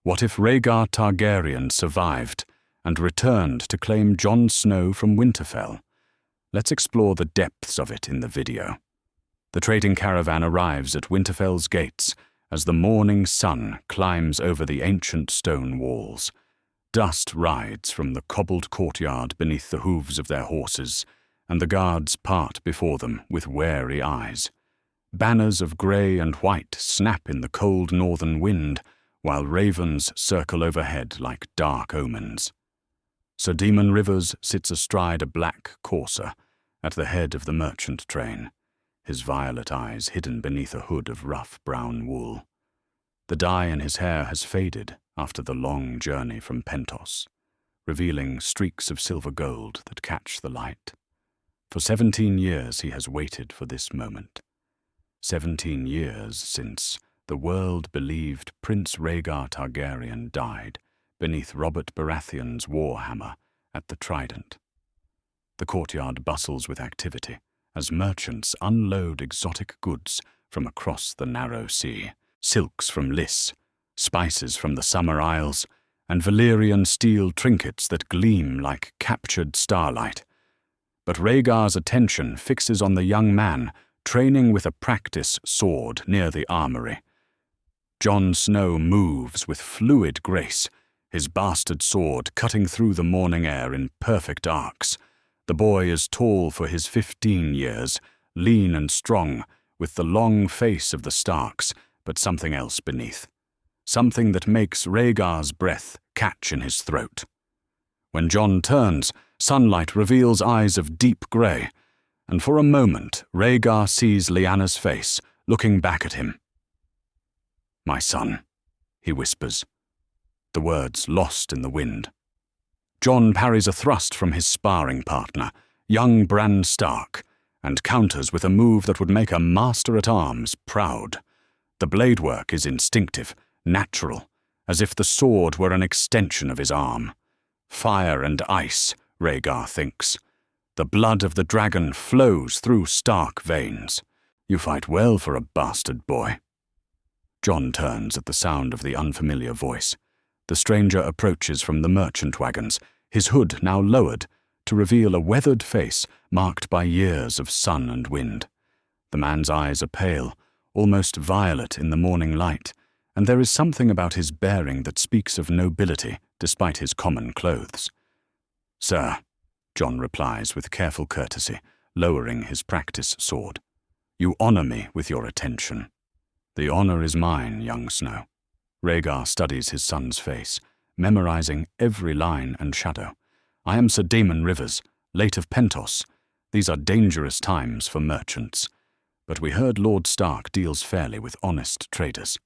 What if Rhaegar Targaryen survived and returned to claim Jon Snow from Winterfell? Let's explore the depths of it in the video. The trading caravan arrives at Winterfell's gates as the morning sun climbs over the ancient stone walls. Dust rides from the cobbled courtyard beneath the hooves of their horses, and the guards part before them with wary eyes. Banners of grey and white snap in the cold northern wind, while ravens circle overhead like dark omens. Sir Demon Rivers sits astride a black courser at the head of the merchant train, his violet eyes hidden beneath a hood of rough brown wool. The dye in his hair has faded after the long journey from Pentos, revealing streaks of silver gold that catch the light. For 17 years he has waited for this moment. 17 years since the world believed Prince Rhaegar Targaryen died beneath Robert Baratheon's warhammer at the Trident. The courtyard bustles with activity as merchants unload exotic goods from across the narrow sea, silks from Lys, spices from the Summer Isles, and Valyrian steel trinkets that gleam like captured starlight. But Rhaegar's attention fixes on the young man training with a practice sword near the armory. Jon Snow moves with fluid grace, his bastard sword cutting through the morning air in perfect arcs. The boy is tall for his 15 years, lean and strong, with the long face of the Starks, but something else beneath. Something that makes Rhaegar's breath catch in his throat. When Jon turns, sunlight reveals eyes of deep grey, and for a moment Rhaegar sees Lyanna's face, looking back at him. "My son," he whispers, the words lost in the wind. Jon parries a thrust from his sparring partner, young Bran Stark, and counters with a move that would make a master-at-arms proud. The blade work is instinctive, natural, as if the sword were an extension of his arm. Fire and ice, Rhaegar thinks. The blood of the dragon flows through Stark veins. "You fight well for a bastard boy." Jon turns at the sound of the unfamiliar voice. The stranger approaches from the merchant wagons, his hood now lowered, to reveal a weathered face marked by years of sun and wind. The man's eyes are pale, almost violet in the morning light, and there is something about his bearing that speaks of nobility despite his common clothes. "Sir," Jon replies with careful courtesy, lowering his practice sword, "you honor me with your attention." "The honor is mine, young Snow." Rhaegar studies his son's face, memorizing every line and shadow. "I am Sir Demon Rivers, late of Pentos. These are dangerous times for merchants. But we heard Lord Stark deals fairly with honest traders."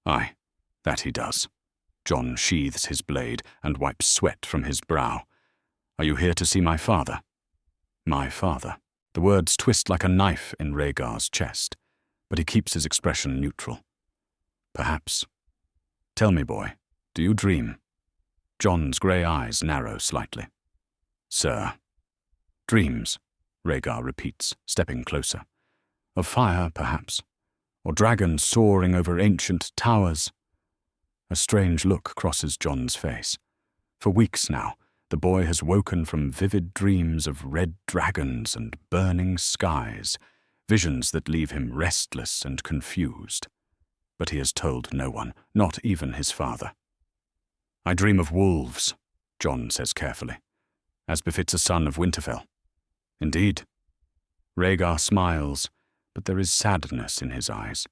"Aye, that he does." Jon sheathes his blade and wipes sweat from his brow. "Are you here to see my father?" "My father." The words twist like a knife in Rhaegar's chest, but he keeps his expression neutral. "Perhaps. Tell me, boy, do you dream?" Jon's grey eyes narrow slightly. "Sir." "Dreams," Rhaegar repeats, stepping closer. "Of fire, perhaps, or dragons soaring over ancient towers." A strange look crosses Jon's face. For weeks now, the boy has woken from vivid dreams of red dragons and burning skies, visions that leave him restless and confused. But he has told no one, not even his father. "I dream of wolves," Jon says carefully, "as befits a son of Winterfell." "Indeed." Rhaegar smiles, but there is sadness in his eyes.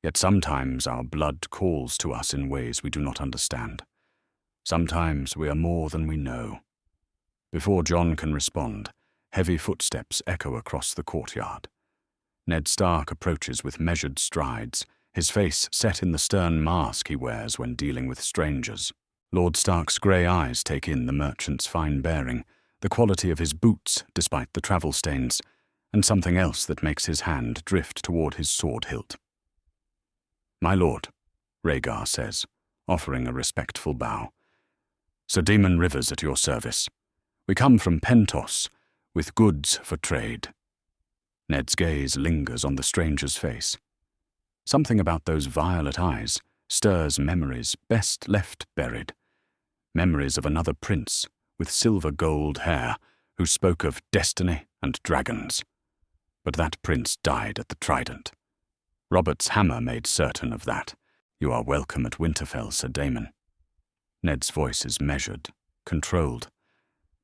"Yet sometimes our blood calls to us in ways we do not understand. Sometimes we are more than we know." Before Jon can respond, heavy footsteps echo across the courtyard. Ned Stark approaches with measured strides, his face set in the stern mask he wears when dealing with strangers. Lord Stark's grey eyes take in the merchant's fine bearing, the quality of his boots despite the travel stains, and something else that makes his hand drift toward his sword hilt. "My lord," Rhaegar says, offering a respectful bow. "Sir Demon Rivers at your service. We come from Pentos, with goods for trade." Ned's gaze lingers on the stranger's face. Something about those violet eyes, stirs memories best left buried. Memories of another prince with silver-gold hair who spoke of destiny and dragons. But that prince died at the Trident. Robert's hammer made certain of that. You are welcome at Winterfell, Sir Daemon. Ned's voice is measured, controlled.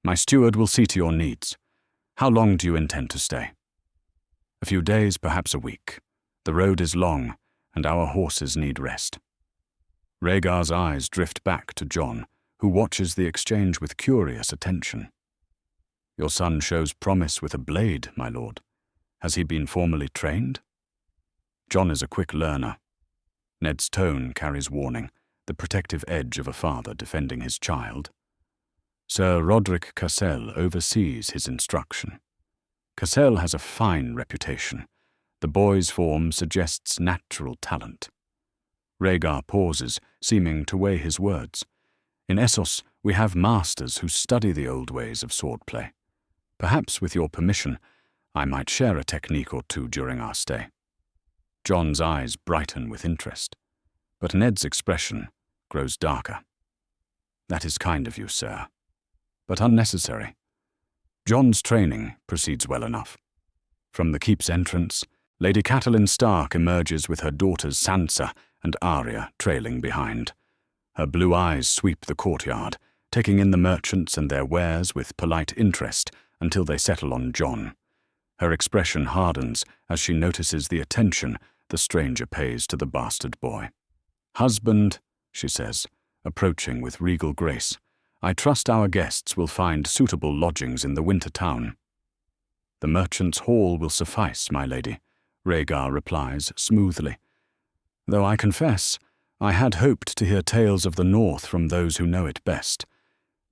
My steward will see to your needs. How long do you intend to stay? A few days, perhaps a week. The road is long, and our horses need rest. Rhaegar's eyes drift back to Jon, who watches the exchange with curious attention. Your son shows promise with a blade, my lord. Has he been formally trained? Jon is a quick learner. Ned's tone carries warning, the protective edge of a father defending his child. Sir Roderick Cassel oversees his instruction. Cassel has a fine reputation. The boy's form suggests natural talent. Rhaegar pauses, seeming to weigh his words. In Essos, we have masters who study the old ways of swordplay. Perhaps, with your permission, I might share a technique or two during our stay. Jon's eyes brighten with interest, but Ned's expression grows darker. That is kind of you, sir, but unnecessary. Jon's training proceeds well enough. From the keep's entrance, Lady Catelyn Stark emerges with her daughters Sansa and Arya trailing behind. Her blue eyes sweep the courtyard, taking in the merchants and their wares with polite interest until they settle on Jon. Her expression hardens as she notices the attention the stranger pays to the bastard boy. Husband, she says, approaching with regal grace, I trust our guests will find suitable lodgings in the winter town. The merchant's hall will suffice, my lady, Rhaegar replies smoothly. Though I confess, I had hoped to hear tales of the north from those who know it best.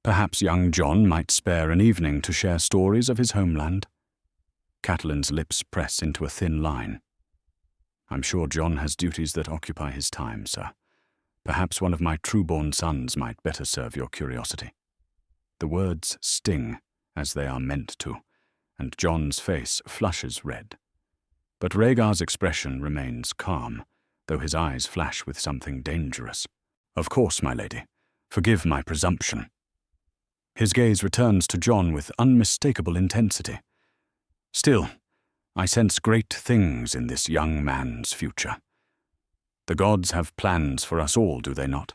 Perhaps young Jon might spare an evening to share stories of his homeland. Catelyn's lips press into a thin line. I'm sure Jon has duties that occupy his time, sir. Perhaps one of my true-born sons might better serve your curiosity. The words sting, as they are meant to, and Jon's face flushes red. But Rhaegar's expression remains calm, though his eyes flash with something dangerous. Of course, my lady. Forgive my presumption. His gaze returns to Jon with unmistakable intensity. Still, I sense great things in this young man's future. The gods have plans for us all, do they not?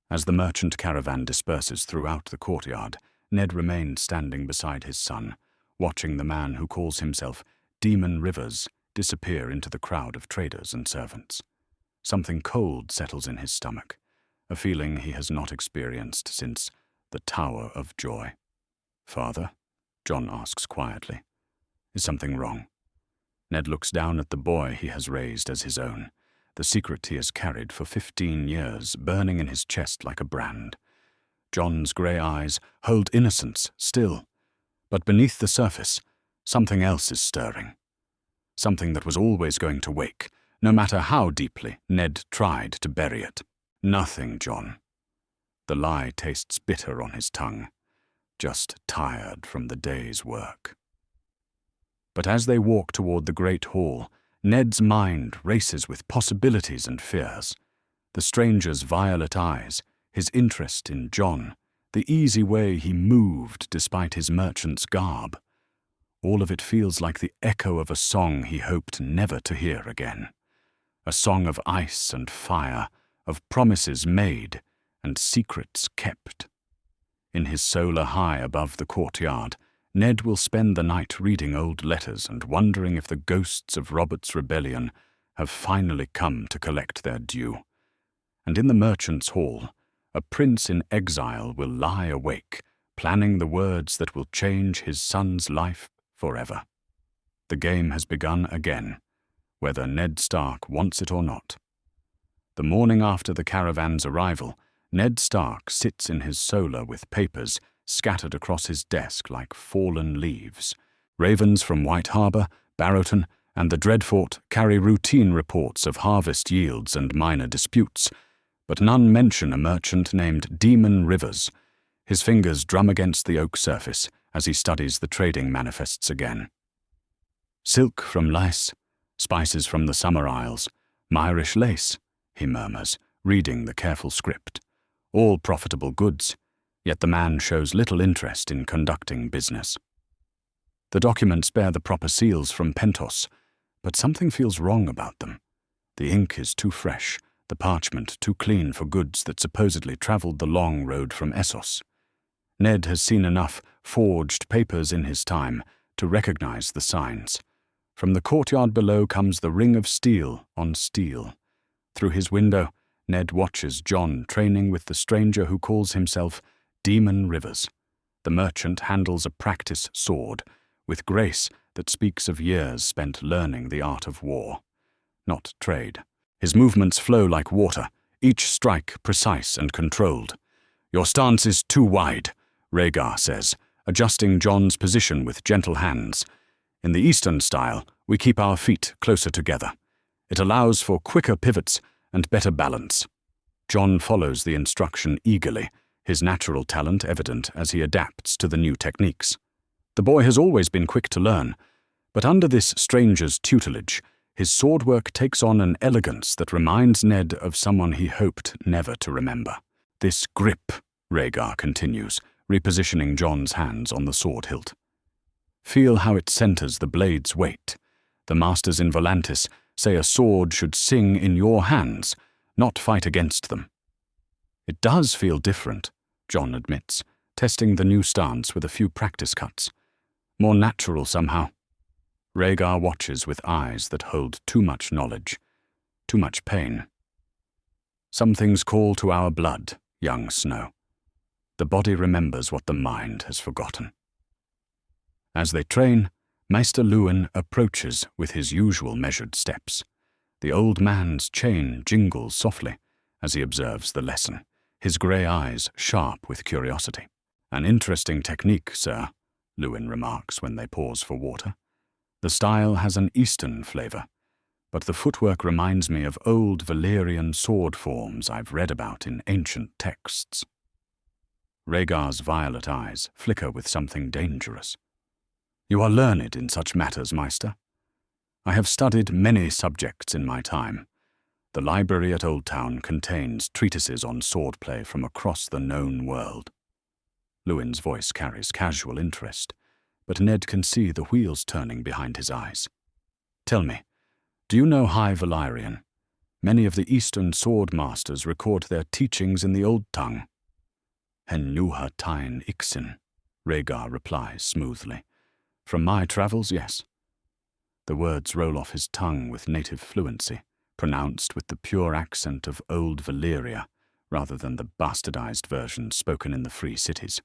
As the merchant caravan disperses throughout the courtyard, Ned remains standing beside his son, watching the man who calls himself Demon Rivers disappear into the crowd of traders and servants. Something cold settles in his stomach, a feeling he has not experienced since the Tower of Joy. Father, Jon asks quietly, is something wrong? Ned looks down at the boy he has raised as his own, the secret he has carried for 15 years, burning in his chest like a brand. Jon's grey eyes hold innocence still, but beneath the surface, something else is stirring. Something that was always going to wake, no matter how deeply Ned tried to bury it. Nothing, Jon. The lie tastes bitter on his tongue, just tired from the day's work. But as they walk toward the great hall, Ned's mind races with possibilities and fears. The stranger's violet eyes, his interest in Jon, the easy way he moved despite his merchant's garb. All of it feels like the echo of a song he hoped never to hear again. A song of ice and fire, of promises made and secrets kept. In his solar high above the courtyard, Ned will spend the night reading old letters and wondering if the ghosts of Robert's rebellion have finally come to collect their due. And in the merchant's hall, a prince in exile will lie awake, planning the words that will change his son's life forever. The game has begun again, whether Ned Stark wants it or not. The morning after the caravan's arrival, Ned Stark sits in his solar with papers scattered across his desk like fallen leaves. Ravens from White Harbor, Barrowton, and the Dreadfort carry routine reports of harvest yields and minor disputes, but none mention a merchant named Demon Rivers. His fingers drum against the oak surface as he studies the trading manifests again. Silk from Lys, spices from the Summer Isles, Myrish lace, he murmurs, reading the careful script. All profitable goods, yet the man shows little interest in conducting business. The documents bear the proper seals from Pentos, but something feels wrong about them. The ink is too fresh, the parchment too clean for goods that supposedly travelled the long road from Essos. Ned has seen enough forged papers in his time to recognize the signs. From the courtyard below comes the ring of steel on steel. Through his window, Ned watches Jon training with the stranger who calls himself Demon Rivers. The merchant handles a practice sword, with grace that speaks of years spent learning the art of war, not trade. His movements flow like water, each strike precise and controlled. "Your stance is too wide," Rhaegar says, adjusting Jon's position with gentle hands. "In the Eastern style, we keep our feet closer together. It allows for quicker pivots and better balance." Jon follows the instruction eagerly, his natural talent evident as he adapts to the new techniques. The boy has always been quick to learn, but under this stranger's tutelage, his swordwork takes on an elegance that reminds Ned of someone he hoped never to remember. "This grip," Rhaegar continues, repositioning Jon's hands on the sword hilt. "Feel how it centers the blade's weight. The masters in Volantis say a sword should sing in your hands, not fight against them." "It does feel different," Jon admits, testing the new stance with a few practice cuts. "More natural somehow." Rhaegar watches with eyes that hold too much knowledge, too much pain. "Some things call to our blood, young Snow. The body remembers what the mind has forgotten." As they train, Maester Luwin approaches with his usual measured steps. The old man's chain jingles softly as he observes the lesson, his grey eyes sharp with curiosity. "An interesting technique, sir," Luwin remarks when they pause for water. "The style has an Eastern flavour, but the footwork reminds me of old Valyrian sword forms I've read about in ancient texts." Rhaegar's violet eyes flicker with something dangerous. "You are learned in such matters, Maester. I have studied many subjects in my time. The library at Old Town contains treatises on swordplay from across the known world." Luwin's voice carries casual interest, but Ned can see the wheels turning behind his eyes. "Tell me, do you know High Valyrian? Many of the Eastern sword masters record their teachings in the Old Tongue." "Hen nuha tain ixin," Rhaegar replies smoothly. "From my travels, yes." The words roll off his tongue with native fluency, pronounced with the pure accent of old Valyria, rather than the bastardized version spoken in the free cities.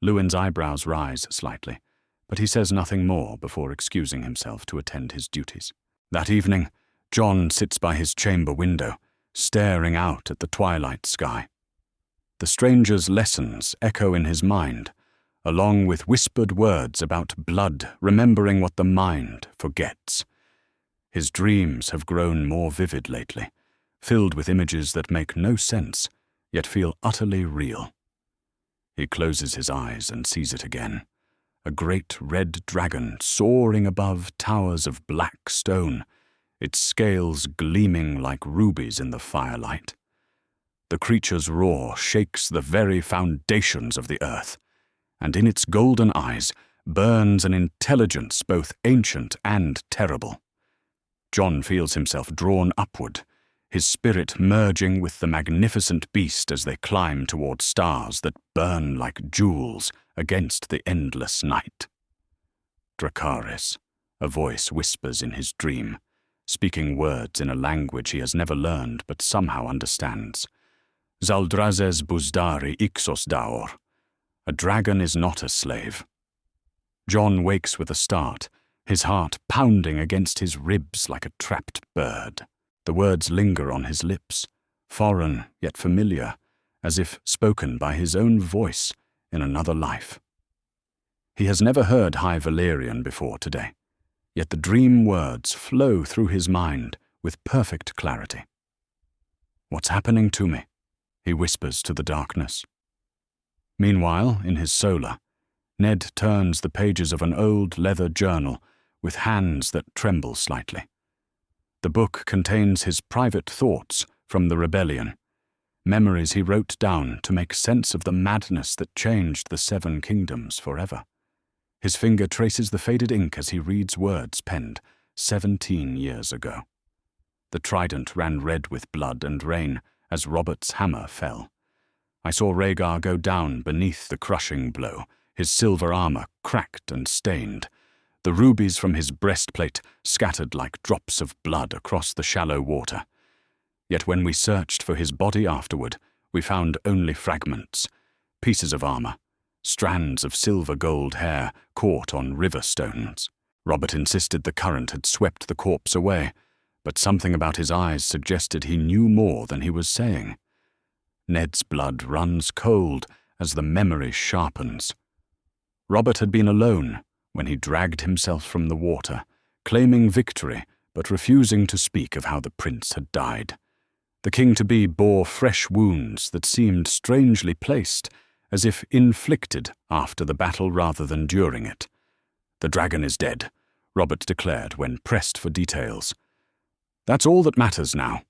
Luwin's eyebrows rise slightly, but he says nothing more before excusing himself to attend his duties. That evening, Jon sits by his chamber window, staring out at the twilight sky. The stranger's lessons echo in his mind, along with whispered words about blood remembering what the mind forgets. His dreams have grown more vivid lately, filled with images that make no sense, yet feel utterly real. He closes his eyes and sees it again. A great red dragon soaring above towers of black stone, its scales gleaming like rubies in the firelight. The creature's roar shakes the very foundations of the earth, and in its golden eyes burns an intelligence both ancient and terrible. Jon feels himself drawn upward, his spirit merging with the magnificent beast as they climb toward stars that burn like jewels against the endless night. "Dracarys," a voice whispers in his dream, speaking words in a language he has never learned but somehow understands. "Zaldrazes buzdari ixos daor." A dragon is not a slave. Jon wakes with a start, his heart pounding against his ribs like a trapped bird. The words linger on his lips, foreign yet familiar, as if spoken by his own voice in another life. He has never heard High Valyrian before today, yet the dream words flow through his mind with perfect clarity. "What's happening to me?" he whispers to the darkness. Meanwhile, in his solar, Ned turns the pages of an old leather journal with hands that tremble slightly. The book contains his private thoughts from the rebellion. Memories he wrote down to make sense of the madness that changed the 7 kingdoms forever. His finger traces the faded ink as he reads words penned 17 years ago. The trident ran red with blood and rain as Robert's hammer fell. I saw Rhaegar go down beneath the crushing blow, his silver armor cracked and stained, the rubies from his breastplate scattered like drops of blood across the shallow water. Yet when we searched for his body afterward, we found only fragments, pieces of armor, strands of silver-gold hair caught on river stones. Robert insisted the current had swept the corpse away, but something about his eyes suggested he knew more than he was saying. Ned's blood runs cold as the memory sharpens. Robert had been alone when he dragged himself from the water, claiming victory but refusing to speak of how the prince had died. The king-to-be bore fresh wounds that seemed strangely placed, as if inflicted after the battle rather than during it. "The dragon is dead," Robert declared when pressed for details. "That's all that matters now."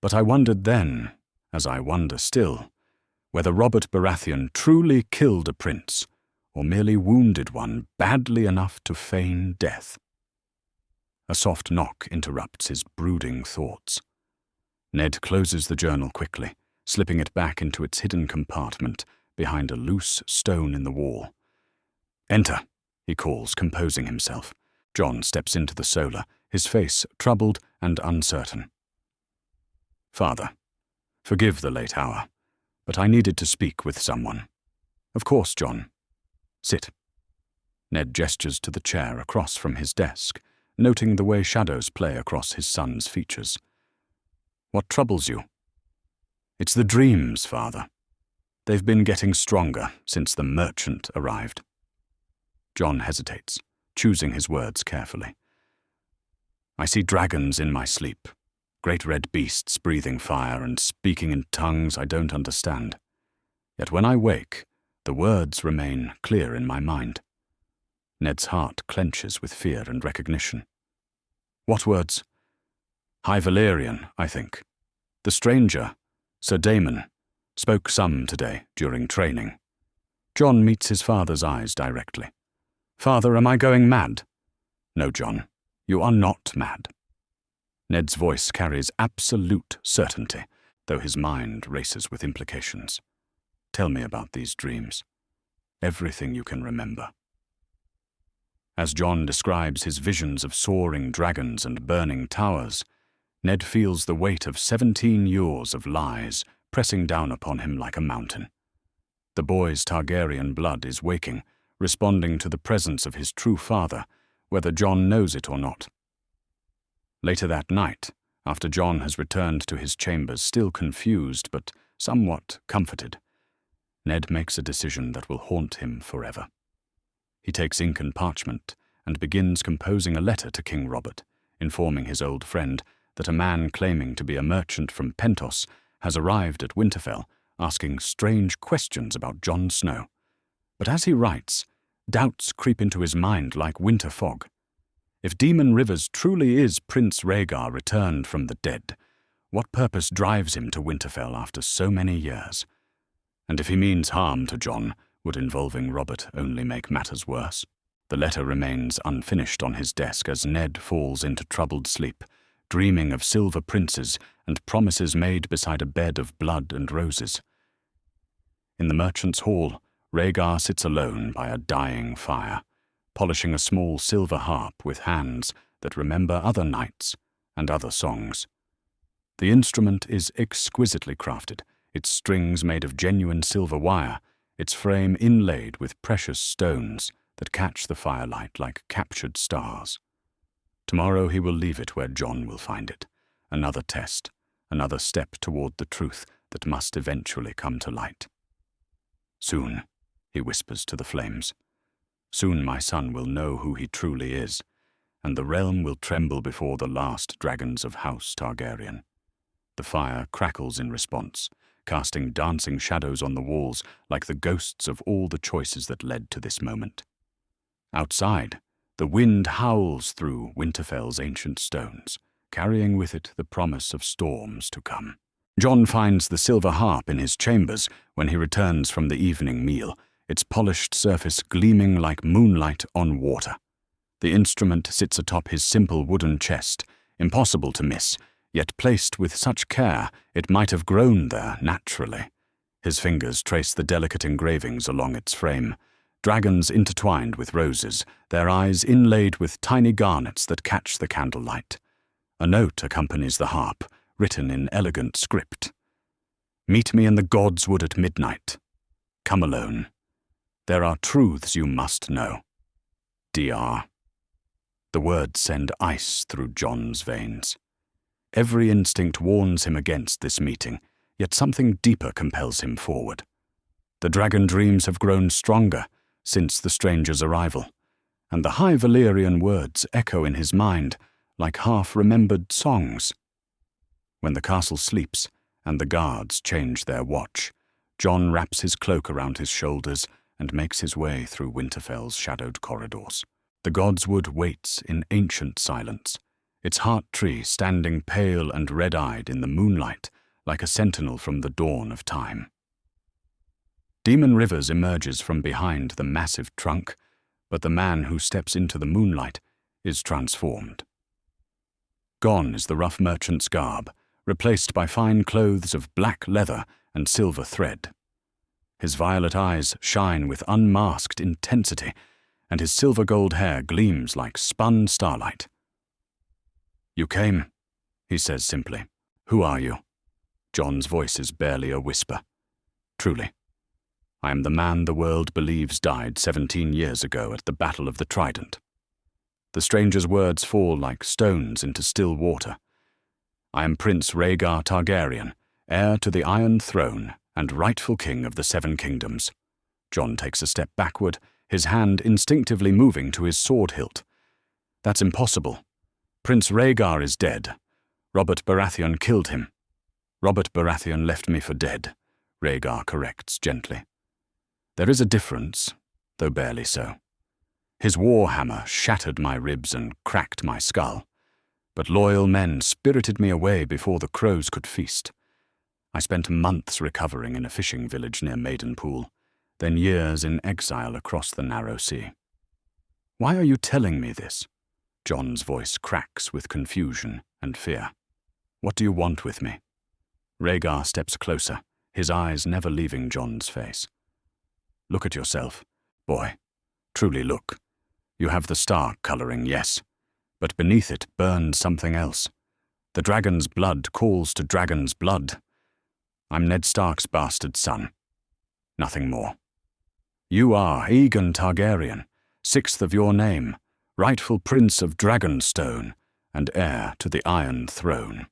But I wondered then, as I wonder still, whether Robert Baratheon truly killed a prince, or merely wounded one badly enough to feign death. A soft knock interrupts his brooding thoughts. Ned closes the journal quickly, slipping it back into its hidden compartment behind a loose stone in the wall. "Enter," he calls, composing himself. Jon steps into the solar, his face troubled and uncertain. "Father, forgive the late hour, but I needed to speak with someone." "Of course, Jon. Sit." Ned gestures to the chair across from his desk, noting the way shadows play across his son's features. "What troubles you?" "It's the dreams, Father. They've been getting stronger since the merchant arrived." Jon hesitates, choosing his words carefully. "I see dragons in my sleep, great red beasts breathing fire and speaking in tongues I don't understand. Yet when I wake, the words remain clear in my mind." Ned's heart clenches with fear and recognition. "What words?" "High Valyrian, I think. The stranger, Sir Daemon, spoke some today during training." Jon meets his father's eyes directly. "Father, am I going mad?" "No, Jon, you are not mad." Ned's voice carries absolute certainty, though his mind races with implications. "Tell me about these dreams. Everything you can remember." As Jon describes his visions of soaring dragons and burning towers, Ned feels the weight of 17 years of lies pressing down upon him like a mountain. The boy's Targaryen blood is waking, responding to the presence of his true father, whether Jon knows it or not. Later that night, after Jon has returned to his chambers still confused but somewhat comforted, Ned makes a decision that will haunt him forever. He takes ink and parchment and begins composing a letter to King Robert, informing his old friend that a man claiming to be a merchant from Pentos has arrived at Winterfell, asking strange questions about Jon Snow. But as he writes, doubts creep into his mind like winter fog. If Demon Rivers truly is Prince Rhaegar returned from the dead, what purpose drives him to Winterfell after so many years? And if he means harm to Jon, would involving Robert only make matters worse? The letter remains unfinished on his desk as Ned falls into troubled sleep, dreaming of silver princes and promises made beside a bed of blood and roses. In the merchant's hall, Rhaegar sits alone by a dying fire, polishing a small silver harp with hands that remember other nights and other songs. The instrument is exquisitely crafted, its strings made of genuine silver wire, its frame inlaid with precious stones that catch the firelight like captured stars. Tomorrow he will leave it where Jon will find it, another test, another step toward the truth that must eventually come to light. "Soon," he whispers to the flames, "soon my son will know who he truly is, and the realm will tremble before the last dragons of House Targaryen." The fire crackles in response, casting dancing shadows on the walls like the ghosts of all the choices that led to this moment. Outside, the wind howls through Winterfell's ancient stones, carrying with it the promise of storms to come. Jon finds the silver harp in his chambers when he returns from the evening meal, its polished surface gleaming like moonlight on water. The instrument sits atop his simple wooden chest, impossible to miss, yet placed with such care it might have grown there naturally. His fingers trace the delicate engravings along its frame, dragons intertwined with roses, their eyes inlaid with tiny garnets that catch the candlelight. A note accompanies the harp, written in elegant script. "Meet me in the God's Wood at midnight. Come alone. There are truths you must know. Dr." The words send ice through Jon's veins. Every instinct warns him against this meeting, yet something deeper compels him forward. The dragon dreams have grown stronger since the stranger's arrival, and the High Valyrian words echo in his mind like half-remembered songs. When the castle sleeps and the guards change their watch, Jon wraps his cloak around his shoulders and makes his way through Winterfell's shadowed corridors. The God's Wood waits in ancient silence, its heart tree standing pale and red-eyed in the moonlight like a sentinel from the dawn of time. Demon Rivers emerges from behind the massive trunk, but the man who steps into the moonlight is transformed. Gone is the rough merchant's garb, replaced by fine clothes of black leather and silver thread. His violet eyes shine with unmasked intensity, and his silver-gold hair gleams like spun starlight. "You came," he says simply. "Who are you?" Jon's voice is barely a whisper. "Truly, I am the man the world believes died 17 years ago at the Battle of the Trident." The stranger's words fall like stones into still water. "I am Prince Rhaegar Targaryen, heir to the Iron Throne and rightful king of the Seven Kingdoms." Jon takes a step backward, his hand instinctively moving to his sword hilt. "That's impossible. Prince Rhaegar is dead. Robert Baratheon killed him." "Robert Baratheon left me for dead," Rhaegar corrects gently. "There is a difference, though barely so. His war hammer shattered my ribs and cracked my skull, but loyal men spirited me away before the crows could feast. I spent months recovering in a fishing village near Maidenpool, then years in exile across the narrow sea." "Why are you telling me this?" Jon's voice cracks with confusion and fear. "What do you want with me?" Rhaegar steps closer, his eyes never leaving Jon's face. "Look at yourself, boy. Truly look. You have the Stark coloring, yes, but beneath it burns something else. The dragon's blood calls to dragon's blood. I'm Ned Stark's bastard son. Nothing more. You are Aegon Targaryen, 6th of your name, rightful prince of Dragonstone, and heir to the Iron Throne."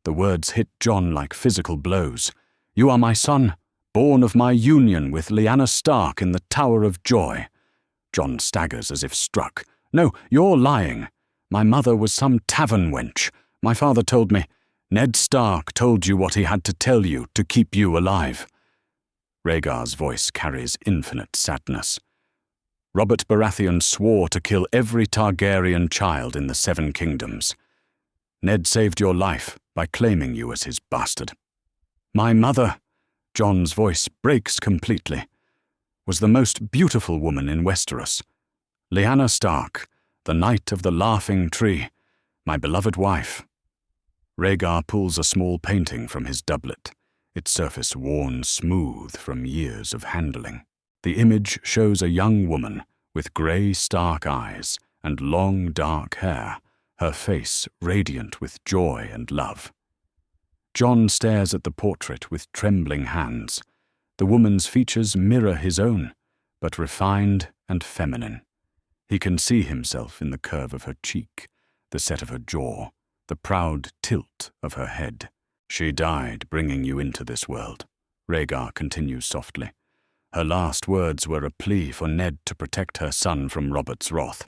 The words hit Jon like physical blows. "You are my son, born of my union with Lyanna Stark in the Tower of Joy." Jon staggers as if struck. "No, you're lying. My mother was some tavern wench. My father told me. Ned Stark told you what he had to tell you to keep you alive." Rhaegar's voice carries infinite sadness. "Robert Baratheon swore to kill every Targaryen child in the Seven Kingdoms. Ned saved your life by claiming you as his bastard. My mother," Jon's voice breaks completely, "was the most beautiful woman in Westeros. Lyanna Stark, the Knight of the Laughing Tree, my beloved wife." Rhaegar pulls a small painting from his doublet, its surface worn smooth from years of handling. The image shows a young woman with grey Stark eyes and long dark hair, her face radiant with joy and love. Jon stares at the portrait with trembling hands. The woman's features mirror his own, but refined and feminine. He can see himself in the curve of her cheek, the set of her jaw, the proud tilt of her head. "She died bringing you into this world," Rhaegar continues softly. "Her last words were a plea for Ned to protect her son from Robert's wrath.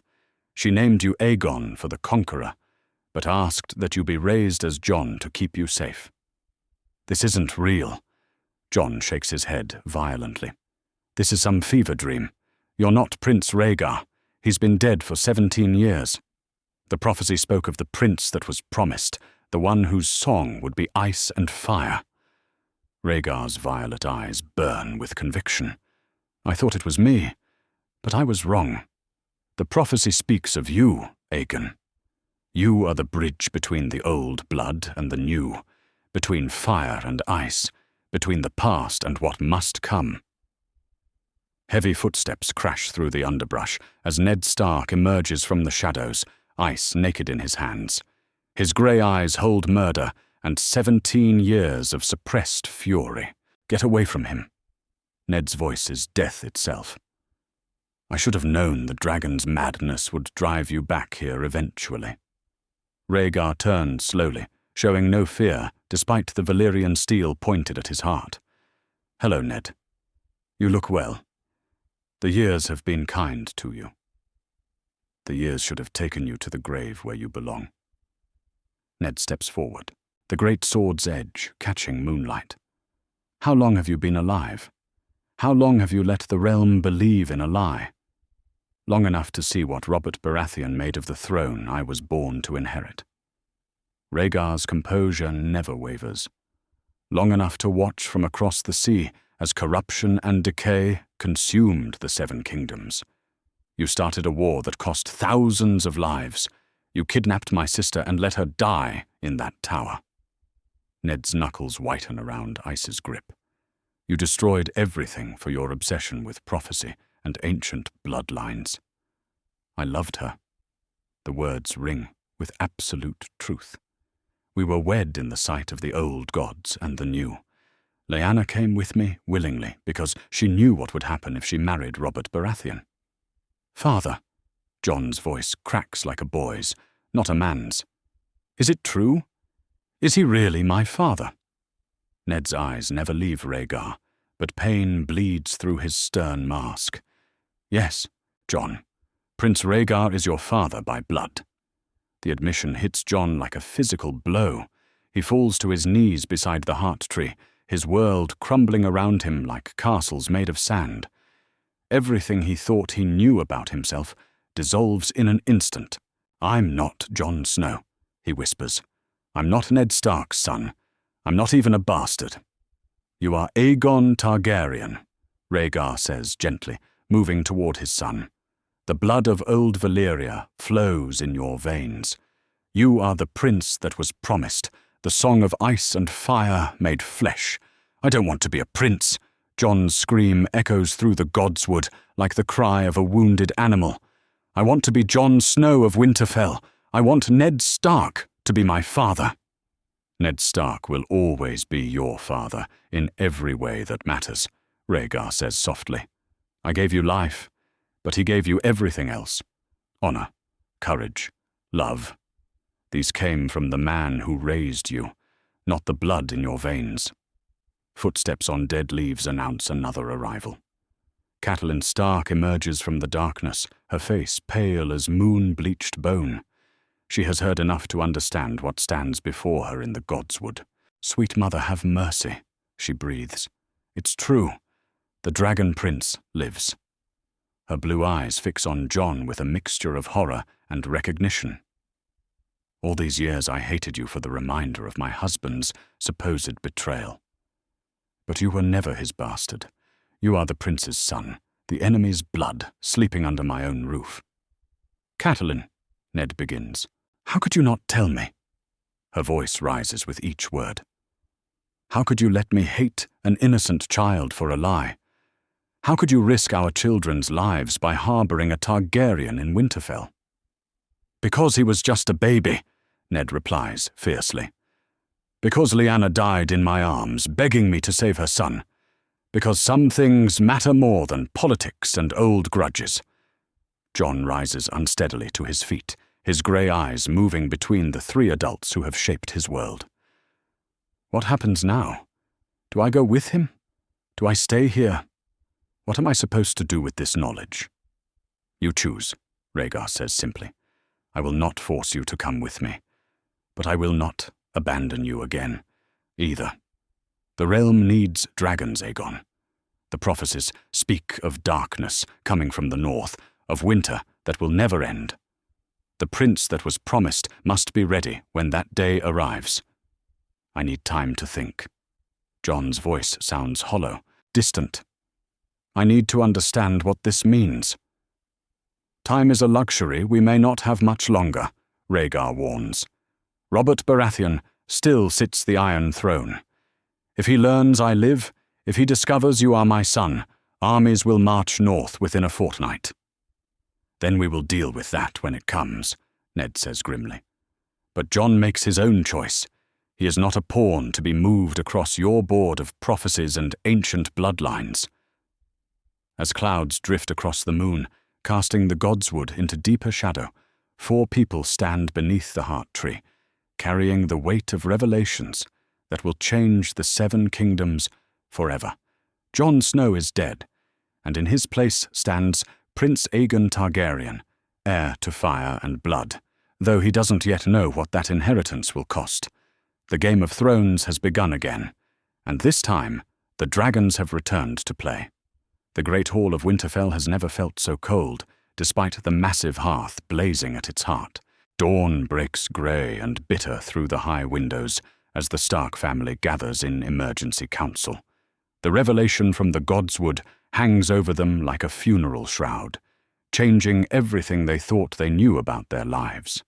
She named you Aegon for the Conqueror, but asked that you be raised as Jon to keep you safe." "This isn't real." Jon shakes his head violently. "This is some fever dream. You're not Prince Rhaegar. He's been dead for 17 years. The prophecy spoke of the prince that was promised, the one whose song would be ice and fire. Rhaegar's violet eyes burn with conviction. I thought it was me, but I was wrong. The prophecy speaks of you, Aegon. You are the bridge between the old blood and the new, between fire and ice, between the past and what must come. Heavy footsteps crash through the underbrush as Ned Stark emerges from the shadows, ice naked in his hands. His grey eyes hold murder and 17 years of suppressed fury. Get away from him. Ned's voice is death itself. I should have known the dragon's madness would drive you back here eventually. Rhaegar turned slowly, showing no fear, despite the Valyrian steel pointed at his heart. Hello, Ned. You look well. The years have been kind to you. The years should have taken you to the grave where you belong. Ned steps forward, the great sword's edge catching moonlight. How long have you been alive? How long have you let the realm believe in a lie? Long enough to see what Robert Baratheon made of the throne I was born to inherit. Rhaegar's composure never wavers. Long enough to watch from across the sea as corruption and decay consumed the Seven Kingdoms. You started a war that cost thousands of lives. You kidnapped my sister and let her die in that tower. Ned's knuckles whiten around Ice's grip. You destroyed everything for your obsession with prophecy and ancient bloodlines. I loved her. The words ring with absolute truth. We were wed in the sight of the old gods and the new. Lyanna came with me willingly because she knew what would happen if she married Robert Baratheon. Father, Jon's voice cracks like a boy's, not a man's. Is it true? Is he really my father? Ned's eyes never leave Rhaegar, but pain bleeds through his stern mask. Yes, Jon, Prince Rhaegar is your father by blood. The admission hits Jon like a physical blow. He falls to his knees beside the heart tree, his world crumbling around him like castles made of sand. Everything he thought he knew about himself dissolves in an instant. I'm not Jon Snow, he whispers. I'm not Ned Stark's son. I'm not even a bastard. You are Aegon Targaryen, Rhaegar says gently, moving toward his son. The blood of old Valyria flows in your veins. You are the prince that was promised, the song of ice and fire made flesh. I don't want to be a prince. Jon's scream echoes through the godswood like the cry of a wounded animal. I want to be Jon Snow of Winterfell. I want Ned Stark to be my father. Ned Stark will always be your father in every way that matters, Rhaegar says softly. I gave you life, but he gave you everything else. Honor, courage, love. These came from the man who raised you, not the blood in your veins. Footsteps on dead leaves announce another arrival. Catelyn Stark emerges from the darkness, her face pale as moon-bleached bone. She has heard enough to understand what stands before her in the godswood. Sweet mother, have mercy, she breathes. It's true. The Dragon Prince lives. Her blue eyes fix on Jon with a mixture of horror and recognition. All these years I hated you for the reminder of my husband's supposed betrayal. But you were never his bastard. You are the prince's son, the enemy's blood, sleeping under my own roof. Catelyn, Ned begins. How could you not tell me? Her voice rises with each word. How could you let me hate an innocent child for a lie? How could you risk our children's lives by harboring a Targaryen in Winterfell? Because he was just a baby, Ned replies fiercely. Because Lyanna died in my arms, begging me to save her son. Because some things matter more than politics and old grudges. Jon rises unsteadily to his feet, his grey eyes moving between the three adults who have shaped his world. What happens now? Do I go with him? Do I stay here? What am I supposed to do with this knowledge? You choose, Rhaegar says simply. I will not force you to come with me, but I will not abandon you again, either. The realm needs dragons, Aegon. The prophecies speak of darkness coming from the north, of winter that will never end. The prince that was promised must be ready when that day arrives. I need time to think. Jon's voice sounds hollow, distant. I need to understand what this means. Time is a luxury we may not have much longer, Rhaegar warns. Robert Baratheon still sits the Iron Throne. If he learns I live, if he discovers you are my son, armies will march north within a fortnight. Then we will deal with that when it comes, Ned says grimly. But Jon makes his own choice. He is not a pawn to be moved across your board of prophecies and ancient bloodlines. As clouds drift across the moon, casting the godswood into deeper shadow, 4 people stand beneath the heart tree, carrying the weight of revelations that will change the 7 kingdoms forever. Jon Snow is dead, and in his place stands Prince Aegon Targaryen, heir to fire and blood, though he doesn't yet know what that inheritance will cost. The Game of Thrones has begun again, and this time the dragons have returned to play. The great hall of Winterfell has never felt so cold, despite the massive hearth blazing at its heart. Dawn breaks grey and bitter through the high windows as the Stark family gathers in emergency council. The revelation from the godswood hangs over them like a funeral shroud, changing everything they thought they knew about their lives.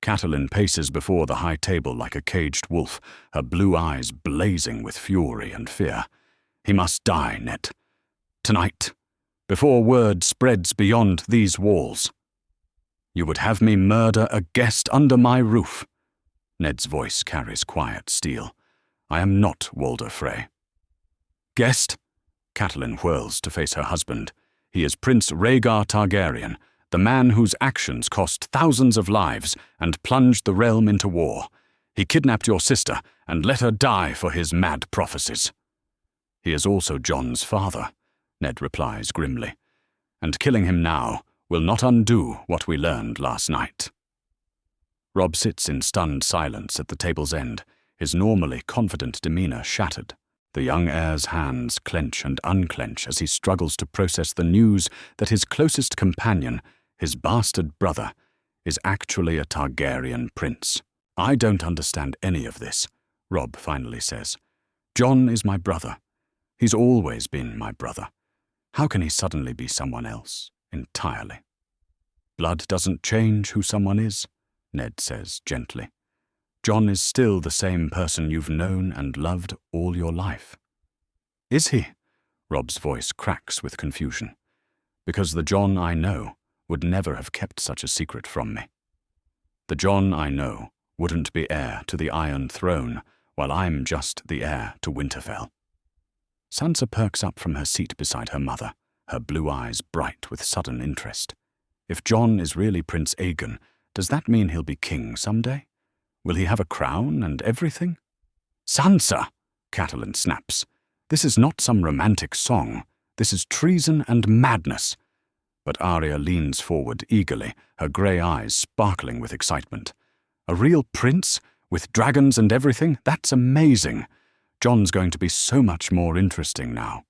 Catelyn paces before the high table like a caged wolf, her blue eyes blazing with fury and fear. He must die, Ned. Tonight, before word spreads beyond these walls. You would have me murder a guest under my roof. Ned's voice carries quiet steel. I am not Walder Frey. Guest? Catelyn whirls to face her husband. He is Prince Rhaegar Targaryen, the man whose actions cost thousands of lives and plunged the realm into war. He kidnapped your sister and let her die for his mad prophecies. He is also Jon's father, Ned replies grimly, and killing him now will not undo what we learned last night. Robb sits in stunned silence at the table's end, his normally confident demeanor shattered. The young heir's hands clench and unclench as he struggles to process the news that his closest companion, his bastard brother, is actually a Targaryen prince. I don't understand any of this, Robb finally says. Jon is my brother. He's always been my brother. How can he suddenly be someone else, entirely? Blood doesn't change who someone is, Ned says gently. Jon is still the same person you've known and loved all your life. Is he? Robb's voice cracks with confusion. Because the Jon I know would never have kept such a secret from me. The Jon I know wouldn't be heir to the Iron Throne, while I'm just the heir to Winterfell. Sansa perks up from her seat beside her mother, her blue eyes bright with sudden interest. If Jon is really Prince Aegon, does that mean he'll be king someday? Will he have a crown and everything? Sansa! Catelyn snaps. This is not some romantic song. This is treason and madness. But Arya leans forward eagerly, her grey eyes sparkling with excitement. A real prince? With dragons and everything? That's amazing. Jon's going to be so much more interesting now.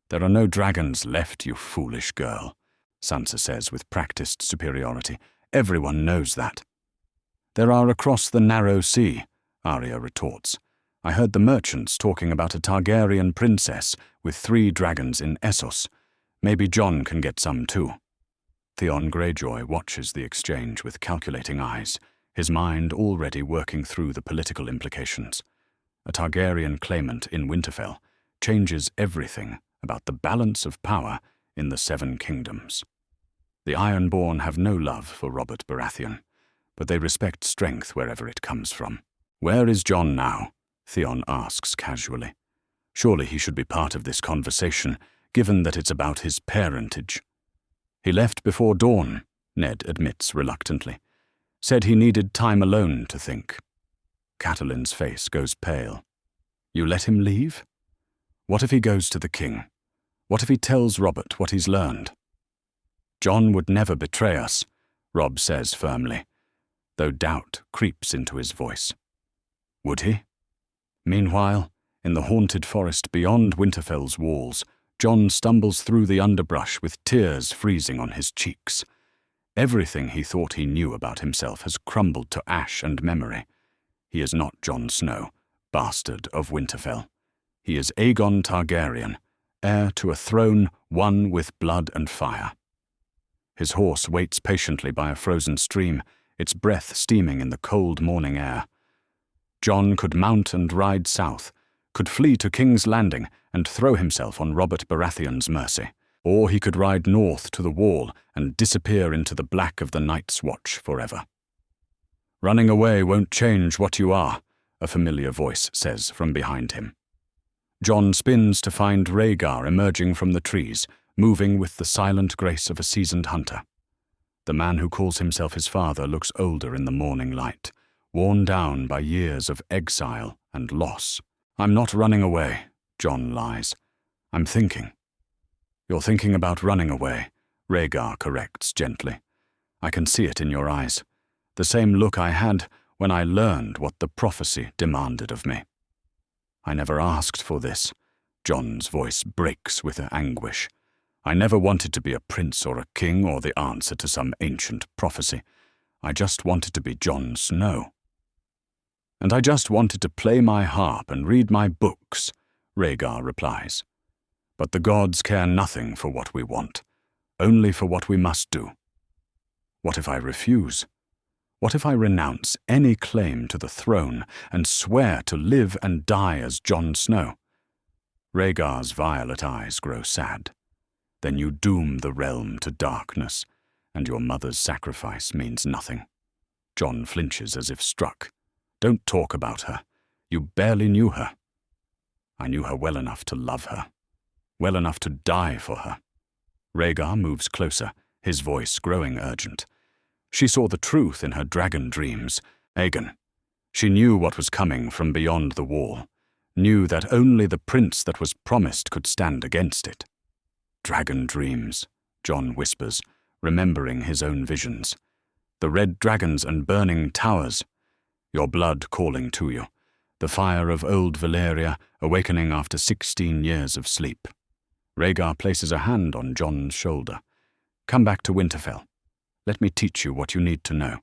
There are no dragons left, you foolish girl, Sansa says with practiced superiority. Everyone knows that. There are across the narrow sea, Arya retorts. I heard the merchants talking about a Targaryen princess with 3 dragons in Essos. Maybe Jon can get some too. Theon Greyjoy watches the exchange with calculating eyes, his mind already working through the political implications. A Targaryen claimant in Winterfell changes everything about the balance of power in the 7 kingdoms. The Ironborn have no love for Robert Baratheon, but they respect strength wherever it comes from. Where is Jon now? Theon asks casually. Surely he should be part of this conversation, given that it's about his parentage. He left before dawn, Ned admits reluctantly. Said he needed time alone to think. Catelyn's face goes pale. You let him leave? What if he goes to the king? What if he tells Robert what he's learned? Jon would never betray us, Robb says firmly, though doubt creeps into his voice. Would he? Meanwhile, in the haunted forest beyond Winterfell's walls, Jon stumbles through the underbrush with tears freezing on his cheeks. Everything he thought he knew about himself has crumbled to ash and memory. He is not Jon Snow, bastard of Winterfell. He is Aegon Targaryen, heir to a throne won with blood and fire. His horse waits patiently by a frozen stream, its breath steaming in the cold morning air. Jon could mount and ride south, could flee to King's Landing and throw himself on Robert Baratheon's mercy. Or he could ride north to the Wall and disappear into the black of the Night's Watch forever. "Running away won't change what you are," a familiar voice says from behind him. Jon spins to find Rhaegar emerging from the trees, moving with the silent grace of a seasoned hunter. The man who calls himself his father looks older in the morning light, worn down by years of exile and loss. "I'm not running away," Jon lies. "I'm thinking." "You're thinking about running away," Rhaegar corrects gently. "I can see it in your eyes. The same look I had when I learned what the prophecy demanded of me." "I never asked for this." Jon's voice breaks with anguish. "I never wanted to be a prince or a king or the answer to some ancient prophecy. I just wanted to be Jon Snow." "And I just wanted to play my harp and read my books," Rhaegar replies. "But the gods care nothing for what we want, only for what we must do. What if I refuse? What if I renounce any claim to the throne and swear to live and die as Jon Snow?" Rhaegar's violet eyes grow sad. "Then you doom the realm to darkness, and your mother's sacrifice means nothing." Jon flinches as if struck. "Don't talk about her. You barely knew her." "I knew her well enough to love her. Well enough to die for her." Rhaegar moves closer, his voice growing urgent. "She saw the truth in her dragon dreams, Aegon. She knew what was coming from beyond the wall, knew that only the prince that was promised could stand against it." "Dragon dreams," Jon whispers, remembering his own visions. "The red dragons and burning towers. Your blood calling to you. The fire of old Valyria awakening after 16 years of sleep." Rhaegar places a hand on Jon's shoulder. "Come back to Winterfell. Let me teach you what you need to know."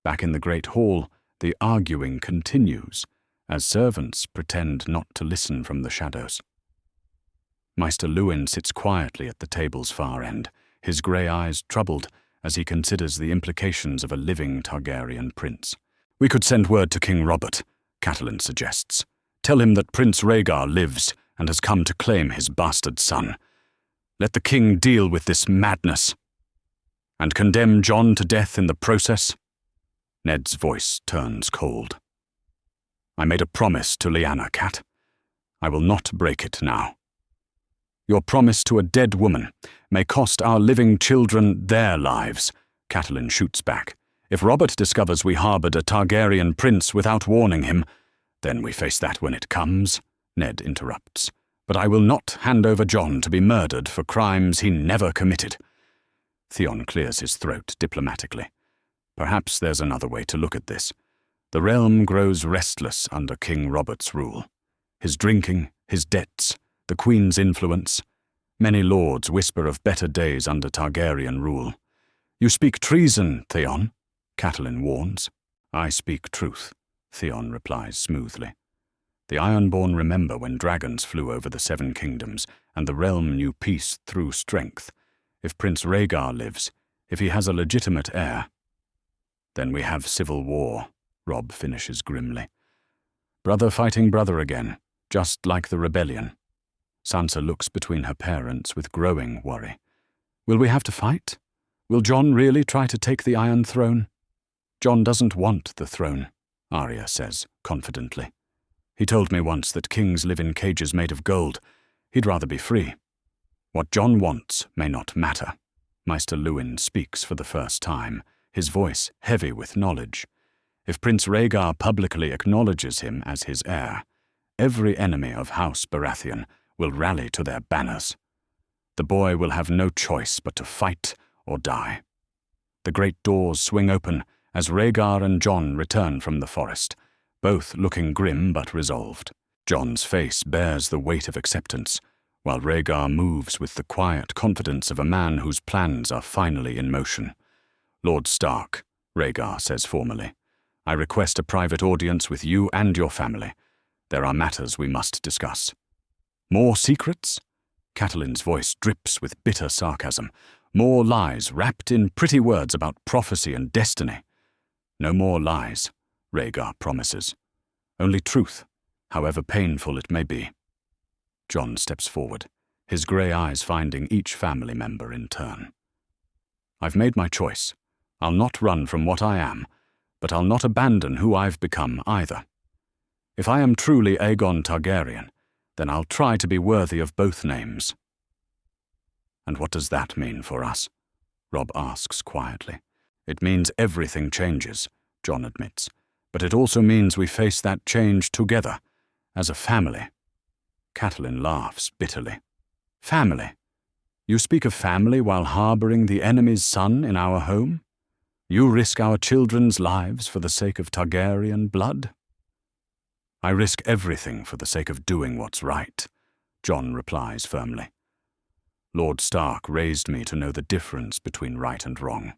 Back in the Great Hall, the arguing continues, as servants pretend not to listen from the shadows. Maester Luwin sits quietly at the table's far end, his grey eyes troubled as he considers the implications of a living Targaryen prince. "We could send word to King Robert," Catelyn suggests. "Tell him that Prince Rhaegar lives and has come to claim his bastard son. Let the king deal with this madness." "And condemn Jon to death in the process?" Ned's voice turns cold. "I made a promise to Lyanna, Cat. I will not break it now." "Your promise to a dead woman may cost our living children their lives," Catelyn shoots back. "If Robert discovers we harbored a Targaryen prince without warning him, then we face that when it comes," Ned interrupts. "But I will not hand over Jon to be murdered for crimes he never committed." Theon clears his throat diplomatically. "Perhaps there's another way to look at this. The realm grows restless under King Robert's rule. His drinking, his debts, the Queen's influence. Many lords whisper of better days under Targaryen rule. You speak treason, Theon, Catelyn warns. I speak truth, Theon replies smoothly. The Ironborn remember when dragons flew over the Seven Kingdoms, and the realm knew peace through strength. If Prince Rhaegar lives, if he has a legitimate heir, then we have civil war, Robb finishes grimly. Brother fighting brother again, just like the rebellion. Sansa looks between her parents with growing worry. Will we have to fight? Will Jon really try to take the Iron Throne? Jon doesn't want the throne, Arya says confidently. He told me once that kings live in cages made of gold. He'd rather be free. What Jon wants may not matter. Maester Luwin speaks for the first time, his voice heavy with knowledge. If Prince Rhaegar publicly acknowledges him as his heir, every enemy of House Baratheon will rally to their banners. The boy will have no choice but to fight or die. The great doors swing open as Rhaegar and Jon return from the forest, both looking grim but resolved. Jon's face bears the weight of acceptance, while Rhaegar moves with the quiet confidence of a man whose plans are finally in motion. Lord Stark, Rhaegar says formally, I request a private audience with you and your family. There are matters we must discuss. More secrets? Catelyn's voice drips with bitter sarcasm. More lies wrapped in pretty words about prophecy and destiny. No more lies, Rhaegar promises. Only truth, however painful it may be. Jon steps forward, his grey eyes finding each family member in turn. I've made my choice. I'll not run from what I am, but I'll not abandon who I've become either. If I am truly Aegon Targaryen, then I'll try to be worthy of both names. And what does that mean for us? Robb asks quietly. It means everything changes, Jon admits, but it also means we face that change together, as a family. Catelyn laughs bitterly. Family? You speak of family while harboring the enemy's son in our home? You risk our children's lives for the sake of Targaryen blood? I risk everything for the sake of doing what's right, Jon replies firmly. Lord Stark raised me to know the difference between right and wrong.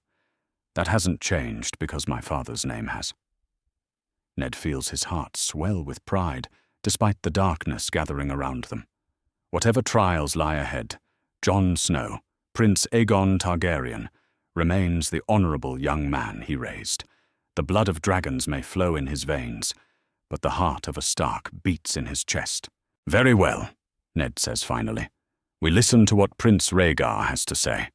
That hasn't changed because my father's name has. Ned feels his heart swell with pride, despite the darkness gathering around them. Whatever trials lie ahead, Jon Snow, Prince Aegon Targaryen, remains the honorable young man he raised. The blood of dragons may flow in his veins, but the heart of a Stark beats in his chest. Very well, Ned says finally. We listen to what Prince Rhaegar has to say.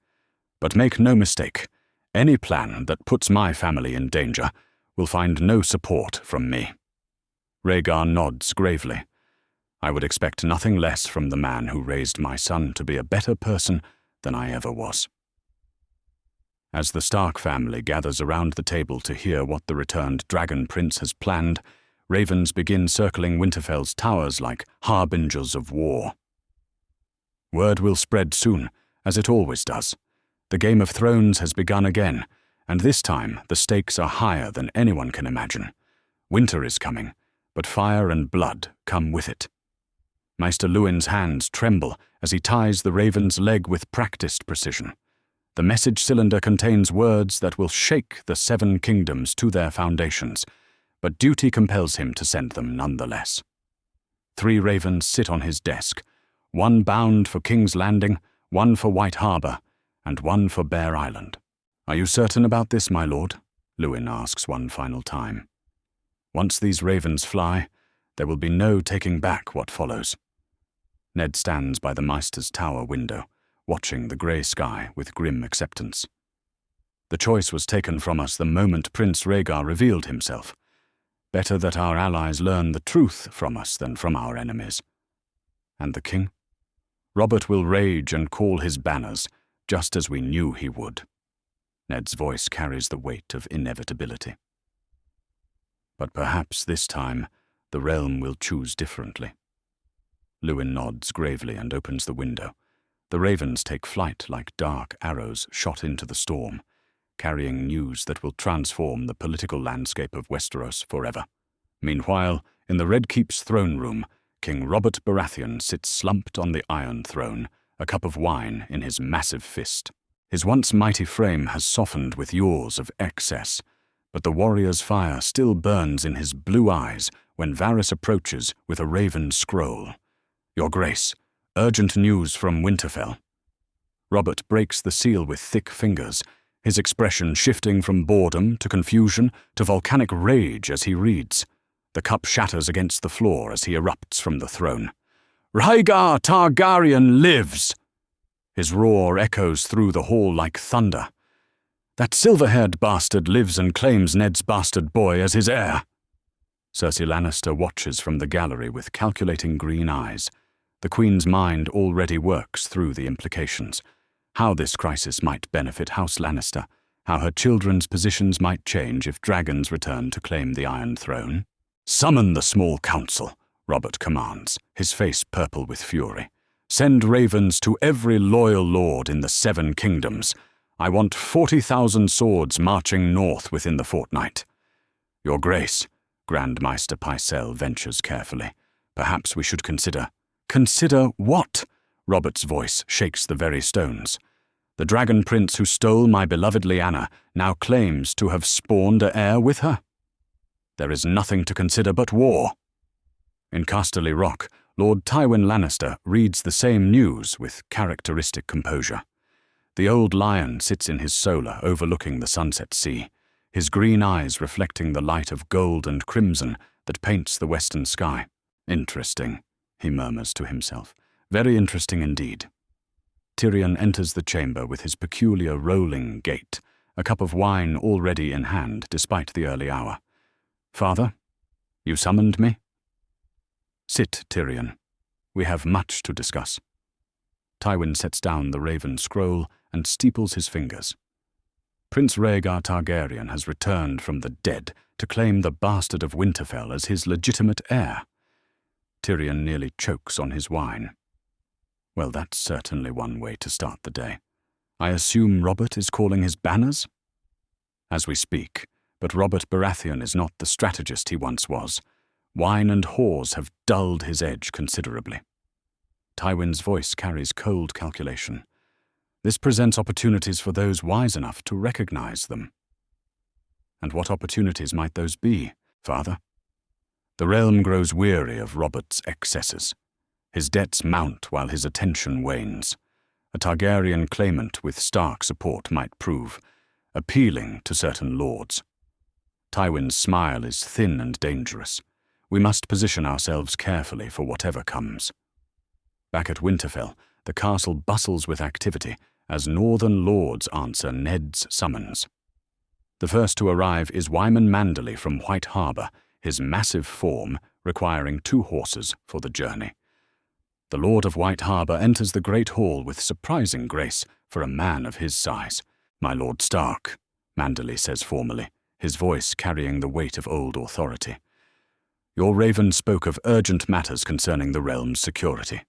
But make no mistake, any plan that puts my family in danger will find no support from me. Rhaegar nods gravely. I would expect nothing less from the man who raised my son to be a better person than I ever was. As the Stark family gathers around the table to hear what the returned Dragon Prince has planned, ravens begin circling Winterfell's towers like harbingers of war. Word will spread soon, as it always does. The Game of Thrones has begun again, and this time the stakes are higher than anyone can imagine. Winter is coming, but fire and blood come with it. Maester Luwin's hands tremble as he ties the raven's leg with practiced precision. The message cylinder contains words that will shake the 7 kingdoms to their foundations, but duty compels him to send them nonetheless. 3 ravens sit on his desk, 1 bound for King's Landing, 1 for White Harbour, and 1 for Bear Island. Are you certain about this, my lord? Luwin asks one final time. Once these ravens fly, there will be no taking back what follows. Ned stands by the Maester's tower window, watching the grey sky with grim acceptance. The choice was taken from us the moment Prince Rhaegar revealed himself. Better that our allies learn the truth from us than from our enemies. And the king? Robert will rage and call his banners, just as we knew he would. Ned's voice carries the weight of inevitability. But perhaps this time the realm will choose differently. Luwin nods gravely and opens the window. The ravens take flight like dark arrows shot into the storm, carrying news that will transform the political landscape of Westeros forever. Meanwhile, in the Red Keep's throne room, King Robert Baratheon sits slumped on the Iron Throne, a cup of wine in his massive fist. His once mighty frame has softened with years of excess, but the warrior's fire still burns in his blue eyes when Varys approaches with a raven scroll. Your Grace, urgent news from Winterfell. Robert breaks the seal with thick fingers, his expression shifting from boredom to confusion to volcanic rage as he reads. The cup shatters against the floor as he erupts from the throne. Rhaegar Targaryen lives! His roar echoes through the hall like thunder. That silver-haired bastard lives and claims Ned's bastard boy as his heir. Cersei Lannister watches from the gallery with calculating green eyes. The Queen's mind already works through the implications. How this crisis might benefit House Lannister, how her children's positions might change if dragons return to claim the Iron Throne. Summon the small council, Robert commands, his face purple with fury. Send ravens to every loyal lord in the 7 kingdoms. I want 40,000 swords marching north within the fortnight. Your Grace, Grand Maester Pycelle ventures carefully. Perhaps we should consider... Consider what? Robert's voice shakes the very stones. The dragon prince who stole my beloved Lyanna now claims to have spawned an heir with her. There is nothing to consider but war. In Casterly Rock, Lord Tywin Lannister reads the same news with characteristic composure. The old lion sits in his solar overlooking the sunset sea, his green eyes reflecting the light of gold and crimson that paints the western sky. Interesting, he murmurs to himself. Very interesting indeed. Tyrion enters the chamber with his peculiar rolling gait, a cup of wine already in hand despite the early hour. Father, you summoned me? Sit, Tyrion. We have much to discuss. Tywin sets down the raven scroll and steeples his fingers. Prince Rhaegar Targaryen has returned from the dead to claim the bastard of Winterfell as his legitimate heir. Tyrion nearly chokes on his wine. Well, that's certainly one way to start the day. I assume Robert is calling his banners? As we speak, but Robert Baratheon is not the strategist he once was. Wine and whores have dulled his edge considerably. Tywin's voice carries cold calculation. This presents opportunities for those wise enough to recognize them. And what opportunities might those be, Father? The realm grows weary of Robert's excesses. His debts mount while his attention wanes. A Targaryen claimant with Stark support might prove appealing to certain lords. Tywin's smile is thin and dangerous. We must position ourselves carefully for whatever comes. Back at Winterfell, the castle bustles with activity as northern lords answer Ned's summons. The first to arrive is Wyman Manderly from White Harbour, his massive form requiring 2 horses for the journey. The Lord of White Harbour enters the great hall with surprising grace for a man of his size. My Lord Stark, Manderly says formally, his voice carrying the weight of old authority. Your raven spoke of urgent matters concerning the realm's security.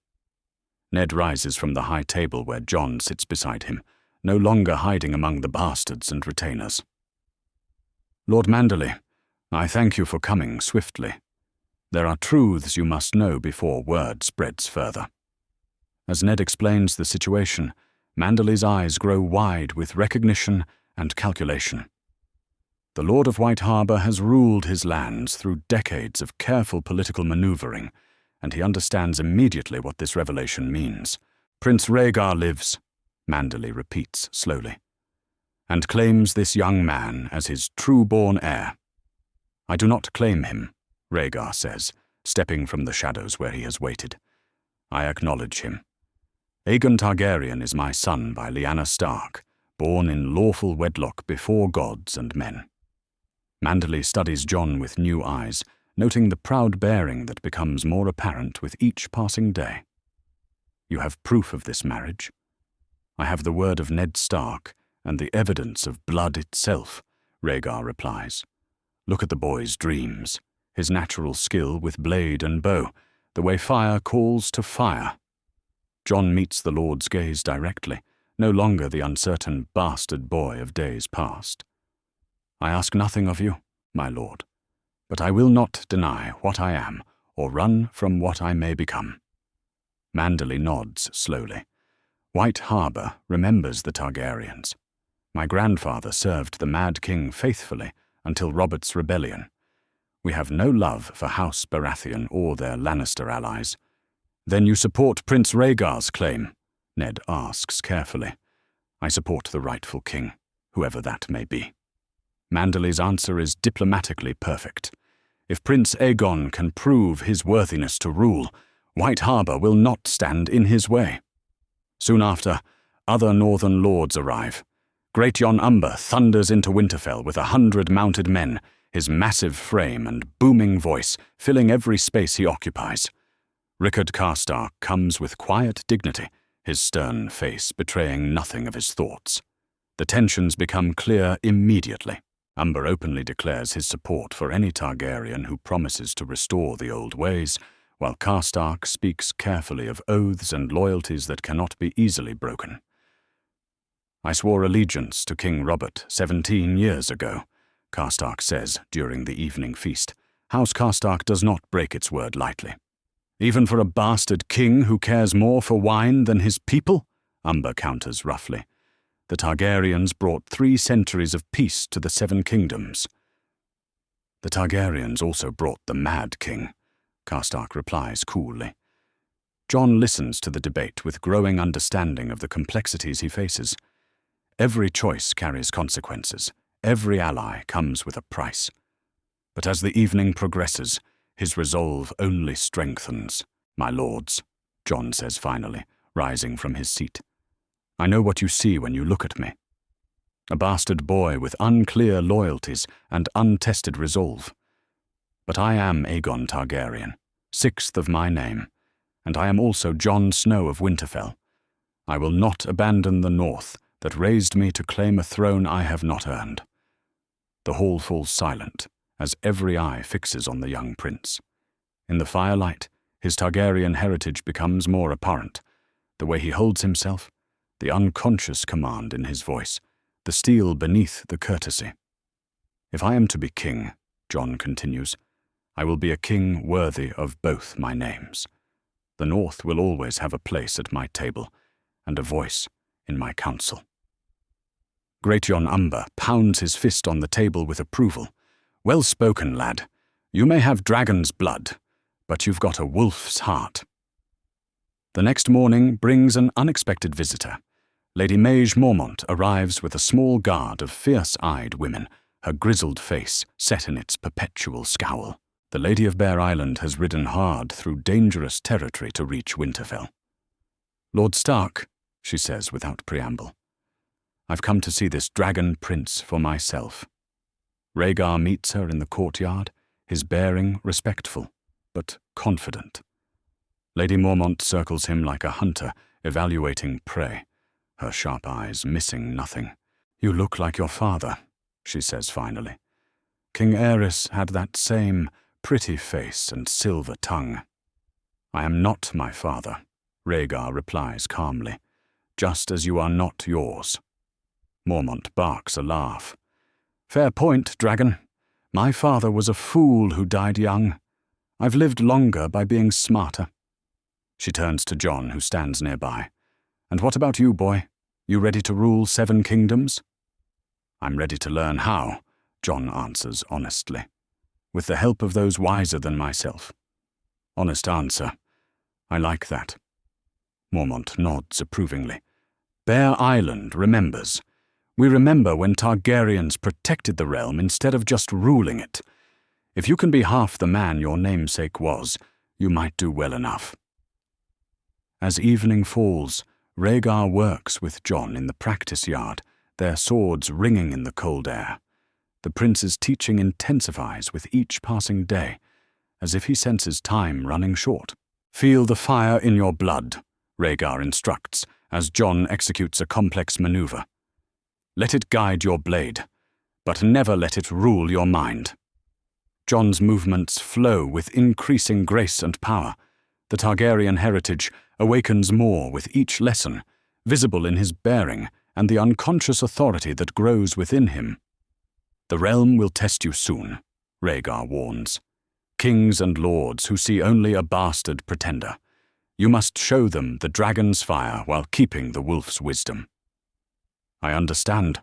Ned rises from the high table where Jon sits beside him, no longer hiding among the bastards and retainers. Lord Manderly, I thank you for coming swiftly. There are truths you must know before word spreads further. As Ned explains the situation, Manderly's eyes grow wide with recognition and calculation. The Lord of White Harbour has ruled his lands through decades of careful political maneuvering, and he understands immediately what this revelation means. Prince Rhaegar lives, Manderly repeats slowly, and claims this young man as his true-born heir. I do not claim him, Rhaegar says, stepping from the shadows where he has waited. I acknowledge him. Aegon Targaryen is my son by Lyanna Stark, born in lawful wedlock before gods and men. Manderly studies Jon with new eyes, noting the proud bearing that becomes more apparent with each passing day. You have proof of this marriage? I have the word of Ned Stark and the evidence of blood itself, Rhaegar replies. Look at the boy's dreams, his natural skill with blade and bow, the way fire calls to fire. Jon meets the Lord's gaze directly, no longer the uncertain bastard boy of days past. I ask nothing of you, my lord, but I will not deny what I am or run from what I may become. Manderly nods slowly. White Harbour remembers the Targaryens. My grandfather served the Mad King faithfully until Robert's rebellion. We have no love for House Baratheon or their Lannister allies. Then you support Prince Rhaegar's claim? Ned asks carefully. I support the rightful king, whoever that may be. Manderly's answer is diplomatically perfect. If Prince Aegon can prove his worthiness to rule, White Harbour will not stand in his way. Soon after, other northern lords arrive. Great Jon Umber thunders into Winterfell with 100 mounted men, his massive frame and booming voice filling every space he occupies. Rickard Karstark comes with quiet dignity, his stern face betraying nothing of his thoughts. The tensions become clear immediately. Umber openly declares his support for any Targaryen who promises to restore the old ways, while Karstark speaks carefully of oaths and loyalties that cannot be easily broken. I swore allegiance to King Robert 17 years ago, Karstark says during the evening feast. House Karstark does not break its word lightly. Even for a bastard king who cares more for wine than his people? Umber counters roughly. The Targaryens brought 3 centuries of peace to the 7 kingdoms. The Targaryens also brought the Mad King, Karstark replies coolly. Jon listens to the debate with growing understanding of the complexities he faces. Every choice carries consequences. Every ally comes with a price. But as the evening progresses, his resolve only strengthens. My lords, Jon says finally, rising from his seat. I know what you see when you look at me. A bastard boy with unclear loyalties and untested resolve. But I am Aegon Targaryen, 6th of my name, and I am also Jon Snow of Winterfell. I will not abandon the North that raised me to claim a throne I have not earned. The hall falls silent, as every eye fixes on the young prince. In the firelight, his Targaryen heritage becomes more apparent. The way he holds himself, the unconscious command in his voice, the steel beneath the courtesy. If I am to be king, Jon continues, I will be a king worthy of both my names. The North will always have a place at my table and a voice in my council. Great Jon Umber pounds his fist on the table with approval. Well spoken, lad. You may have dragon's blood, but you've got a wolf's heart. The next morning brings an unexpected visitor. Lady Maege Mormont arrives with a small guard of fierce-eyed women, her grizzled face set in its perpetual scowl. The Lady of Bear Island has ridden hard through dangerous territory to reach Winterfell. Lord Stark, she says without preamble, I've come to see this dragon prince for myself. Rhaegar meets her in the courtyard, his bearing respectful, but confident. Lady Mormont circles him like a hunter, evaluating prey, her sharp eyes missing nothing. You look like your father, she says finally. King Aerys had that same pretty face and silver tongue. I am not my father, Rhaegar replies calmly, just as you are not yours. Mormont barks a laugh. Fair point, dragon. My father was a fool who died young. I've lived longer by being smarter. She turns to Jon, who stands nearby. And what about you, boy? You ready to rule 7 kingdoms? I'm ready to learn how, Jon answers honestly, with the help of those wiser than myself. Honest answer. I like that. Mormont nods approvingly. Bear Island remembers. We remember when Targaryens protected the realm instead of just ruling it. If you can be half the man your namesake was, you might do well enough. As evening falls, Rhaegar works with Jon in the practice yard, their swords ringing in the cold air. The prince's teaching intensifies with each passing day, as if he senses time running short. Feel the fire in your blood, Rhaegar instructs, as Jon executes a complex maneuver. Let it guide your blade, but never let it rule your mind. Jon's movements flow with increasing grace and power. The Targaryen heritage awakens more with each lesson, visible in his bearing and the unconscious authority that grows within him. The realm will test you soon, Rhaegar warns. Kings and lords who see only a bastard pretender. You must show them the dragon's fire while keeping the wolf's wisdom. I understand,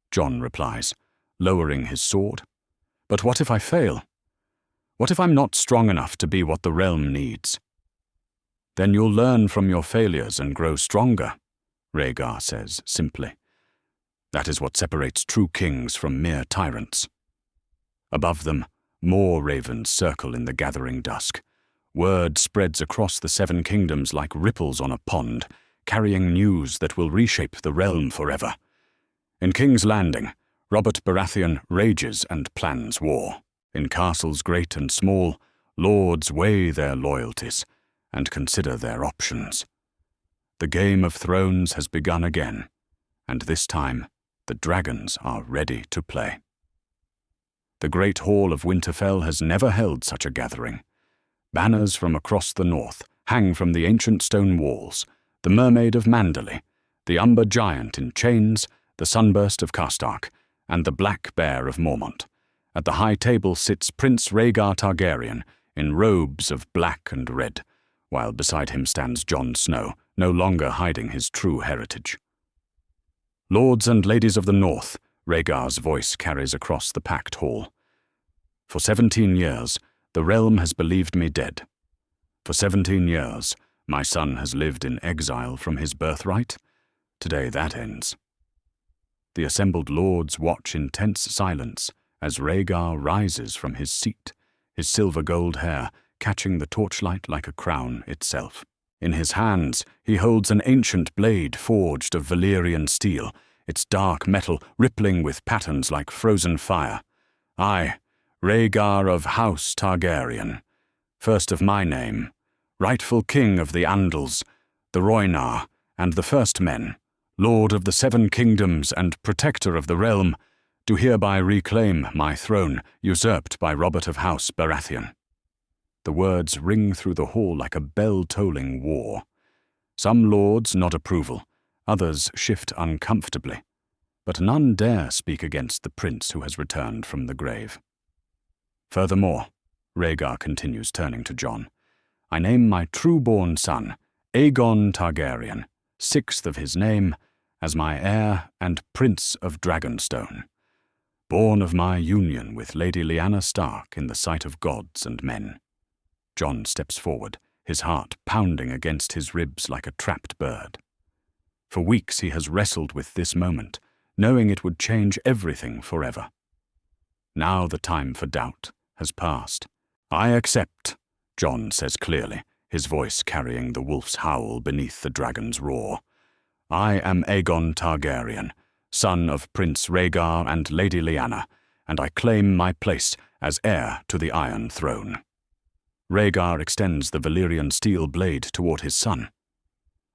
Jon replies, lowering his sword. But what if I fail? What if I'm not strong enough to be what the realm needs? Then you'll learn from your failures and grow stronger, Rhaegar says simply. That is what separates true kings from mere tyrants. Above them, more ravens circle in the gathering dusk. Word spreads across the 7 kingdoms like ripples on a pond, carrying news that will reshape the realm forever. In King's Landing, Robert Baratheon rages and plans war. In castles great and small, lords weigh their loyalties and consider their options. The Game of Thrones has begun again, and this time the dragons are ready to play. The Great Hall of Winterfell has never held such a gathering. Banners from across the north hang from the ancient stone walls, the Mermaid of Manderley, the Umber Giant in chains, the Sunburst of Karstark, and the Black Bear of Mormont. At the high table sits Prince Rhaegar Targaryen in robes of black and red, while beside him stands Jon Snow, no longer hiding his true heritage. Lords and ladies of the North, Rhaegar's voice carries across the packed hall. For 17 years, the realm has believed me dead. For 17 years, my son has lived in exile from his birthright. Today that ends. The assembled lords watch in tense silence as Rhaegar rises from his seat, his silver-gold hair catching the torchlight like a crown itself. In his hands, he holds an ancient blade forged of Valyrian steel, its dark metal rippling with patterns like frozen fire. I, Rhaegar of House Targaryen, first of my name, rightful king of the Andals, the Rhoynar, and the First Men, Lord of the Seven Kingdoms and protector of the realm, do hereby reclaim my throne usurped by Robert of House Baratheon. The words ring through the hall like a bell-tolling war. Some lords nod approval, others shift uncomfortably, but none dare speak against the prince who has returned from the grave. Furthermore, Rhaegar continues, turning to Jon, I name my true-born son, Aegon Targaryen, sixth of his name, as my heir and Prince of Dragonstone, born of my union with Lady Lyanna Stark in the sight of gods and men. Jon steps forward, his heart pounding against his ribs like a trapped bird. For weeks he has wrestled with this moment, knowing it would change everything forever. Now the time for doubt has passed. I accept, Jon says clearly, his voice carrying the wolf's howl beneath the dragon's roar. I am Aegon Targaryen, son of Prince Rhaegar and Lady Lyanna, and I claim my place as heir to the Iron Throne. Rhaegar extends the Valyrian steel blade toward his son.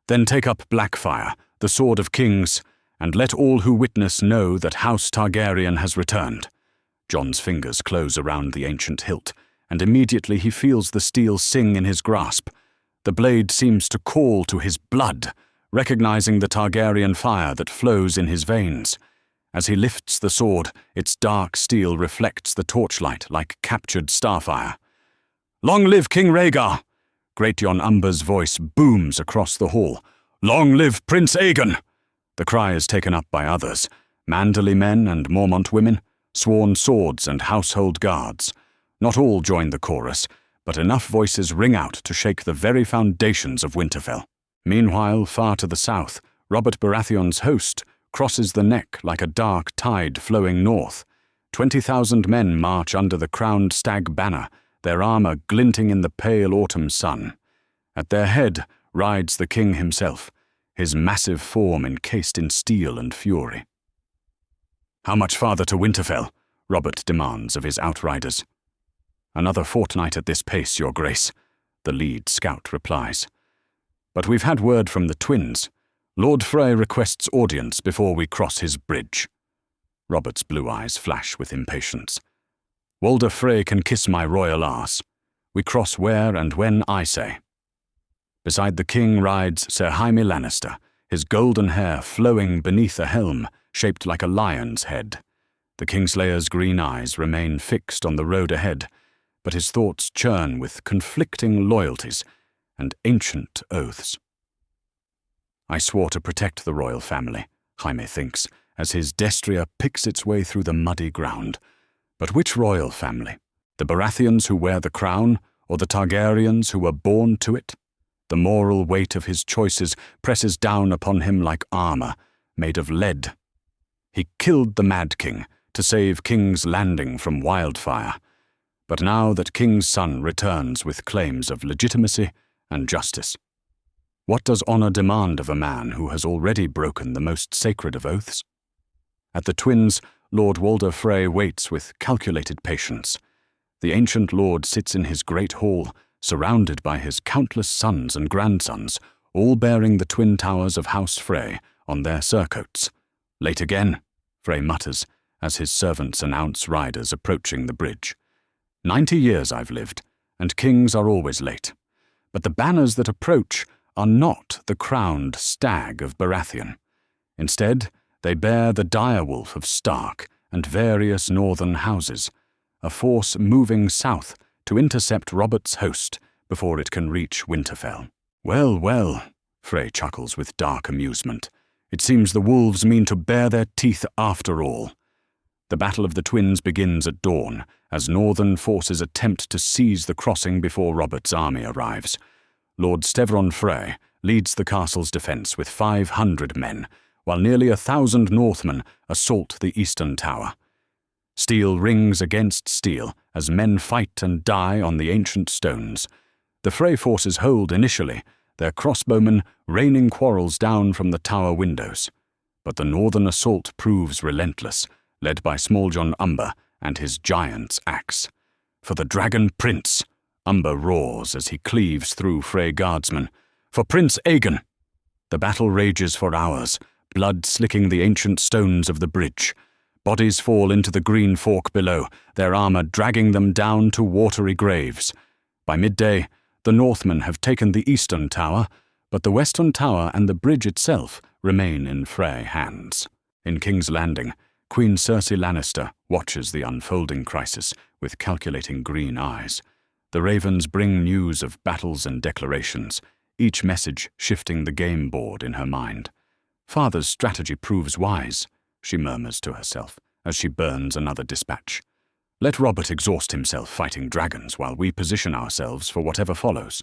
Then take up Blackfire, the sword of kings, and let all who witness know that House Targaryen has returned. Jon's fingers close around the ancient hilt, and immediately he feels the steel sing in his grasp. The blade seems to call to his blood, recognizing the Targaryen fire that flows in his veins. As he lifts the sword, its dark steel reflects the torchlight like captured starfire. Long live King Rhaegar! Great Jon Umber's voice booms across the hall. Long live Prince Aegon! The cry is taken up by others, Manderley men and Mormont women, sworn swords and household guards. Not all join the chorus, but enough voices ring out to shake the very foundations of Winterfell. Meanwhile, far to the south, Robert Baratheon's host crosses the neck like a dark tide flowing north. 20,000 men march under the crowned stag banner, their armor glinting in the pale autumn sun. At their head rides the king himself, his massive form encased in steel and fury. How much farther to Winterfell? Robert demands of his outriders. Another fortnight at this pace, your grace, the lead scout replies. But we've had word from the twins. Lord Frey requests audience before we cross his bridge. Robert's blue eyes flash with impatience. Walder Frey can kiss my royal arse. We cross where and when I say. Beside the king rides Sir Jaime Lannister, his golden hair flowing beneath a helm shaped like a lion's head. The Kingslayer's green eyes remain fixed on the road ahead, but his thoughts churn with conflicting loyalties and ancient oaths. I swore to protect the royal family, Jaime thinks, as his destrier picks its way through the muddy ground. But which royal family? The Baratheons who wear the crown, or the Targaryens who were born to it? The moral weight of his choices presses down upon him like armor, made of lead. He killed the Mad King to save King's Landing from wildfire. But now that King's son returns with claims of legitimacy and justice, what does honor demand of a man who has already broken the most sacred of oaths? At the twins, Lord Walder Frey waits with calculated patience. The ancient lord sits in his great hall, surrounded by his countless sons and grandsons, all bearing the twin towers of House Frey on their surcoats. Late again, Frey mutters, as his servants announce riders approaching the bridge. 90 years I've lived, and kings are always late. But the banners that approach are not the crowned stag of Baratheon. Instead, they bear the direwolf of Stark and various northern houses, a force moving south to intercept Robert's host before it can reach Winterfell. Well, well, Frey chuckles with dark amusement. It seems the wolves mean to bare their teeth after all. The Battle of the Twins begins at dawn, as northern forces attempt to seize the crossing before Robert's army arrives. Lord Stevron Frey leads the castle's defence with 500 men, while nearly 1,000 Northmen assault the eastern tower. Steel rings against steel as men fight and die on the ancient stones. The Frey forces hold initially, their crossbowmen raining quarrels down from the tower windows. But the northern assault proves relentless, led by Small John Umber and his giant's axe. For the Dragon Prince, Umber roars as he cleaves through Frey guardsmen. For Prince Aegon! The battle rages for hours, blood slicking the ancient stones of the bridge. Bodies fall into the green fork below, their armor dragging them down to watery graves. By midday, the Northmen have taken the eastern tower, but the western tower and the bridge itself remain in Frey hands. In King's Landing, Queen Cersei Lannister watches the unfolding crisis with calculating green eyes. The ravens bring news of battles and declarations, each message shifting the game board in her mind. Father's strategy proves wise, she murmurs to herself as she burns another dispatch. Let Robert exhaust himself fighting dragons while we position ourselves for whatever follows.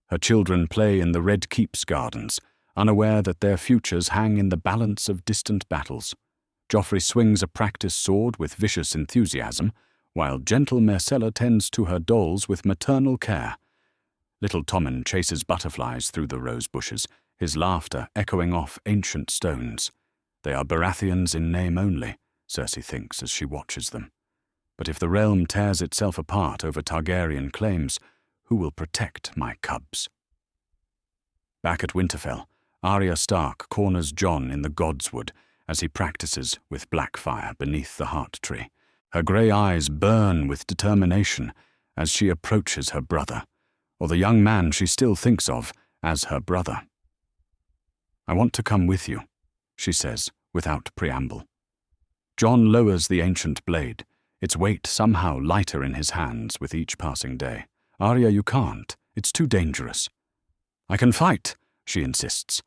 Her children play in the Red Keep's gardens, unaware that their futures hang in the balance of distant battles. Joffrey swings a practice sword with vicious enthusiasm, while gentle Myrcella tends to her dolls with maternal care. Little Tommen chases butterflies through the rose bushes, his laughter echoing off ancient stones. They are Baratheons in name only, Cersei thinks as she watches them. But if the realm tears itself apart over Targaryen claims, who will protect my cubs? Back at Winterfell, Arya Stark corners Jon in the Godswood as he practices with Blackfire beneath the heart tree. Her grey eyes burn with determination as she approaches her brother, or the young man she still thinks of as her brother. I want to come with you, she says without preamble. Jon lowers the ancient blade, its weight somehow lighter in his hands with each passing day. Arya, you can't. It's too dangerous. I can fight, she insists.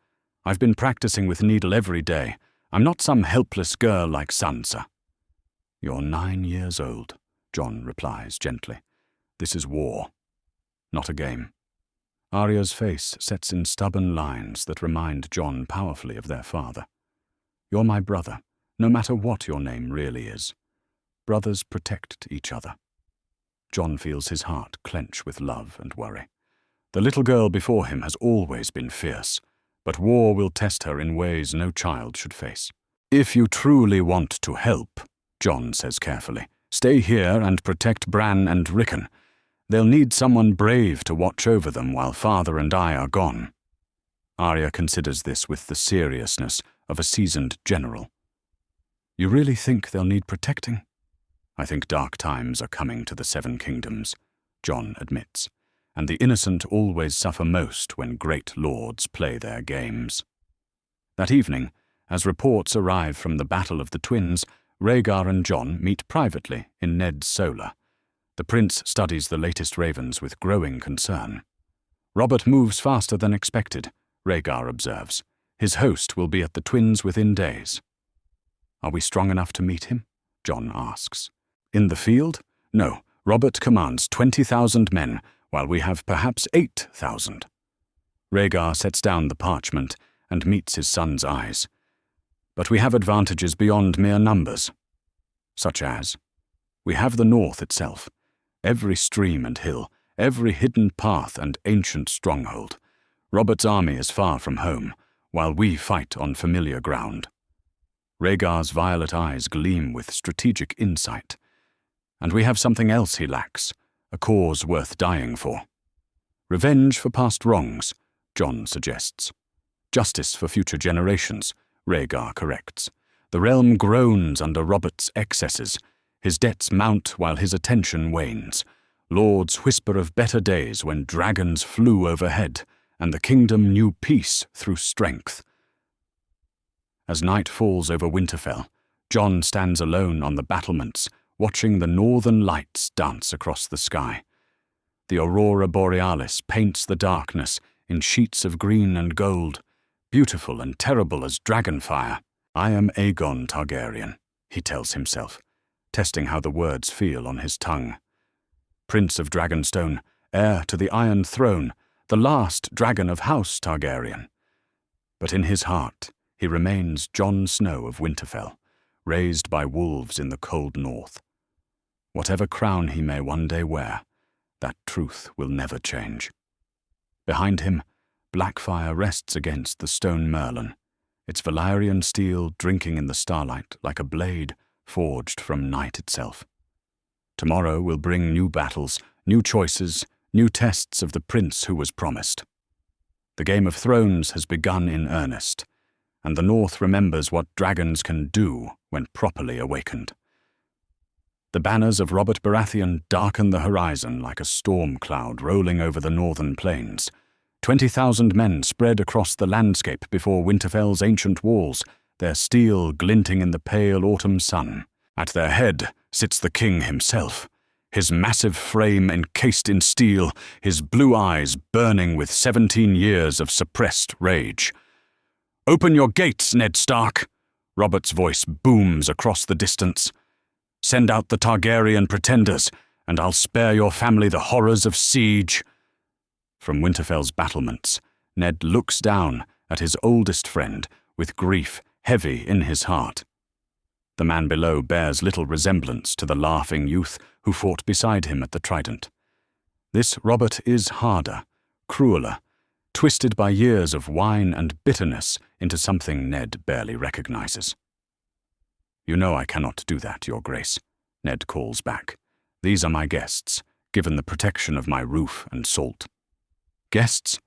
I've been practicing with needle every day. I'm not some helpless girl like Sansa. You're 9 years old, Jon replies gently. This is war, not a game. Arya's face sets in stubborn lines that remind Jon powerfully of their father. You're my brother, no matter what your name really is. Brothers protect each other. Jon feels his heart clench with love and worry. The little girl before him has always been fierce, but war will test her in ways no child should face. If you truly want to help, Jon says carefully, stay here and protect Bran and Rickon. They'll need someone brave to watch over them while Father and I are gone. Arya considers this with the seriousness of a seasoned general. You really think they'll need protecting? I think dark times are coming to the Seven Kingdoms, Jon admits, and the innocent always suffer most when great lords play their games. That evening, as reports arrive from the Battle of the Twins, Rhaegar and Jon meet privately in Ned's solar. The prince studies the latest ravens with growing concern. Robert moves faster than expected, Rhaegar observes. His host will be at the Twins within days. Are we strong enough to meet him? Jon asks. In the field? No, Robert commands 20,000 men, while we have perhaps 8,000. Rhaegar sets down the parchment and meets his son's eyes. But we have advantages beyond mere numbers. Such as? We have the north itself, every stream and hill, every hidden path and ancient stronghold. Robert's army is far from home, while we fight on familiar ground. Rhaegar's violet eyes gleam with strategic insight. And we have something else he lacks, a cause worth dying for. Revenge for past wrongs, Jon suggests. Justice for future generations, Rhaegar corrects. The realm groans under Robert's excesses. His debts mount while his attention wanes. Lords whisper of better days when dragons flew overhead, and the kingdom knew peace through strength. As night falls over Winterfell, Jon stands alone on the battlements, watching the northern lights dance across the sky. The aurora borealis paints the darkness in sheets of green and gold, beautiful and terrible as dragonfire. I am Aegon Targaryen, he tells himself, testing how the words feel on his tongue. Prince of Dragonstone, heir to the Iron Throne, the last dragon of House Targaryen. But in his heart, he remains Jon Snow of Winterfell, raised by wolves in the cold north. Whatever crown he may one day wear, that truth will never change. Behind him, Blackfire rests against the stone merlon, its Valyrian steel drinking in the starlight like a blade forged from night itself. Tomorrow will bring new battles, new choices, new tests of the prince who was promised. The Game of Thrones has begun in earnest, and the North remembers what dragons can do when properly awakened. The banners of Robert Baratheon darken the horizon like a storm cloud rolling over the northern plains. 20,000 men spread across the landscape before Winterfell's ancient walls, their steel glinting in the pale autumn sun. At their head sits the king himself, his massive frame encased in steel, his blue eyes burning with 17 years of suppressed rage. "Open your gates, Ned Stark!" Robert's voice booms across the distance. "Send out the Targaryen pretenders, and I'll spare your family the horrors of siege." From Winterfell's battlements, Ned looks down at his oldest friend with grief heavy in his heart. The man below bears little resemblance to the laughing youth who fought beside him at the Trident. This Robert is harder, crueler, twisted by years of wine and bitterness into something Ned barely recognizes. "You know I cannot do that, Your Grace," Ned calls back. "These are my guests, given the protection of my roof and salt." "Guests?"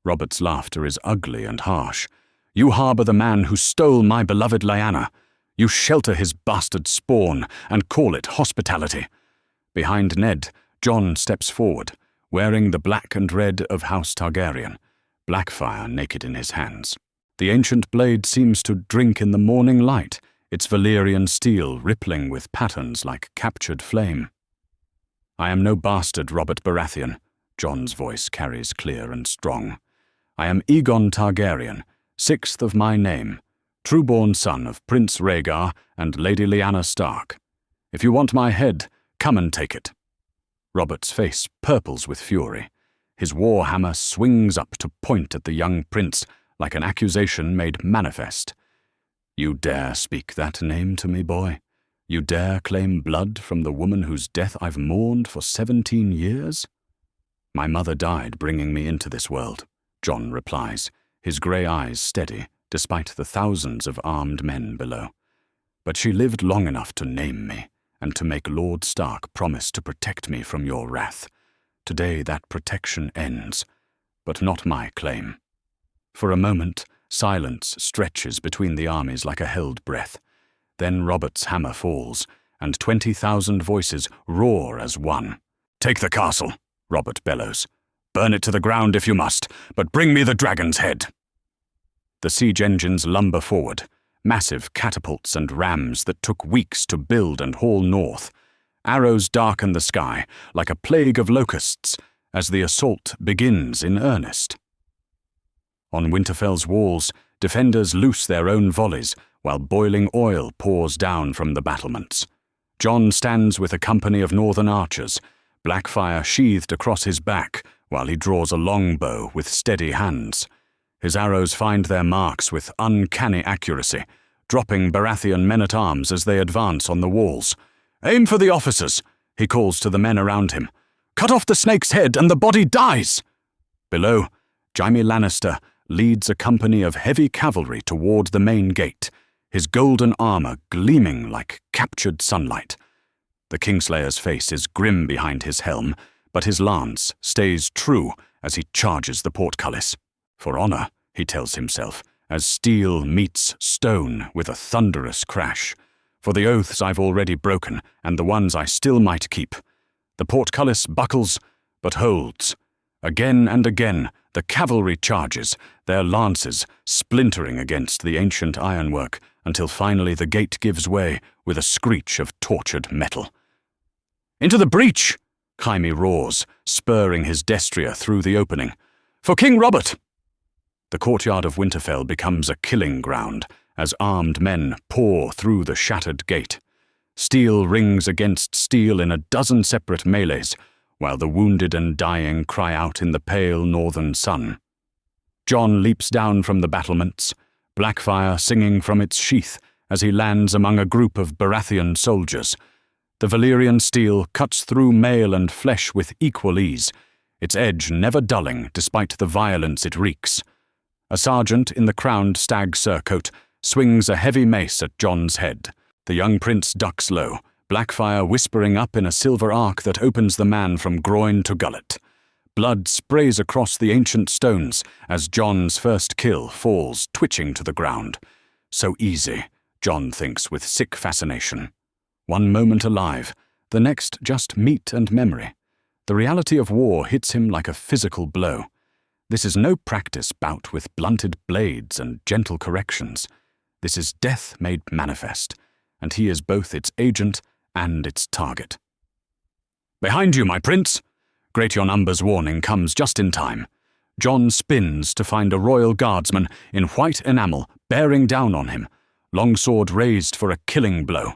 Robert's laughter is ugly and harsh. "You harbor the man who stole my beloved Lyanna. You shelter his bastard spawn and call it hospitality." Behind Ned, Jon steps forward, wearing the black and red of House Targaryen, Blackfire naked in his hands. The ancient blade seems to drink in the morning light, its Valyrian steel rippling with patterns like captured flame. "I am no bastard, Robert Baratheon," Jon's voice carries clear and strong. "I am Aegon Targaryen, 6th of my name, true-born son of Prince Rhaegar and Lady Lyanna Stark. If you want my head, come and take it." Robert's face purples with fury. His warhammer swings up to point at the young prince like an accusation made manifest. "You dare speak that name to me, boy? You dare claim blood from the woman whose death I've mourned for 17 years? "My mother died bringing me into this world," Jon replies, his grey eyes steady despite the thousands of armed men below. "But she lived long enough to name me, and to make Lord Stark promise to protect me from your wrath. Today that protection ends, but not my claim." For a moment, silence stretches between the armies like a held breath. Then Robert's hammer falls, and 20,000 voices roar as one. "Take the castle," Robert bellows. "Burn it to the ground if you must, but bring me the dragon's head." The siege engines lumber forward, massive catapults and rams that took weeks to build and haul north. Arrows darken the sky like a plague of locusts as the assault begins in earnest. On Winterfell's walls, defenders loose their own volleys while boiling oil pours down from the battlements. Jon stands with a company of northern archers, Blackfire sheathed across his back while he draws a longbow with steady hands. His arrows find their marks with uncanny accuracy, dropping Baratheon men-at-arms as they advance on the walls. "Aim for the officers," he calls to the men around him. "Cut off the snake's head and the body dies." Below, Jaime Lannister leads a company of heavy cavalry toward the main gate, his golden armor gleaming like captured sunlight. The Kingslayer's face is grim behind his helm, but his lance stays true as he charges the portcullis. For honor, he tells himself, as steel meets stone with a thunderous crash. For the oaths I've already broken, and the ones I still might keep. The portcullis buckles, but holds. Again and again, the cavalry charges, their lances splintering against the ancient ironwork, until finally the gate gives way with a screech of tortured metal. "Into the breach!" Jaime roars, spurring his destrier through the opening. "For King Robert!" The courtyard of Winterfell becomes a killing ground as armed men pour through the shattered gate. Steel rings against steel in a dozen separate melees, while the wounded and dying cry out in the pale northern sun. Jon leaps down from the battlements, blackfire singing from its sheath as he lands among a group of Baratheon soldiers. The Valyrian steel cuts through mail and flesh with equal ease, its edge never dulling despite the violence it wreaks. A sergeant in the crowned stag surcoat swings a heavy mace at Jon's head. The young prince ducks low, blackfire whispering up in a silver arc that opens the man from groin to gullet. Blood sprays across the ancient stones as Jon's first kill falls twitching to the ground. So easy, Jon thinks with sick fascination. One moment alive, the next just meat and memory. The reality of war hits him like a physical blow. This is no practice bout with blunted blades and gentle corrections. This is death made manifest, and he is both its agent and its target. "Behind you, my prince!" Great Yon Umber's warning comes just in time. Jon spins to find a royal guardsman in white enamel bearing down on him, longsword raised for a killing blow.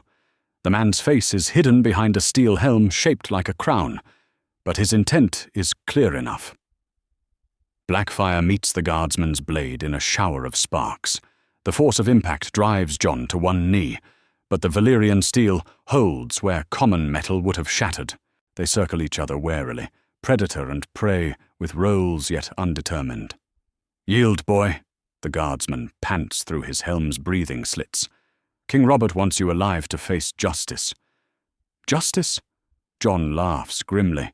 The man's face is hidden behind a steel helm shaped like a crown, but his intent is clear enough. Blackfire meets the guardsman's blade in a shower of sparks. The force of impact drives Jon to one knee, but the Valyrian steel holds where common metal would have shattered. They circle each other warily, predator and prey with roles yet undetermined. "Yield, boy," the guardsman pants through his helm's breathing slits. "King Robert wants you alive to face justice." "Justice?" Jon laughs grimly,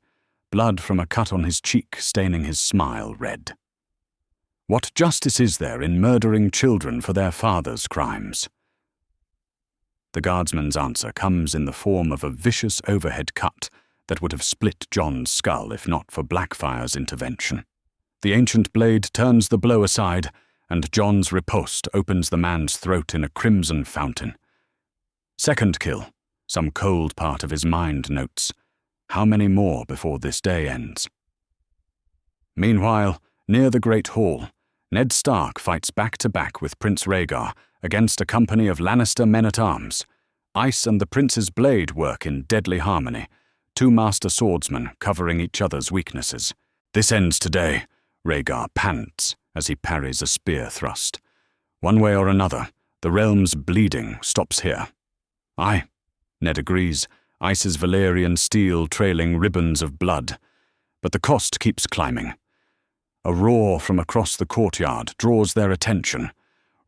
blood from a cut on his cheek staining his smile red. What justice is there in murdering children for their father's crimes? The guardsman's answer comes in the form of a vicious overhead cut that would have split Jon's skull if not for Blackfire's intervention. The ancient blade turns the blow aside, and Jon's riposte opens the man's throat in a crimson fountain. Second kill, some cold part of his mind notes. How many more before this day ends? Meanwhile, near the Great Hall, Ned Stark fights back-to-back with Prince Rhaegar against a company of Lannister men-at-arms. Ice and the prince's blade work in deadly harmony, two master swordsmen covering each other's weaknesses. "This ends today," Rhaegar pants as he parries a spear thrust. "One way or another, the realm's bleeding stops here." "Aye," Ned agrees, Ice's Valyrian steel trailing ribbons of blood. But the cost keeps climbing. A roar from across the courtyard draws their attention.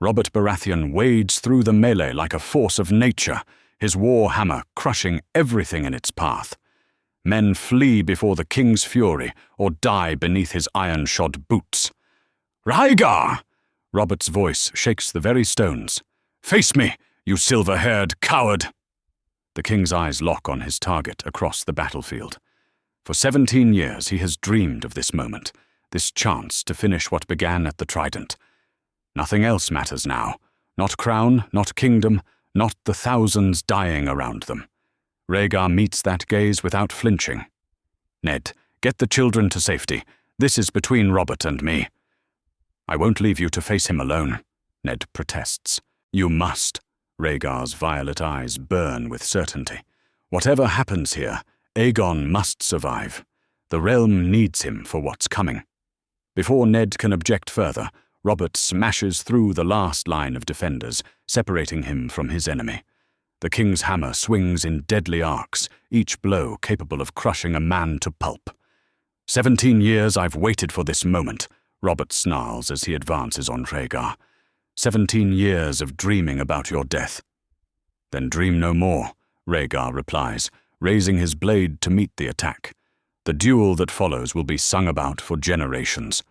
Robert Baratheon wades through the melee like a force of nature, his war hammer crushing everything in its path. Men flee before the king's fury or die beneath his iron-shod boots. "Rhaegar!" Robert's voice shakes the very stones. "Face me, you silver-haired coward!" The king's eyes lock on his target across the battlefield. For 17 years he has dreamed of this moment, this chance to finish what began at the Trident. Nothing else matters now. Not crown, not kingdom, not the thousands dying around them. Rhaegar meets that gaze without flinching. "Ned, get the children to safety. This is between Robert and me." "I won't leave you to face him alone," Ned protests. "You must." Rhaegar's violet eyes burn with certainty. "Whatever happens here, Aegon must survive. The realm needs him for what's coming." Before Ned can object further, Robert smashes through the last line of defenders, separating him from his enemy. The king's hammer swings in deadly arcs, each blow capable of crushing a man to pulp. 17 years I've waited for this moment," Robert snarls as he advances on Rhaegar. 17 years of dreaming about your death." "Then dream no more," Rhaegar replies, raising his blade to meet the attack. The duel that follows will be sung about for generations.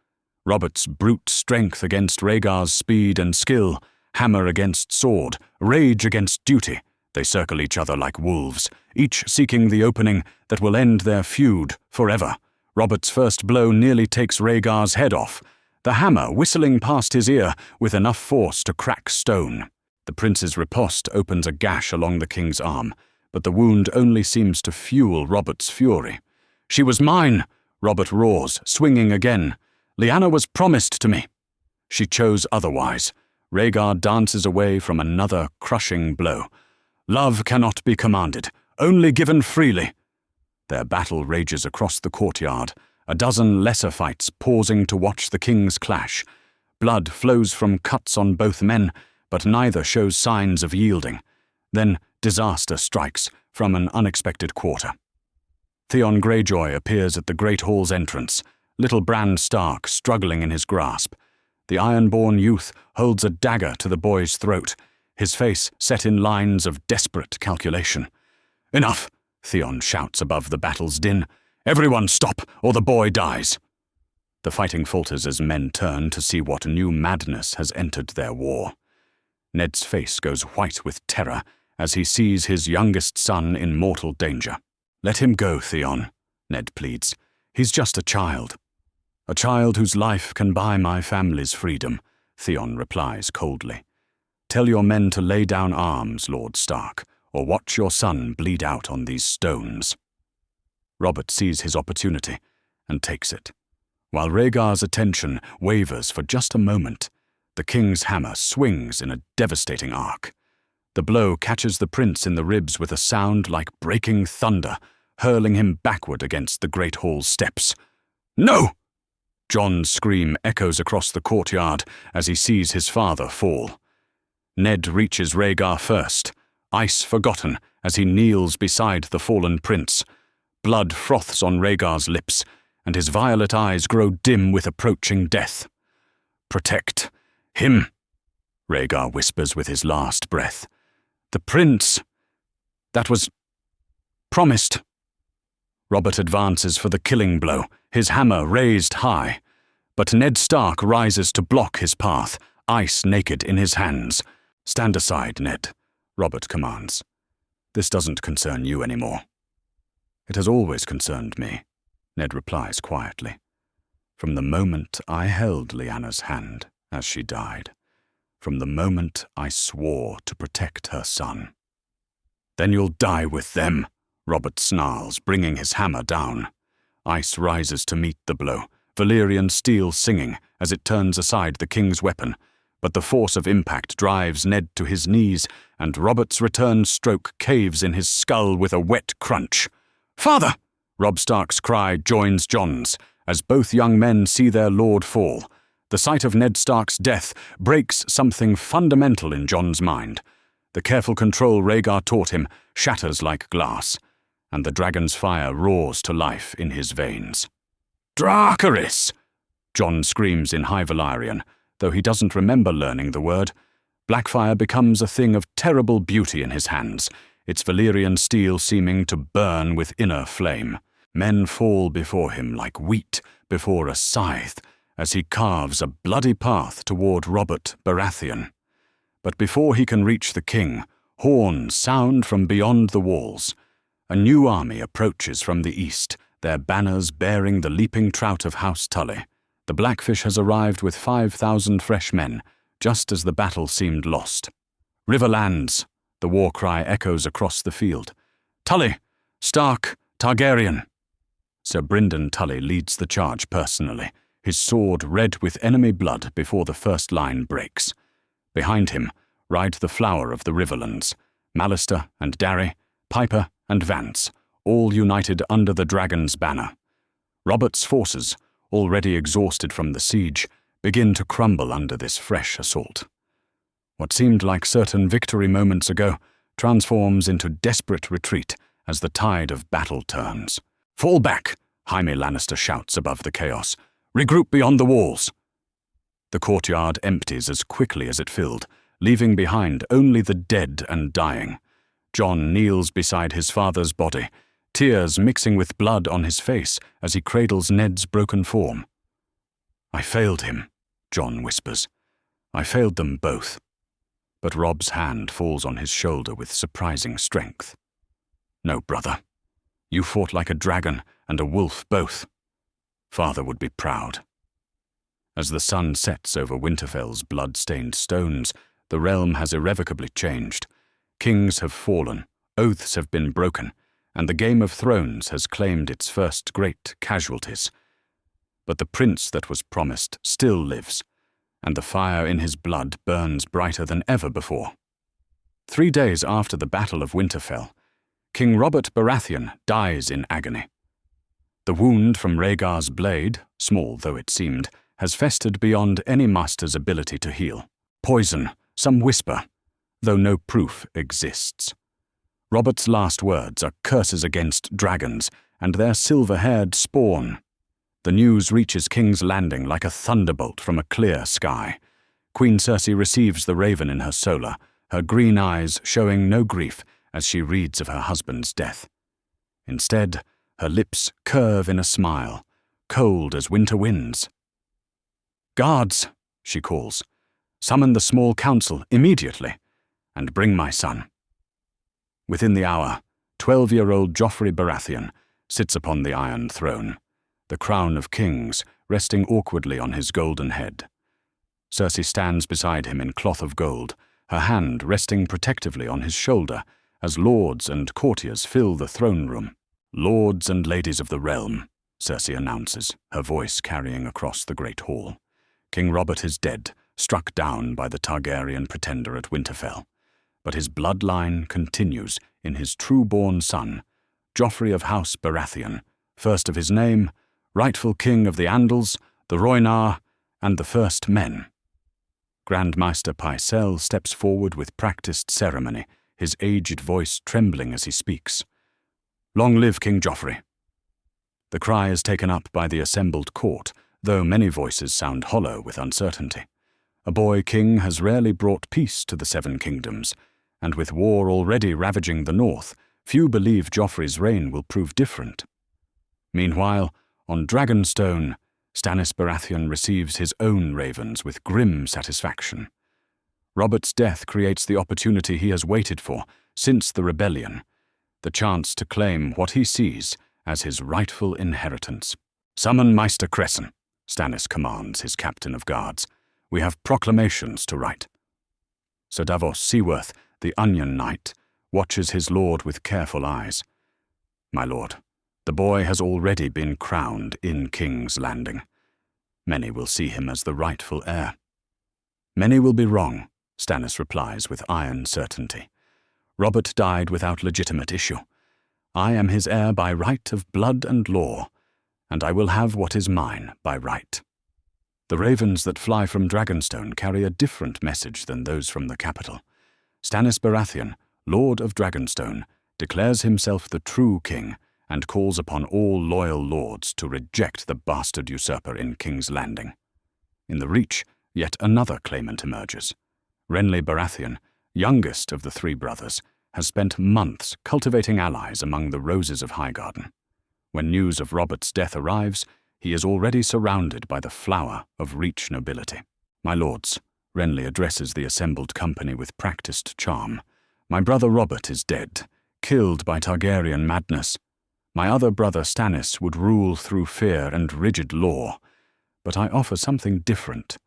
Robert's brute strength against Rhaegar's speed and skill, hammer against sword, rage against duty. They circle each other like wolves, each seeking the opening that will end their feud forever. Robert's first blow nearly takes Rhaegar's head off, the hammer whistling past his ear with enough force to crack stone. The prince's riposte opens a gash along the king's arm, but the wound only seems to fuel Robert's fury. "She was mine!" Robert roars, swinging again. "Lyanna was promised to me." She chose otherwise. Rhaegar dances away from another crushing blow. Love cannot be commanded, only given freely. Their battle rages across the courtyard, a dozen lesser fights pausing to watch the kings clash. Blood flows from cuts on both men, but neither shows signs of yielding. Then disaster strikes from an unexpected quarter. Theon Greyjoy appears at the Great Hall's entrance, little Bran Stark struggling in his grasp. The iron-born youth holds a dagger to the boy's throat, his face set in lines of desperate calculation. "Enough!" Theon shouts above the battle's din. "Everyone stop, or the boy dies!" The fighting falters as men turn to see what new madness has entered their war. Ned's face goes white with terror as he sees his youngest son in mortal danger. "Let him go, Theon," Ned pleads. "He's just a child." "A child whose life can buy my family's freedom," Theon replies coldly. "Tell your men to lay down arms, Lord Stark, or watch your son bleed out on these stones." Robert sees his opportunity and takes it. While Rhaegar's attention wavers for just a moment, the king's hammer swings in a devastating arc. The blow catches the prince in the ribs with a sound like breaking thunder, hurling him backward against the Great Hall's steps. "No!" Jon's scream echoes across the courtyard as he sees his father fall. Ned reaches Rhaegar first, ice forgotten as he kneels beside the fallen prince. Blood froths on Rhaegar's lips, and his violet eyes grow dim with approaching death. "Protect him," Rhaegar whispers with his last breath. "The prince. That was promised." Robert advances for the killing blow, his hammer raised high. But Ned Stark rises to block his path, ice naked in his hands. "Stand aside, Ned," Robert commands. "This doesn't concern you anymore." "It has always concerned me," Ned replies quietly. "From the moment I held Lyanna's hand as she died. From the moment I swore to protect her son." "Then you'll die with them," Robert snarls, bringing his hammer down. Ice rises to meet the blow, Valyrian steel singing as it turns aside the king's weapon. But the force of impact drives Ned to his knees, and Robert's return stroke caves in his skull with a wet crunch. "Father!" Robb Stark's cry joins Jon's, as both young men see their lord fall. The sight of Ned Stark's death breaks something fundamental in Jon's mind. The careful control Rhaegar taught him shatters like glass, and the dragon's fire roars to life in his veins. "Dracarys!" Jon screams in High Valyrian, though he doesn't remember learning the word. Blackfire becomes a thing of terrible beauty in his hands, its Valyrian steel seeming to burn with inner flame. Men fall before him like wheat before a scythe, as he carves a bloody path toward Robert Baratheon. But before he can reach the king, horns sound from beyond the walls. A new army approaches from the east, their banners bearing the leaping trout of House Tully. The Blackfish has arrived with 5,000 fresh men, just as the battle seemed lost. "River lands!" The war cry echoes across the field. "Tully! Stark! Targaryen!" Sir Brynden Tully leads the charge personally, his sword red with enemy blood before the first line breaks. Behind him ride the flower of the Riverlands, Mallister and Darry, Piper and Vance, all united under the dragon's banner. Robert's forces, already exhausted from the siege, begin to crumble under this fresh assault. What seemed like certain victory moments ago transforms into desperate retreat as the tide of battle turns. "Fall back!" Jaime Lannister shouts above the chaos. "Regroup beyond the walls!" The courtyard empties as quickly as it filled, leaving behind only the dead and dying. Jon kneels beside his father's body, tears mixing with blood on his face as he cradles Ned's broken form. "I failed him," Jon whispers. "I failed them both." But Robb's hand falls on his shoulder with surprising strength. "No, brother. You fought like a dragon and a wolf both. Father would be proud." As the sun sets over Winterfell's blood-stained stones, the realm has irrevocably changed. Kings have fallen, oaths have been broken, and the Game of Thrones has claimed its first great casualties. But the prince that was promised still lives, and the fire in his blood burns brighter than ever before. 3 days after the Battle of Winterfell, King Robert Baratheon dies in agony. The wound from Rhaegar's blade, small though it seemed, has festered beyond any master's ability to heal. Poison, some whisper, though no proof exists. Robert's last words are curses against dragons and their silver-haired spawn. The news reaches King's Landing like a thunderbolt from a clear sky. Queen Cersei receives the raven in her solar, her green eyes showing no grief as she reads of her husband's death. Instead, her lips curve in a smile, cold as winter winds. "Guards," she calls, "summon the small council immediately, and bring my son." Within the hour, 12-year-old Joffrey Baratheon sits upon the Iron Throne, the crown of kings resting awkwardly on his golden head. Cersei stands beside him in cloth of gold, her hand resting protectively on his shoulder as lords and courtiers fill the throne room. "Lords and ladies of the realm," Cersei announces, her voice carrying across the great hall. "King Robert is dead, struck down by the Targaryen pretender at Winterfell. But his bloodline continues in his true-born son, Joffrey of House Baratheon, first of his name, rightful king of the Andals, the Rhoynar, and the First Men." Grand Maester Pycelle steps forward with practiced ceremony, his aged voice trembling as he speaks. "Long live King Joffrey." The cry is taken up by the assembled court, though many voices sound hollow with uncertainty. A boy king has rarely brought peace to the Seven Kingdoms, and with war already ravaging the north, few believe Joffrey's reign will prove different. Meanwhile, on Dragonstone, Stannis Baratheon receives his own ravens with grim satisfaction. Robert's death creates the opportunity he has waited for since the rebellion, the chance to claim what he sees as his rightful inheritance. "Summon Maester Cresson," Stannis commands his captain of guards. "We have proclamations to write." Sir Davos Seaworth, the Onion Knight, watches his lord with careful eyes. "My lord, the boy has already been crowned in King's Landing. Many will see him as the rightful heir." "Many will be wrong," Stannis replies with iron certainty. "Robert died without legitimate issue. I am his heir by right of blood and law, and I will have what is mine by right." The ravens that fly from Dragonstone carry a different message than those from the capital. Stannis Baratheon, Lord of Dragonstone, declares himself the true king and calls upon all loyal lords to reject the bastard usurper in King's Landing. In the Reach, yet another claimant emerges. Renly Baratheon, youngest of the three brothers, has spent months cultivating allies among the roses of Highgarden. When news of Robert's death arrives, he is already surrounded by the flower of Reach nobility. "My lords," Renly addresses the assembled company with practiced charm, "my brother Robert is dead, killed by Targaryen madness. My other brother Stannis would rule through fear and rigid law, but I offer something different,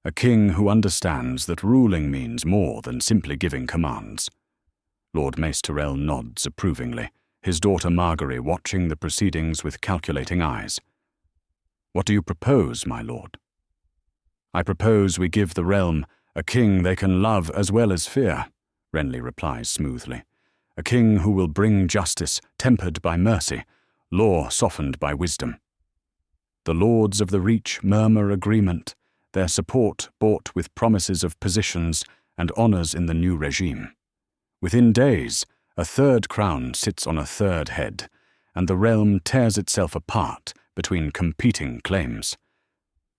a king who understands that ruling means more than simply giving commands." Lord Mace Tyrell nods approvingly, his daughter Margaery watching the proceedings with calculating eyes. "What do you propose, my lord?" "I propose we give the realm a king they can love as well as fear," Renly replies smoothly. "A king who will bring justice tempered by mercy, law softened by wisdom." The lords of the Reach murmur agreement, their support bought with promises of positions and honors in the new regime. Within days, a third crown sits on a third head, and the realm tears itself apart between competing claims.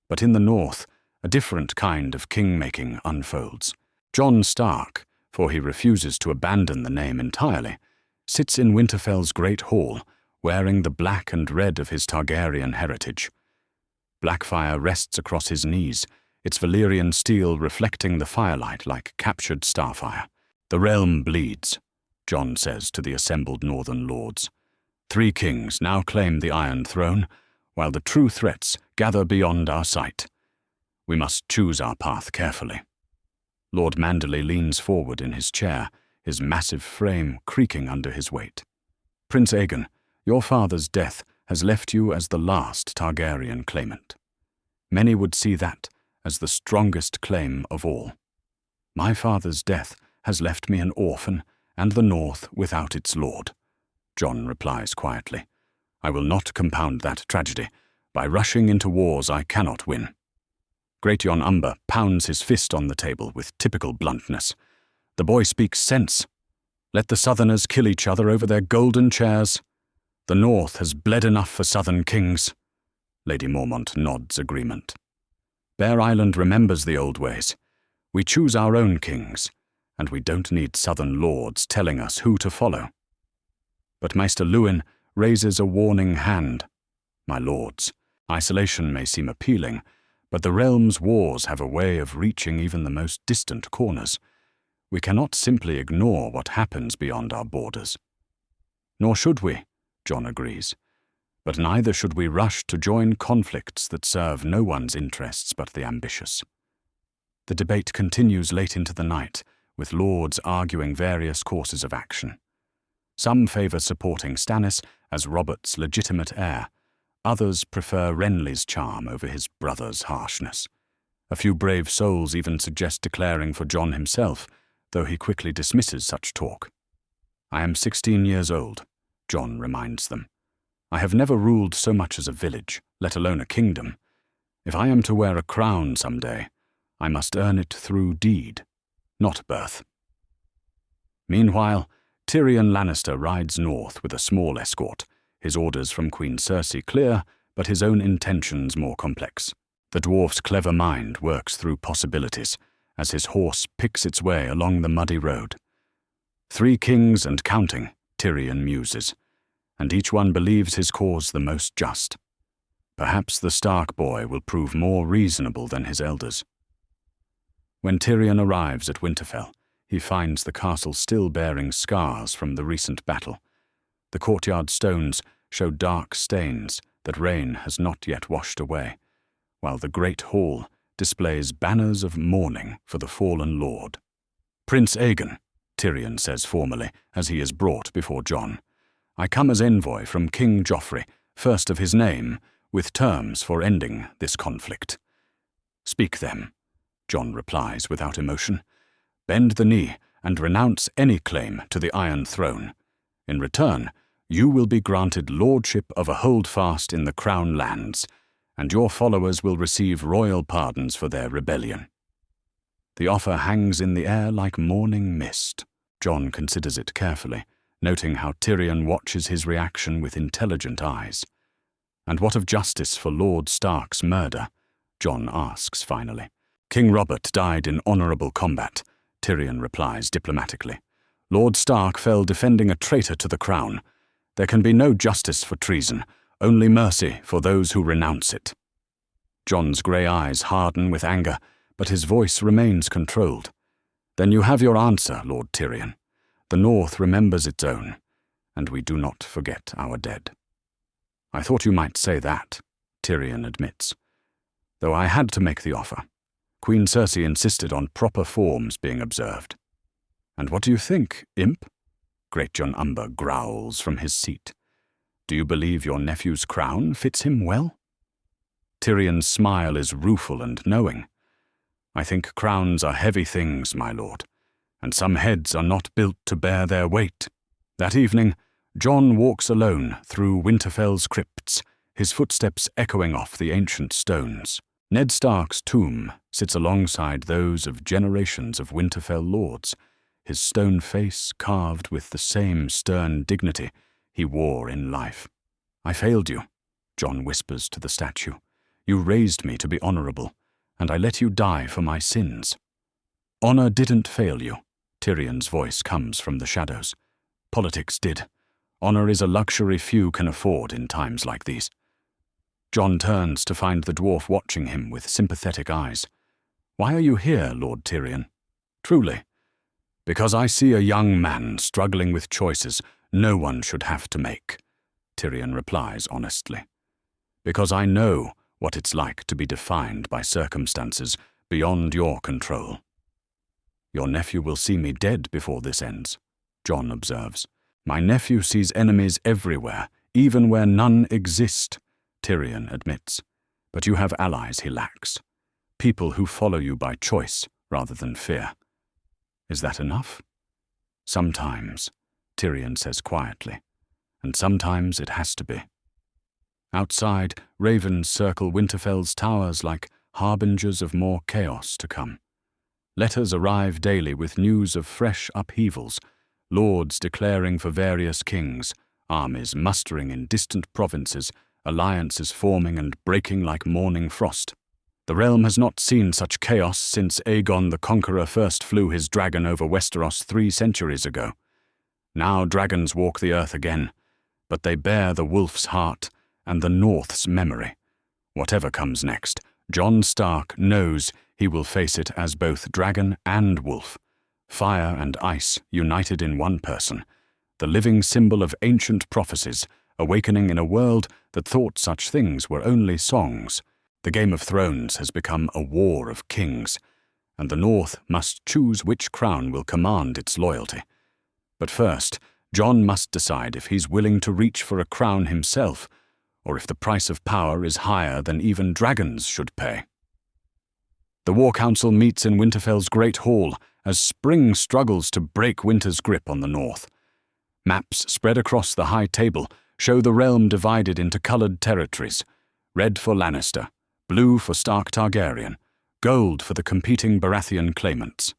But in the north, a different kind of king-making unfolds. Jon Stark, for he refuses to abandon the name entirely, sits in Winterfell's great hall, wearing the black and red of his Targaryen heritage. Blackfire rests across his knees, its Valyrian steel reflecting the firelight like captured starfire. "The realm bleeds," Jon says to the assembled northern lords. "3 kings now claim the Iron Throne, while the true threats gather beyond our sight. We must choose our path carefully." Lord Manderley leans forward in his chair, his massive frame creaking under his weight. "Prince Aegon, your father's death has left you as the last Targaryen claimant. Many would see that as the strongest claim of all. My father's death has left me an orphan and the North without its lord, Jon replies quietly. I will not compound that tragedy by rushing into wars I cannot win. Great Jon Umber pounds his fist on the table with typical bluntness. The boy speaks sense. Let the Southerners kill each other over their golden chairs. The North has bled enough for Southern kings. Lady Mormont nods agreement. Bear Island remembers the old ways. We choose our own kings, and we don't need Southern lords telling us who to follow. But Maester Luwin raises a warning hand. My lords, isolation may seem appealing, but the realm's wars have a way of reaching even the most distant corners. We cannot simply ignore what happens beyond our borders. Nor should we, Jon agrees. But neither should we rush to join conflicts that serve no one's interests but the ambitious. The debate continues late into the night, with lords arguing various courses of action. Some favour supporting Stannis as Robert's legitimate heir. Others prefer Renly's charm over his brother's harshness. A few brave souls even suggest declaring for Jon himself, though he quickly dismisses such talk. I am 16 years old, Jon reminds them. I have never ruled so much as a village, let alone a kingdom. If I am to wear a crown someday, I must earn it through deed, not birth. Meanwhile, Tyrion Lannister rides north with a small escort, his orders from Queen Cersei clear, but his own intentions more complex. The dwarf's clever mind works through possibilities, as his horse picks its way along the muddy road. 3 kings and counting, Tyrion muses, and each one believes his cause the most just. Perhaps the Stark boy will prove more reasonable than his elders. When Tyrion arrives at Winterfell, he finds the castle still bearing scars from the recent battle. The courtyard stones show dark stains that rain has not yet washed away, while the great hall displays banners of mourning for the fallen lord. Prince Aegon, Tyrion says formally as he is brought before Jon. I come as envoy from King Joffrey, first of his name, with terms for ending this conflict. Speak them, Jon replies without emotion. Bend the knee and renounce any claim to the Iron Throne. In return, you will be granted lordship of a holdfast in the Crown lands, and your followers will receive royal pardons for their rebellion. The offer hangs in the air like morning mist. Jon considers it carefully, noting how Tyrion watches his reaction with intelligent eyes. And what of justice for Lord Stark's murder? Jon asks finally. King Robert died in honourable combat, Tyrion replies diplomatically. Lord Stark fell defending a traitor to the crown. There can be no justice for treason, only mercy for those who renounce it. Jon's grey eyes harden with anger, but his voice remains controlled. Then you have your answer, Lord Tyrion. The North remembers its own, and we do not forget our dead. I thought you might say that, Tyrion admits. Though I had to make the offer. Queen Cersei insisted on proper forms being observed. And what do you think, imp? Great Jon Umber growls from his seat. Do you believe your nephew's crown fits him well? Tyrion's smile is rueful and knowing. I think crowns are heavy things, my lord, and some heads are not built to bear their weight. That evening, Jon walks alone through Winterfell's crypts, his footsteps echoing off the ancient stones. Ned Stark's tomb sits alongside those of generations of Winterfell lords, his stone face carved with the same stern dignity he wore in life. I failed you, Jon whispers to the statue. You raised me to be honourable, and I let you die for my sins. Honour didn't fail you, Tyrion's voice comes from the shadows. Politics did. Honour is a luxury few can afford in times like these. Jon turns to find the dwarf watching him with sympathetic eyes. Why are you here, Lord Tyrion? Truly. Because I see a young man struggling with choices no one should have to make, Tyrion replies honestly. Because I know what it's like to be defined by circumstances beyond your control. Your nephew will see me dead before this ends, Jon observes. My nephew sees enemies everywhere, even where none exist, Tyrion admits. But you have allies he lacks. people who follow you by choice rather than fear. Is that enough? Sometimes, Tyrion says quietly, and sometimes it has to be. Outside, ravens circle Winterfell's towers like harbingers of more chaos to come. Letters arrive daily with news of fresh upheavals, lords declaring for various kings, armies mustering in distant provinces, alliances forming and breaking like morning frost. The realm has not seen such chaos since Aegon the Conqueror first flew his dragon over Westeros 3 centuries ago. Now dragons walk the earth again, but they bear the wolf's heart and the North's memory. Whatever comes next, Jon Stark knows he will face it as both dragon and wolf, fire and ice united in one person, the living symbol of ancient prophecies, awakening in a world that thought such things were only songs. The Game of Thrones has become a war of kings, and the North must choose which crown will command its loyalty. But first, Jon must decide if he's willing to reach for a crown himself, or if the price of power is higher than even dragons should pay. The War Council meets in Winterfell's Great Hall as spring struggles to break winter's grip on the North. Maps spread across the high table show the realm divided into coloured territories, red for Lannister, blue for Stark Targaryen, gold for the competing Baratheon claimants.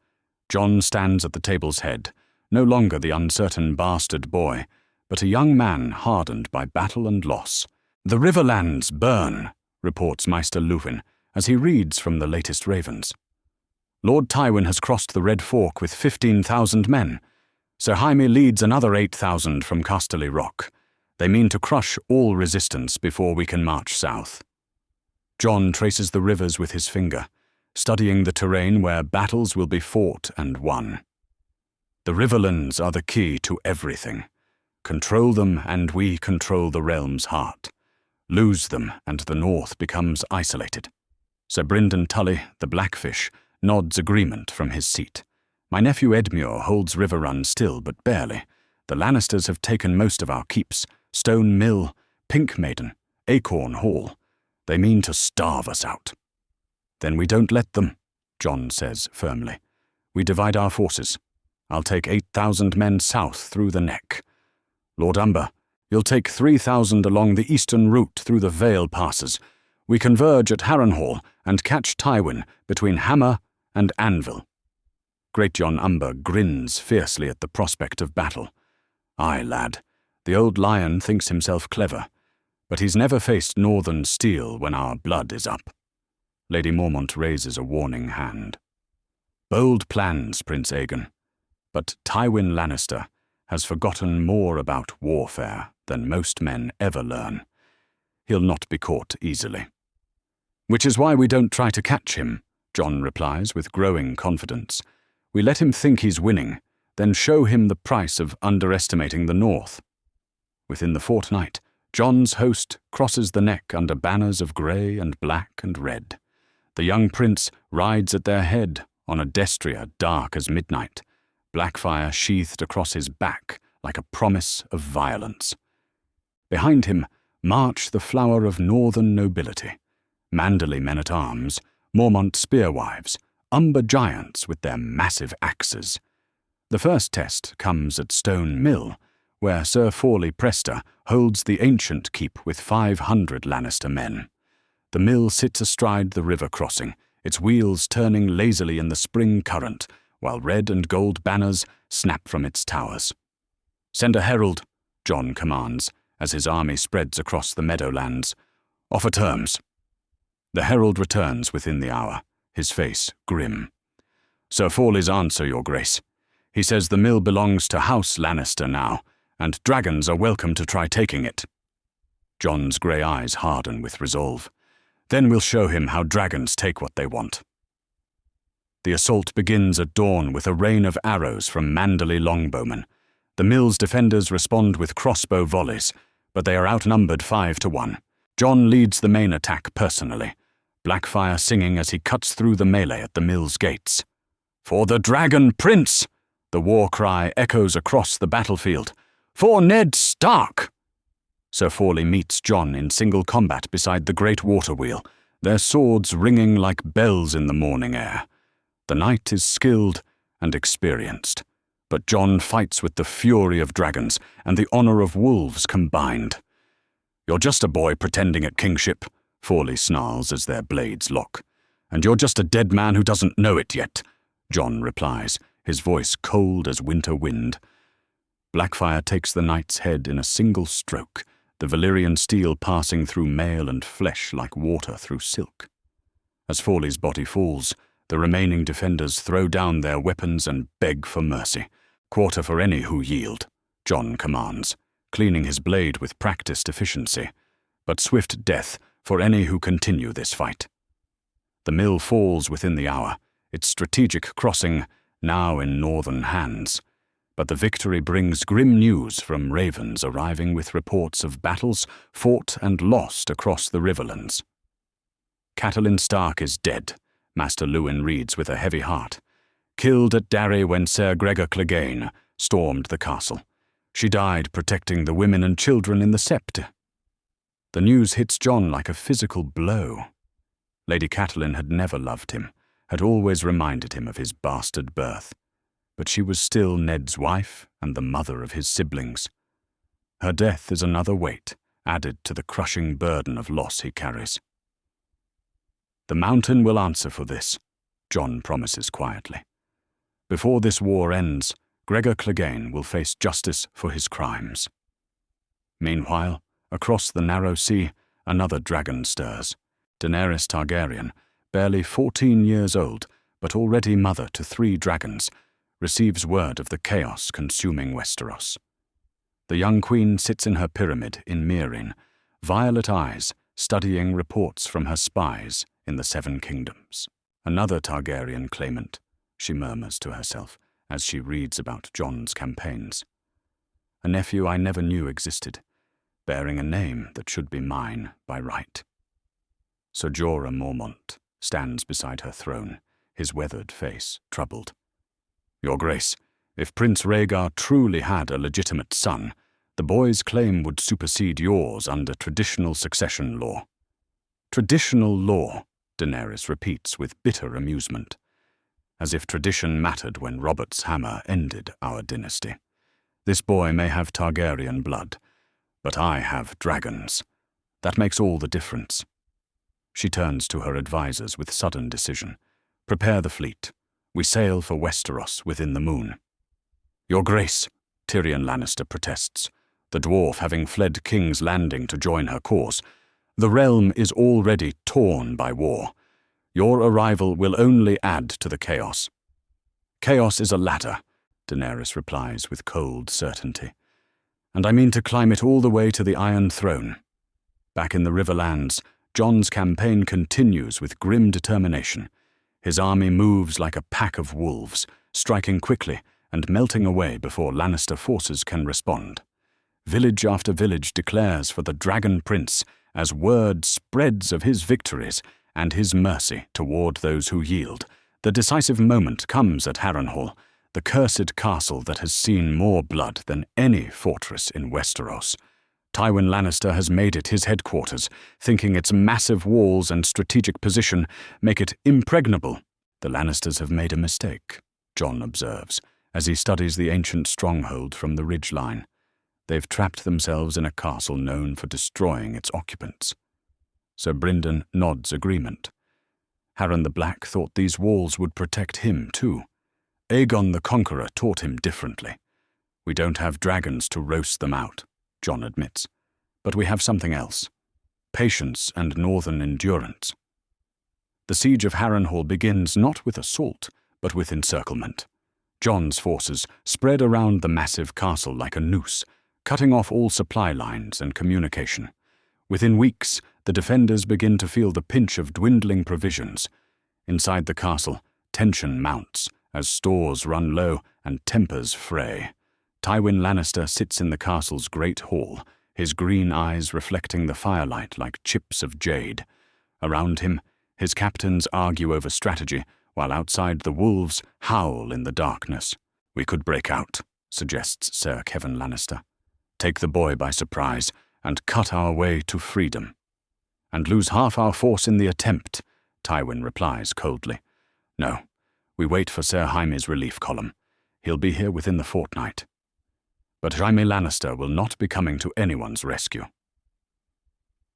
Jon stands at the table's head, no longer the uncertain bastard boy, but a young man hardened by battle and loss. "The Riverlands burn," reports Maester Luwin as he reads from the latest ravens. "Lord Tywin has crossed the Red Fork with 15,000 men. Sir Jaime leads another 8,000 from Casterly Rock. They mean to crush all resistance before we can march south." Jon traces the rivers with his finger, studying the terrain where battles will be fought and won. The Riverlands are the key to everything. Control them and we control the realm's heart. Lose them and the North becomes isolated. Sir Brynden Tully, the Blackfish, nods agreement from his seat. "My nephew Edmure holds Riverrun still, but barely. The Lannisters have taken most of our keeps, Stone Mill, Pink Maiden, Acorn Hall. They mean to starve us out." "Then we don't let them," Jon says firmly. "We divide our forces. I'll take 8,000 men south through the Neck. Lord Umber, you'll take 3,000 along the eastern route through the Vale passes. We converge at Harrenhal and catch Tywin between Hammer and Anvil." Great Jon Umber grins fiercely at the prospect of battle. "Aye, lad, the old lion thinks himself clever, but he's never faced northern steel when our blood is up." Lady Mormont raises a warning hand. "Bold plans, Prince Aegon, but Tywin Lannister has forgotten more about warfare than most men ever learn. He'll not be caught easily." "Which is why we don't try to catch him," Jon replies with growing confidence. "We let him think he's winning, then show him the price of underestimating the North." Within the fortnight, Jon's host crosses the Neck under banners of grey and black and red. The young prince rides at their head on a destrier dark as midnight, blackfire sheathed across his back like a promise of violence. Behind him march the flower of northern nobility, Manderley men-at-arms, Mormont spearwives, Umber giants with their massive axes. The first test comes at Stone Mill, where Sir Forley Prester holds the ancient keep with 500 Lannister men. The mill sits astride the river crossing, its wheels turning lazily in the spring current, while red and gold banners snap from its towers. "Send a herald," Jon commands, as his army spreads across the meadowlands. "Offer terms." The herald returns within the hour, his face grim. "Sir Forley's answer, Your Grace. He says the mill belongs to House Lannister now, and dragons are welcome to try taking it." Jon's grey eyes harden with resolve. "Then we'll show him how dragons take what they want." The assault begins at dawn with a rain of arrows from Manderley longbowmen. The mill's defenders respond with crossbow volleys, but they are outnumbered 5-1. Jon leads the main attack personally, Blackfire singing as he cuts through the melee at the mill's gates. "For the Dragon Prince!" The war cry echoes across the battlefield. "For Ned Stark!" Sir Forley meets Jon in single combat beside the great water wheel, their swords ringing like bells in the morning air. The knight is skilled and experienced, but Jon fights with the fury of dragons and the honor of wolves combined. "You're just a boy pretending at kingship," Forley snarls as their blades lock. "And you're just a dead man who doesn't know it yet," Jon replies, his voice cold as winter wind. Blackfire takes the knight's head in a single stroke, the Valyrian steel passing through mail and flesh like water through silk. As Forley's body falls, the remaining defenders throw down their weapons and beg for mercy. "Quarter for any who yield," Jon commands, cleaning his blade with practiced efficiency, "but swift death for any who continue this fight." The mill falls within the hour, its strategic crossing now in northern hands. But the victory brings grim news from ravens arriving with reports of battles fought and lost across the Riverlands. "Catelyn Stark is dead," Master Luwin reads with a heavy heart. "Killed at Darry when Ser Gregor Clegane stormed the castle. She died protecting the women and children in the Sept." The news hits Jon like a physical blow. Lady Catelyn had never loved him, had always reminded him of his bastard birth. But she was still Ned's wife and the mother of his siblings. Her death is another weight added to the crushing burden of loss he carries. "The mountain will answer for this," Jon promises quietly. "Before this war ends, Gregor Clegane will face justice for his crimes." Meanwhile, across the narrow sea, another dragon stirs. Daenerys Targaryen, barely 14 years old, but already mother to 3 dragons, receives word of the chaos consuming Westeros. The young queen sits in her pyramid in Meereen, violet eyes studying reports from her spies in the 7 kingdoms. "Another Targaryen claimant," she murmurs to herself as she reads about Jon's campaigns. "A nephew I never knew existed, bearing a name that should be mine by right." Ser Jorah Mormont stands beside her throne, his weathered face troubled. "Your Grace, if Prince Rhaegar truly had a legitimate son, the boy's claim would supersede yours under traditional succession law." "Traditional law," Daenerys repeats with bitter amusement, as if tradition mattered when Robert's hammer ended our dynasty. "This boy may have Targaryen blood, but I have dragons. That makes all the difference." She turns to her advisors with sudden decision. "Prepare the fleet. We sail for Westeros within the moon." "Your Grace," Tyrion Lannister protests, the dwarf having fled King's Landing to join her cause, "the realm is already torn by war. Your arrival will only add to the chaos." "Chaos is a ladder," Daenerys replies with cold certainty, "and I mean to climb it all the way to the Iron Throne." Back in the Riverlands, Jon's campaign continues with grim determination. His army moves like a pack of wolves, striking quickly and melting away before Lannister forces can respond. Village after village declares for the Dragon Prince as word spreads of his victories and his mercy toward those who yield. The decisive moment comes at Harrenhal, the cursed castle that has seen more blood than any fortress in Westeros. Tywin Lannister has made it his headquarters, thinking its massive walls and strategic position make it impregnable. "The Lannisters have made a mistake," Jon observes, as he studies the ancient stronghold from the ridgeline. "They've trapped themselves in a castle known for destroying its occupants." Sir Brynden nods agreement. Harren the Black thought these walls would protect him too. Aegon the Conqueror taught him differently. "We don't have dragons to roast them out," Jon admits, "but we have something else: patience and northern endurance." The siege of Harrenhal begins not with assault, but with encirclement. Jon's forces spread around the massive castle like a noose, cutting off all supply lines and communication. Within weeks, the defenders begin to feel the pinch of dwindling provisions. Inside the castle, tension mounts as stores run low and tempers fray. Tywin Lannister sits in the castle's great hall, his green eyes reflecting the firelight like chips of jade. Around him, his captains argue over strategy, while outside the wolves howl in the darkness. "We could break out," suggests Sir Kevan Lannister. "Take the boy by surprise and cut our way to freedom." "And lose half our force in the attempt," Tywin replies coldly. "No, we wait for Sir Jaime's relief column. He'll be here within the fortnight. But Jaime Lannister will not be coming to anyone's rescue."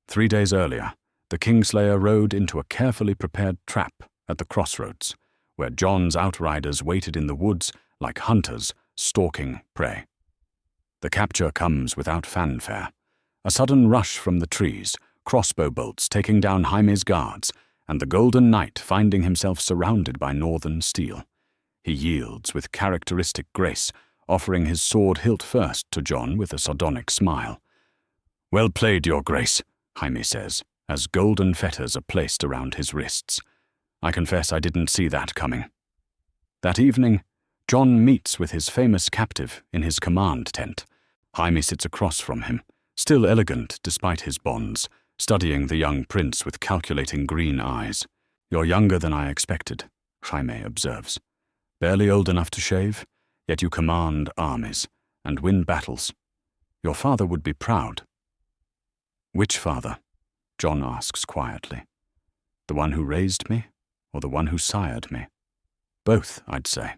3 days earlier, the Kingslayer rode into a carefully prepared trap at the crossroads, where Jon's outriders waited in the woods like hunters stalking prey. The capture comes without fanfare. A sudden rush from the trees, crossbow bolts taking down Jaime's guards, and the Golden Knight finding himself surrounded by northern steel. He yields with characteristic grace, offering his sword hilt first to Jon with a sardonic smile. "Well played, Your Grace," Jaime says, as golden fetters are placed around his wrists. "I confess I didn't see that coming." That evening, Jon meets with his famous captive in his command tent. Jaime sits across from him, still elegant despite his bonds, studying the young prince with calculating green eyes. "You're younger than I expected," Jaime observes. "Barely old enough to shave, yet you command armies and win battles. Your father would be proud." "Which father?" Jon asks quietly. "The one who raised me, or the one who sired me?" "Both, I'd say.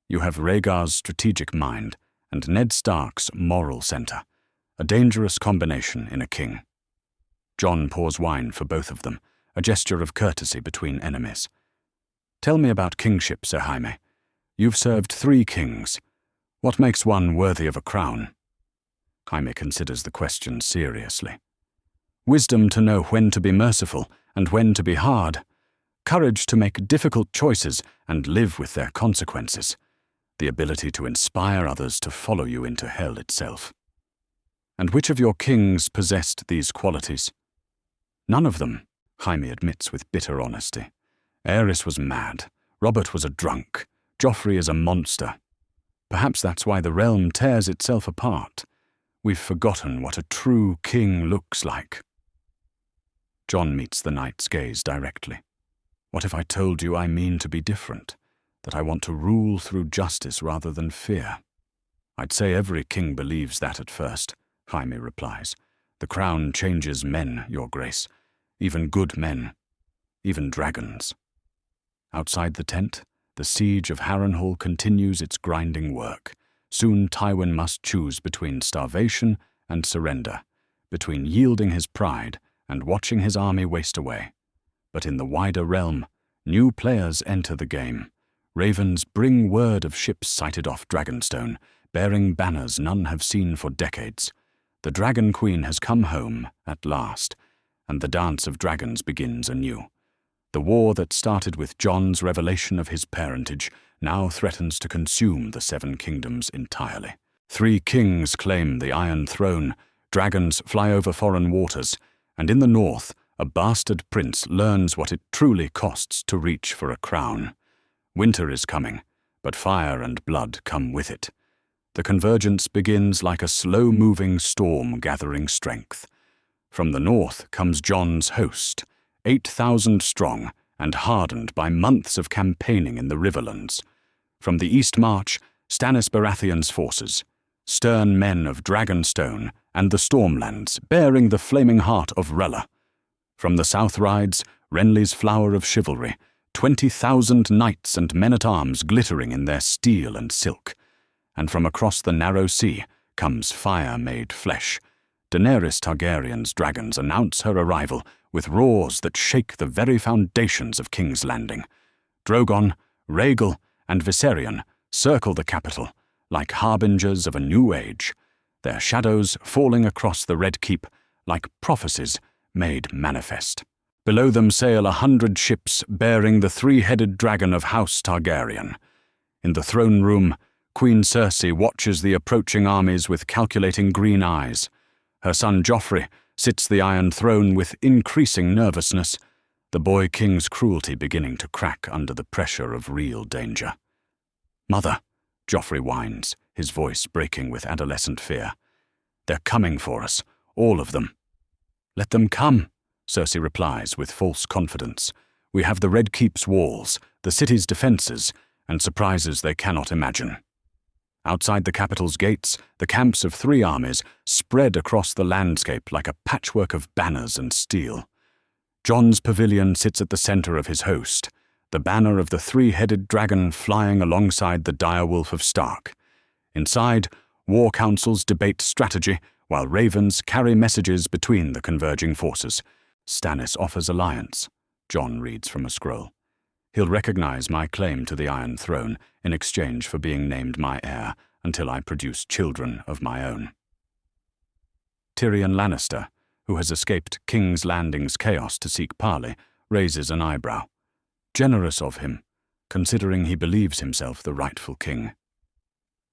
You have Rhaegar's strategic mind and Ned Stark's moral center, a dangerous combination in a king." Jon pours wine for both of them, a gesture of courtesy between enemies. "Tell me about kingship, Sir Jaime. You've served 3 kings. What makes one worthy of a crown?" Jaime considers the question seriously. "Wisdom to know when to be merciful and when to be hard. Courage to make difficult choices and live with their consequences. The ability to inspire others to follow you into hell itself." "And which of your kings possessed these qualities?" "None of them," Jaime admits with bitter honesty. "Aerys was mad. Robert was a drunk. Joffrey is a monster. Perhaps that's why the realm tears itself apart. We've forgotten what a true king looks like." Jon meets the knight's gaze directly. "What if I told you I mean to be different? That I want to rule through justice rather than fear?" "I'd say every king believes that at first," Jaime replies. "The crown changes men, Your Grace. Even good men. Even dragons." Outside the tent, the siege of Harrenhal continues its grinding work. Soon Tywin must choose between starvation and surrender, between yielding his pride and watching his army waste away. But in the wider realm, new players enter the game. Ravens bring word of ships sighted off Dragonstone, bearing banners none have seen for decades. The Dragon Queen has come home at last, and the dance of dragons begins anew. The war that started with Jon's revelation of his parentage now threatens to consume the 7 kingdoms entirely. 3 kings claim the Iron Throne, dragons fly over foreign waters, and in the north, a bastard prince learns what it truly costs to reach for a crown. Winter is coming, but fire and blood come with it. The convergence begins like a slow-moving storm gathering strength. From the north comes Jon's host, 8,000 strong and hardened by months of campaigning in the Riverlands. From the east march, Stannis Baratheon's forces, stern men of Dragonstone and the Stormlands, bearing the flaming heart of Rella. From the south rides Renly's flower of chivalry, 20,000 knights and men-at-arms glittering in their steel and silk. And from across the narrow sea comes fire made flesh. Daenerys Targaryen's dragons announce her arrival with roars that shake the very foundations of King's Landing. Drogon, Rhaegal, and Viserion circle the capital like harbingers of a new age, their shadows falling across the Red Keep like prophecies made manifest. Below them sail 100 ships bearing the 3-headed dragon of House Targaryen. In the throne room, Queen Cersei watches the approaching armies with calculating green eyes. Her son Joffrey sits the Iron Throne with increasing nervousness, the boy king's cruelty beginning to crack under the pressure of real danger. "Mother," Joffrey whines, his voice breaking with adolescent fear. "They're coming for us, all of them." "Let them come," Cersei replies with false confidence. "We have the Red Keep's walls, the city's defenses, and surprises they cannot imagine." Outside the capital's gates, the camps of 3 armies spread across the landscape like a patchwork of banners and steel. Jon's pavilion sits at the center of his host, the banner of the three-headed dragon flying alongside the direwolf of Stark. Inside, war councils debate strategy, while ravens carry messages between the converging forces. Stannis offers alliance, Jon reads from a scroll. He'll recognize my claim to the Iron Throne in exchange for being named my heir until I produce children of my own. Tyrion Lannister, who has escaped King's Landing's chaos to seek parley, raises an eyebrow. Generous of him, considering he believes himself the rightful king.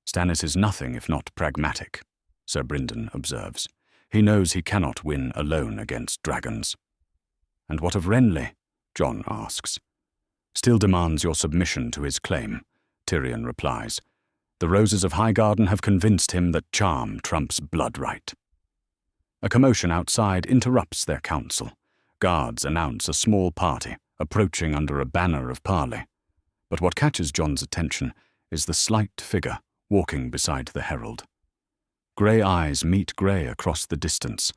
Stannis is nothing if not pragmatic, Sir Brynden observes. He knows he cannot win alone against dragons. And what of Renly? Jon asks. Still demands your submission to his claim, Tyrion replies. The roses of Highgarden have convinced him that charm trumps blood right. A commotion outside interrupts their council. Guards announce a small party approaching under a banner of parley. But what catches Jon's attention is the slight figure walking beside the herald. Grey eyes meet grey across the distance,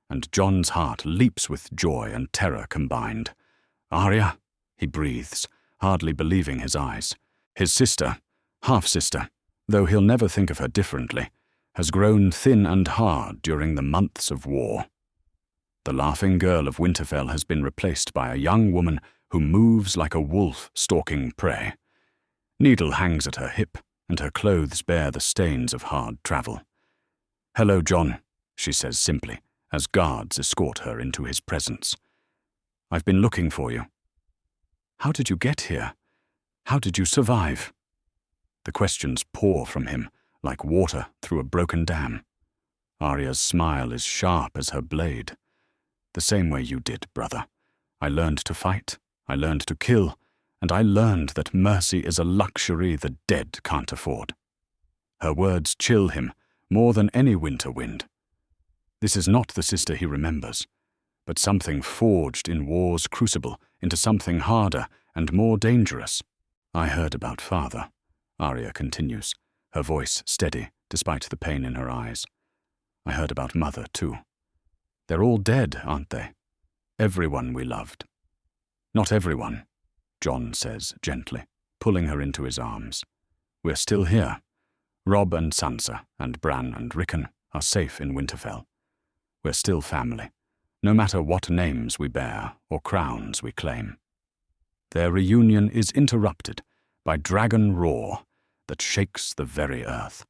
and Jon's heart leaps with joy and terror combined. Arya, he breathes, hardly believing his eyes. His sister, half-sister, though he'll never think of her differently, has grown thin and hard during the months of war. The laughing girl of Winterfell has been replaced by a young woman who moves like a wolf stalking prey. Needle hangs at her hip, and her clothes bear the stains of hard travel. "Hello, Jon," she says simply, as guards escort her into his presence. "I've been looking for you." "How did you get here? How did you survive?" The questions pour from him, like water through a broken dam. Arya's smile is sharp as her blade. "The same way you did, brother. I learned to fight, I learned to kill, and I learned that mercy is a luxury the dead can't afford." Her words chill him more than any winter wind. This is not the sister he remembers, but something forged in war's crucible into something harder and more dangerous. "I heard about father," Arya continues, her voice steady despite the pain in her eyes. "I heard about mother, too. They're all dead, aren't they? Everyone we loved." "Not everyone," Jon says gently, pulling her into his arms. "We're still here. Robb and Sansa and Bran and Rickon are safe in Winterfell. We're still family, no matter what names we bear or crowns we claim." Their reunion is interrupted by dragon roar that shakes the very earth.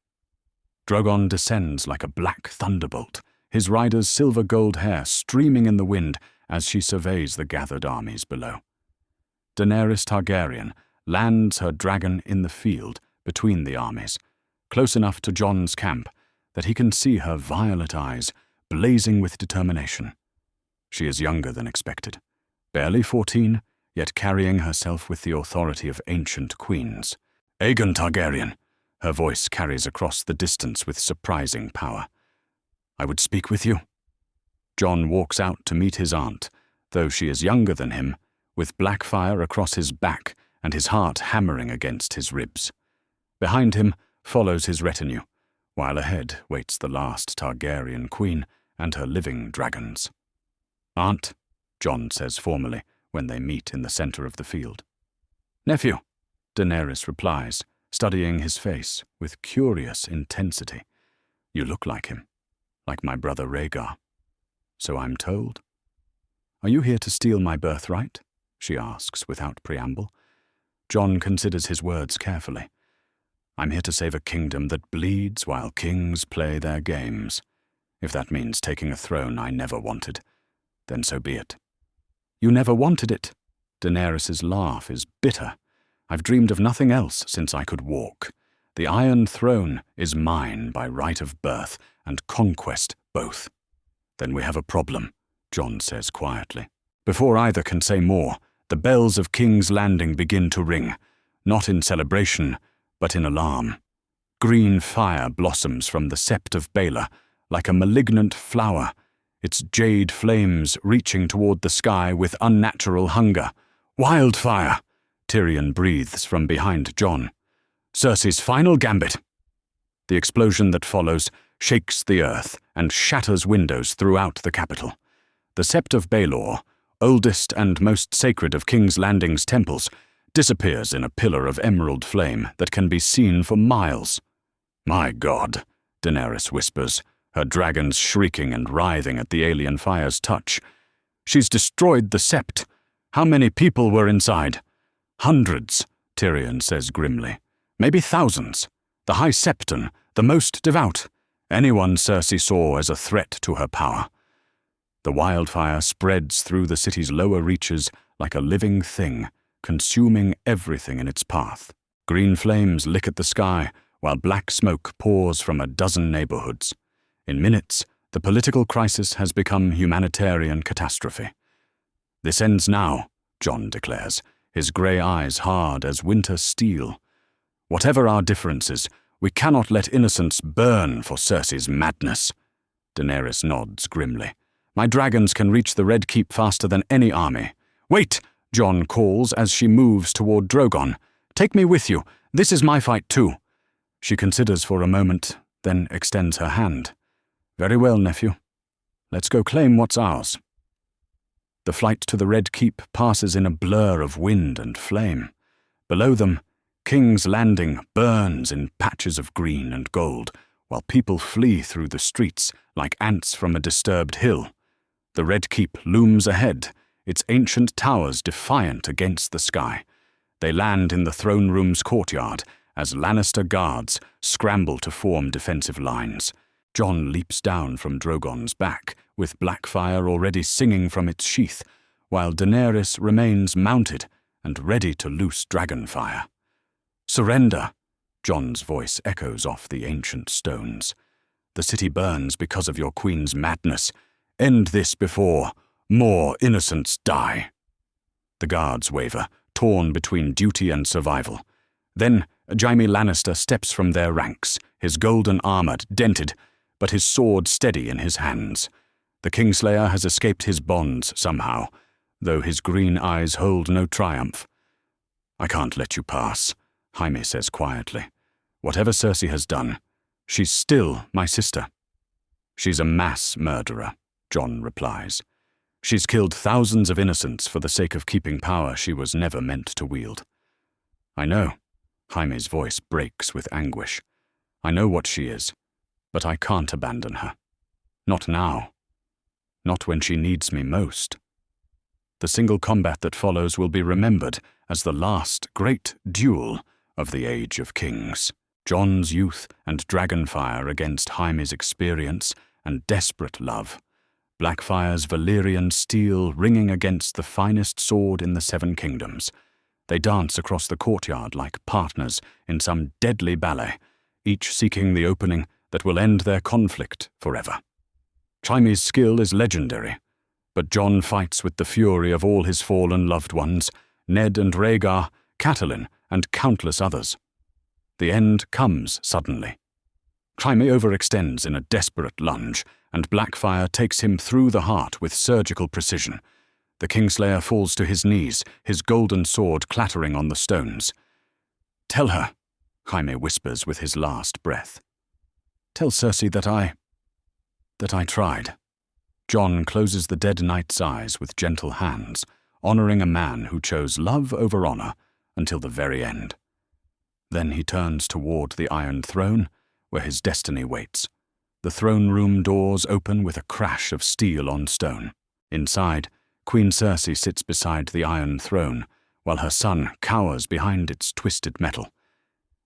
Drogon descends like a black thunderbolt, his rider's silver-gold hair streaming in the wind as she surveys the gathered armies below. Daenerys Targaryen lands her dragon in the field between the armies, close enough to Jon's camp that he can see her violet eyes blazing with determination. She is younger than expected, barely 14, yet carrying herself with the authority of ancient queens. "Aegon Targaryen," her voice carries across the distance with surprising power. "I would speak with you." Jon walks out to meet his aunt, though she is younger than him, with black fire across his back and his heart hammering against his ribs. Behind him follows his retinue, while ahead waits the last Targaryen queen and her living dragons. "Aunt," Jon says formally when they meet in the center of the field. "Nephew," Daenerys replies, studying his face with curious intensity. "You look like him, like my brother Rhaegar." "So I'm told." "Are you here to steal my birthright?" she asks without preamble. Jon considers his words carefully. "I'm here to save a kingdom that bleeds while kings play their games. If that means taking a throne I never wanted, then so be it." "You never wanted it." Daenerys' laugh is bitter. "I've dreamed of nothing else since I could walk. The Iron Throne is mine by right of birth and conquest both." "Then we have a problem," Jon says quietly. Before either can say more, the bells of King's Landing begin to ring, not in celebration, but in alarm. Green fire blossoms from the sept of Baelor, like a malignant flower, its jade flames reaching toward the sky with unnatural hunger. "Wildfire!" Tyrion breathes from behind Jon. "Cersei's final gambit." The explosion that follows shakes the earth and shatters windows throughout the capital. The sept of Baelor, oldest and most sacred of King's Landing's temples, disappears in a pillar of emerald flame that can be seen for miles. "My God," Daenerys whispers, her dragons shrieking and writhing at the alien fire's touch. "She's destroyed the sept. How many people were inside?" "Hundreds," Tyrion says grimly. "Maybe thousands. The High Septon, the most devout. Anyone Cersei saw as a threat to her power." The wildfire spreads through the city's lower reaches like a living thing, consuming everything in its path. Green flames lick at the sky, while black smoke pours from a dozen neighborhoods. In minutes, the political crisis has become humanitarian catastrophe. "This ends now," Jon declares, his grey eyes hard as winter steel. "Whatever our differences, we cannot let innocents burn for Cersei's madness." Daenerys nods grimly. "My dragons can reach the Red Keep faster than any army." "Wait!" Jon calls as she moves toward Drogon. "Take me with you. This is my fight too." She considers for a moment, then extends her hand. "Very well, nephew. Let's go claim what's ours." The flight to the Red Keep passes in a blur of wind and flame. Below them, King's Landing burns in patches of green and gold, while people flee through the streets like ants from a disturbed hill. The Red Keep looms ahead, its ancient towers defiant against the sky. They land in the throne room's courtyard as Lannister guards scramble to form defensive lines. Jon leaps down from Drogon's back, with Blackfire already singing from its sheath, while Daenerys remains mounted and ready to loose dragonfire. "Surrender!" Jon's voice echoes off the ancient stones. "The city burns because of your queen's madness. End this before more innocents die." The guards waver, torn between duty and survival. Then Jaime Lannister steps from their ranks, his golden armor dented, but his sword steady in his hands. The Kingslayer has escaped his bonds somehow, though his green eyes hold no triumph. "I can't let you pass," Jaime says quietly. "Whatever Cersei has done, she's still my sister." "She's a mass murderer," Jon replies. "She's killed thousands of innocents for the sake of keeping power she was never meant to wield." "I know," Jaime's voice breaks with anguish. "I know what she is, but I can't abandon her. Not now. Not when she needs me most." The single combat that follows will be remembered as the last great duel of the Age of Kings. Jon's youth and dragonfire against Jaime's experience and desperate love. Blackfire's Valyrian steel ringing against the finest sword in the Seven Kingdoms. They dance across the courtyard like partners in some deadly ballet, each seeking the opening that will end their conflict forever. Jaime's skill is legendary, but Jon fights with the fury of all his fallen loved ones, Ned and Rhaegar, Catelyn, and countless others. The end comes suddenly. Jaime overextends in a desperate lunge, and Blackfire takes him through the heart with surgical precision. The Kingslayer falls to his knees, his golden sword clattering on the stones. "Tell her," Jaime whispers with his last breath. "Tell Cersei that I tried." Jon closes the dead knight's eyes with gentle hands, honoring a man who chose love over honor until the very end. Then he turns toward the Iron Throne, where his destiny waits. The throne room doors open with a crash of steel on stone. Inside, Queen Cersei sits beside the Iron Throne, while her son cowers behind its twisted metal.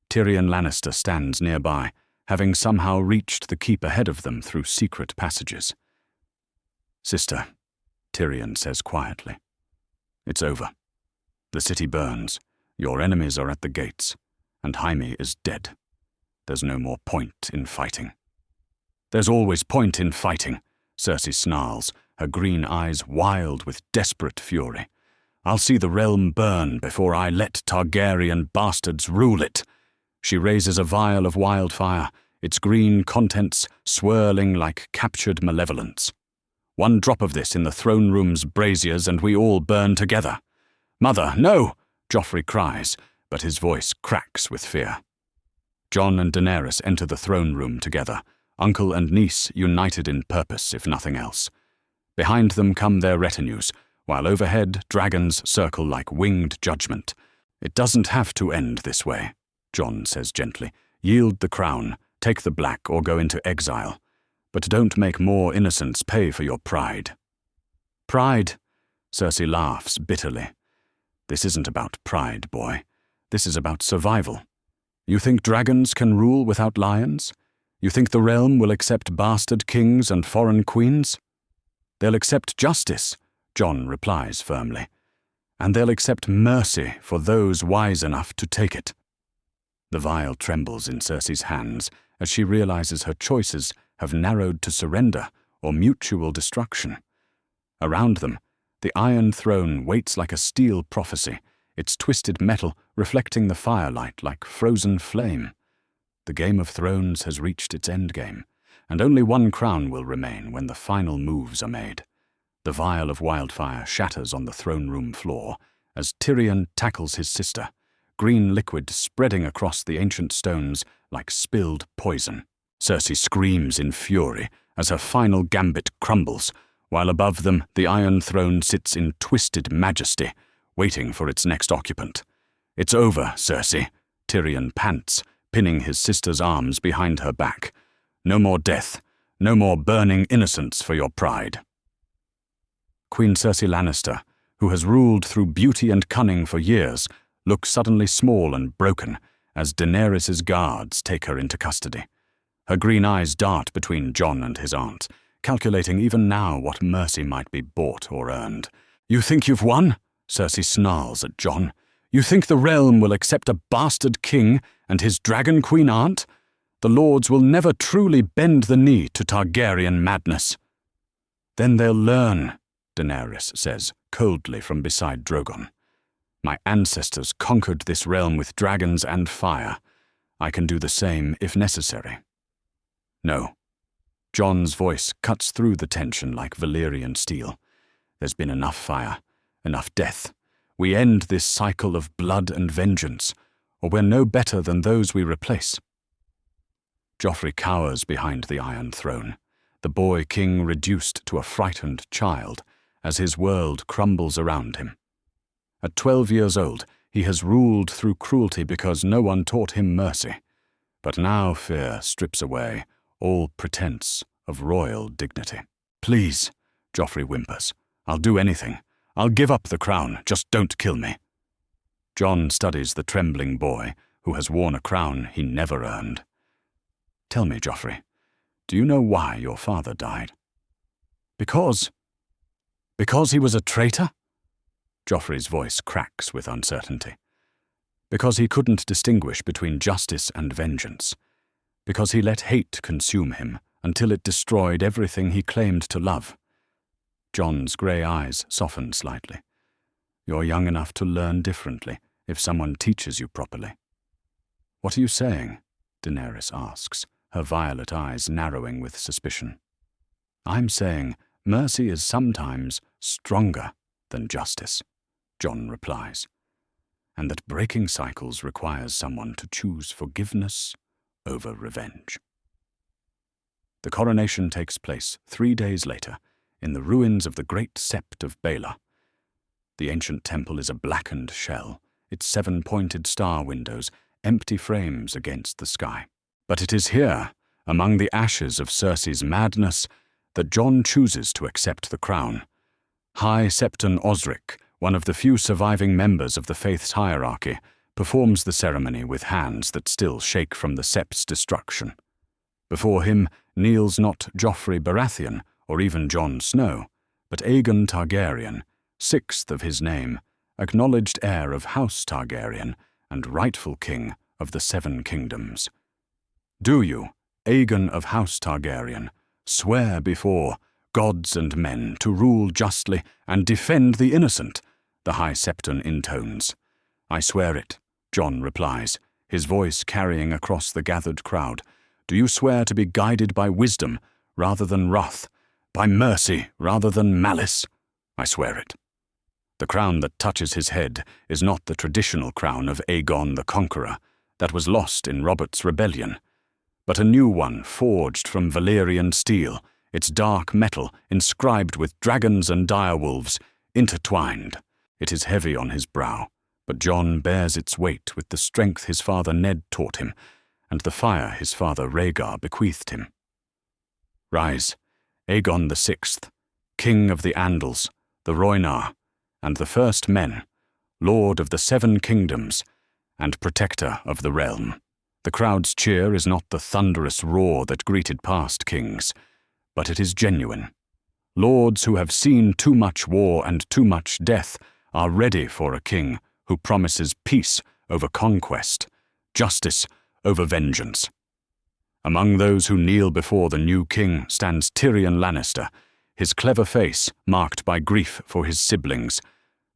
Tyrion Lannister stands nearby, having somehow reached the keep ahead of them through secret passages. "Sister," Tyrion says quietly, "it's over. The city burns, your enemies are at the gates, and Jaime is dead. There's no more point in fighting." "There's always point in fighting," Cersei snarls, her green eyes wild with desperate fury. "I'll see the realm burn before I let Targaryen bastards rule it." She raises a vial of wildfire, its green contents swirling like captured malevolence. "One drop of this in the throne room's braziers and we all burn together." "Mother, no!" Joffrey cries, but his voice cracks with fear. Jon and Daenerys enter the throne room together, uncle and niece united in purpose, if nothing else. Behind them come their retinues, while overhead dragons circle like winged judgment. "It doesn't have to end this way," Jon says gently. "Yield the crown, take the black, or go into exile. But don't make more innocents pay for your pride." "Pride?" Cersei laughs bitterly. "This isn't about pride, boy. This is about survival. You think dragons can rule without lions? You think the realm will accept bastard kings and foreign queens?" "They'll accept justice," Jon replies firmly. "And they'll accept mercy for those wise enough to take it." The vial trembles in Cersei's hands as she realizes her choices have narrowed to surrender or mutual destruction. Around them, the Iron Throne waits like a steel prophecy, its twisted metal reflecting the firelight like frozen flame. The Game of Thrones has reached its endgame, and only one crown will remain when the final moves are made. The vial of wildfire shatters on the throne room floor as Tyrion tackles his sister, green liquid spreading across the ancient stones like spilled poison. Cersei screams in fury as her final gambit crumbles, while above them the Iron Throne sits in twisted majesty, waiting for its next occupant. "It's over, Cersei," Tyrion pants, pinning his sister's arms behind her back. "No more death, no more burning innocents for your pride." Queen Cersei Lannister, who has ruled through beauty and cunning for years, looks suddenly small and broken as Daenerys' guards take her into custody. Her green eyes dart between Jon and his aunt, calculating even now what mercy might be bought or earned. "You think you've won?" Cersei snarls at Jon. "You think the realm will accept a bastard king and his dragon queen aunt? The lords will never truly bend the knee to Targaryen madness." "Then they'll learn," Daenerys says, coldly from beside Drogon. "My ancestors conquered this realm with dragons and fire. I can do the same if necessary." "No." Jon's voice cuts through the tension like Valyrian steel. "There's been enough fire, enough death. We end this cycle of blood and vengeance, or we're no better than those we replace." Joffrey cowers behind the Iron Throne, the boy king reduced to a frightened child as his world crumbles around him. At 12 years old, he has ruled through cruelty because no one taught him mercy. But now fear strips away all pretense of royal dignity. "Please," Joffrey whimpers. "I'll do anything. I'll give up the crown, just don't kill me." Jon studies the trembling boy who has worn a crown he never earned. "Tell me, Joffrey, do you know why your father died?" Because he was a traitor?" Joffrey's voice cracks with uncertainty. "Because he couldn't distinguish between justice and vengeance. Because he let hate consume him until it destroyed everything he claimed to love." Jon's grey eyes soften slightly. "You're young enough to learn differently if someone teaches you properly." "What are you saying?" Daenerys asks, her violet eyes narrowing with suspicion. "I'm saying mercy is sometimes stronger than justice," Jon replies, "and that breaking cycles requires someone to choose forgiveness over revenge." The coronation takes place 3 days later in the ruins of the Great Sept of Baelor. The ancient temple is a blackened shell, its 7-pointed star windows empty frames against the sky. But it is here, among the ashes of Cersei's madness, that Jon chooses to accept the crown. High Septon Osric, one of the few surviving members of the faith's hierarchy, performs the ceremony with hands that still shake from the sept's destruction. Before him kneels not Joffrey Baratheon or even Jon Snow, but Aegon Targaryen, 6th of his name, acknowledged heir of House Targaryen and rightful king of the 7 kingdoms. "Do you, Aegon of House Targaryen, swear before gods and men to rule justly and defend the innocent?" the High Septon intones. "I swear it," Jon replies, his voice carrying across the gathered crowd. "Do you swear to be guided by wisdom rather than wrath, by mercy rather than malice?" "I swear it." The crown that touches his head is not the traditional crown of Aegon the Conqueror that was lost in Robert's rebellion, but a new one forged from Valyrian steel, its dark metal inscribed with dragons and direwolves, intertwined. It is heavy on his brow, but Jon bears its weight with the strength his father Ned taught him, and the fire his father Rhaegar bequeathed him. Rise, Aegon VI, King of the Andals, the Rhoynar, and the First Men, Lord of the Seven Kingdoms, and Protector of the Realm. The crowd's cheer is not the thunderous roar that greeted past kings, but it is genuine. Lords who have seen too much war and too much death are ready for a king who promises peace over conquest, justice over vengeance. Among those who kneel before the new king stands Tyrion Lannister, his clever face marked by grief for his siblings,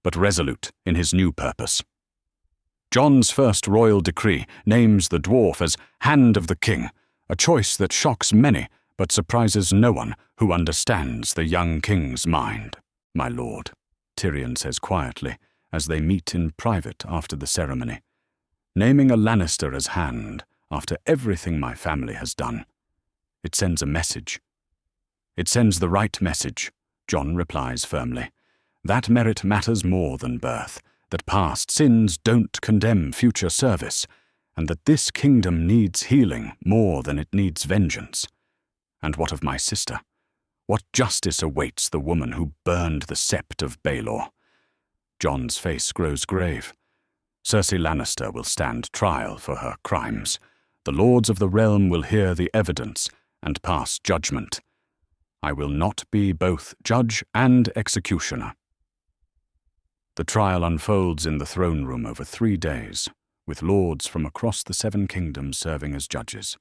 but resolute in his new purpose. Jon's first royal decree names the dwarf as Hand of the King, a choice that shocks many but surprises no one who understands the young king's mind. "My lord," Tyrion says quietly as they meet in private after the ceremony. "Naming a Lannister as Hand after everything my family has done, it sends a message." "It sends the right message," Jon replies firmly. "That merit matters more than birth, that past sins don't condemn future service, and that this kingdom needs healing more than it needs vengeance. And what of my sister? What justice awaits the woman who burned the sept of Baelor?" Jon's face grows grave. "Cersei Lannister will stand trial for her crimes. The lords of the realm will hear the evidence and pass judgment. I will not be both judge and executioner." The trial unfolds in the throne room over 3 days, with lords from across the Seven Kingdoms serving as judges.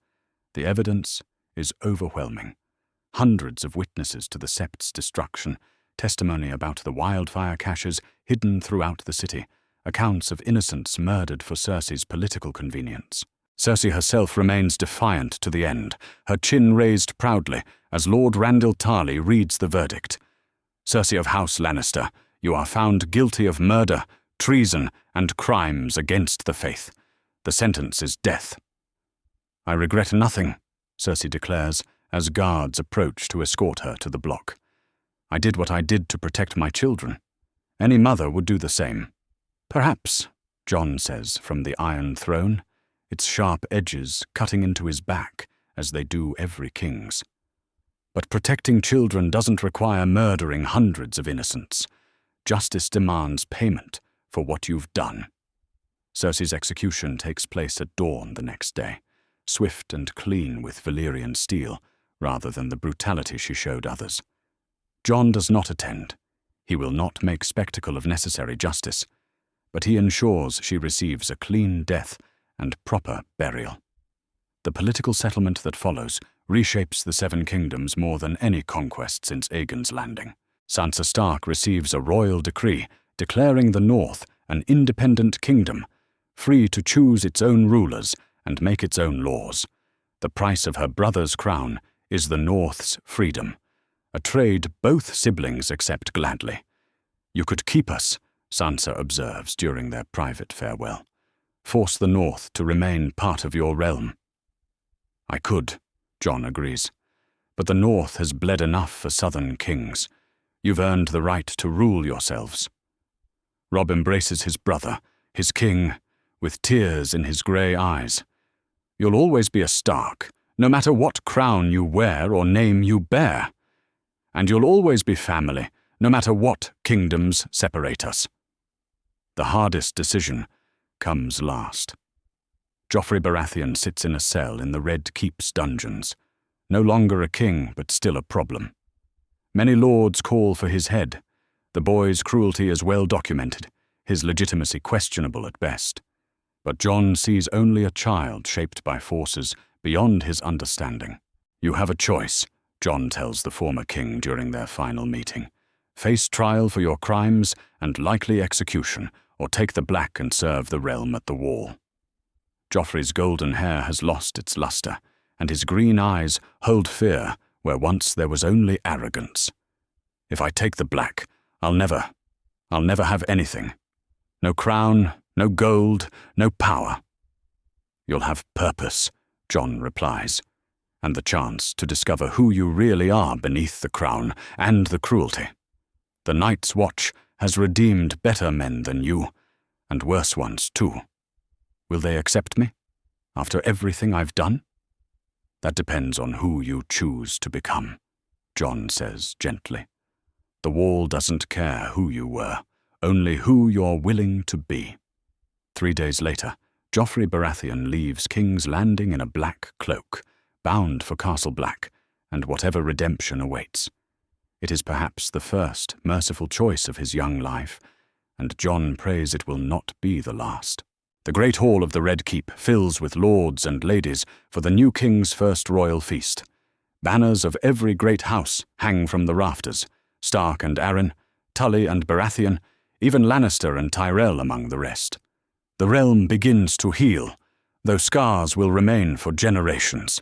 The evidence is overwhelming. Hundreds of witnesses to the sept's destruction, testimony about the wildfire caches hidden throughout the city, accounts of innocents murdered for Cersei's political convenience. Cersei herself remains defiant to the end, her chin raised proudly as Lord Randyll Tarly reads the verdict. "Cersei of House Lannister, you are found guilty of murder, treason, and crimes against the faith. The sentence is death." "I regret nothing," Cersei declares, as guards approach to escort her to the block. "I did what I did to protect my children. Any mother would do the same." "Perhaps," Jon says from the Iron Throne, its sharp edges cutting into his back as they do every king's. "But protecting children doesn't require murdering hundreds of innocents. Justice demands payment for what you've done." Cersei's execution takes place at dawn the next day, swift and clean with Valyrian steel, rather than the brutality she showed others. Jon does not attend. He will not make spectacle of necessary justice, but he ensures she receives a clean death and proper burial. The political settlement that follows reshapes the Seven Kingdoms more than any conquest since Aegon's Landing. Sansa Stark receives a royal decree declaring the North an independent kingdom, free to choose its own rulers and make its own laws. The price of her brother's crown is the North's freedom, a trade both siblings accept gladly. "You could keep us," Sansa observes during their private farewell. "Force the North to remain part of your realm." "I could," Jon agrees. "But the North has bled enough for southern kings. You've earned the right to rule yourselves." Robb embraces his brother, his king, with tears in his grey eyes. "You'll always be a Stark, no matter what crown you wear or name you bear. And you'll always be family, no matter what kingdoms separate us." The hardest decision comes last. Joffrey Baratheon sits in a cell in the Red Keep's dungeons, no longer a king but still a problem. Many lords call for his head. The boy's cruelty is well documented, his legitimacy questionable at best. But Jon sees only a child shaped by forces beyond his understanding. "You have a choice," Jon tells the former king during their final meeting. "Face trial for your crimes and likely execution, or take the black and serve the realm at the wall." Joffrey's golden hair has lost its luster, and his green eyes hold fear where once there was only arrogance. "If I take the black, I'll never have anything. No crown, no gold, no power." "You'll have purpose," Jon replies, "and the chance to discover who you really are beneath the crown and the cruelty. The Night's Watch has redeemed better men than you, and worse ones too. Will they accept me, after everything I've done? That depends on who you choose to become, Jon says gently. The Wall doesn't care who you were, only who you're willing to be. 3 days later, Joffrey Baratheon leaves King's Landing in a black cloak, bound for Castle Black, and whatever redemption awaits. It is perhaps the first merciful choice of his young life, and Jon prays it will not be the last. The great hall of the Red Keep fills with lords and ladies for the new king's first royal feast. Banners of every great house hang from the rafters, Stark and Arryn, Tully and Baratheon, even Lannister and Tyrell among the rest. The realm begins to heal, though scars will remain for generations.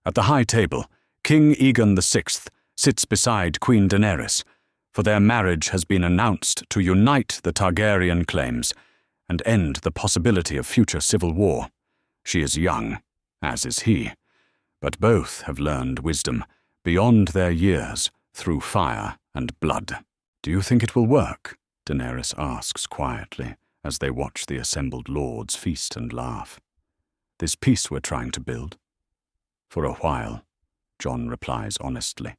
At the high table, King Aegon VI sits beside Queen Daenerys, for their marriage has been announced to unite the Targaryen claims and end the possibility of future civil war. She is young, as is he, but both have learned wisdom beyond their years through fire and blood. "Do you think it will work?" Daenerys asks quietly as they watch the assembled lords feast and laugh. "This peace we're trying to build?" "For a while," Jon replies honestly,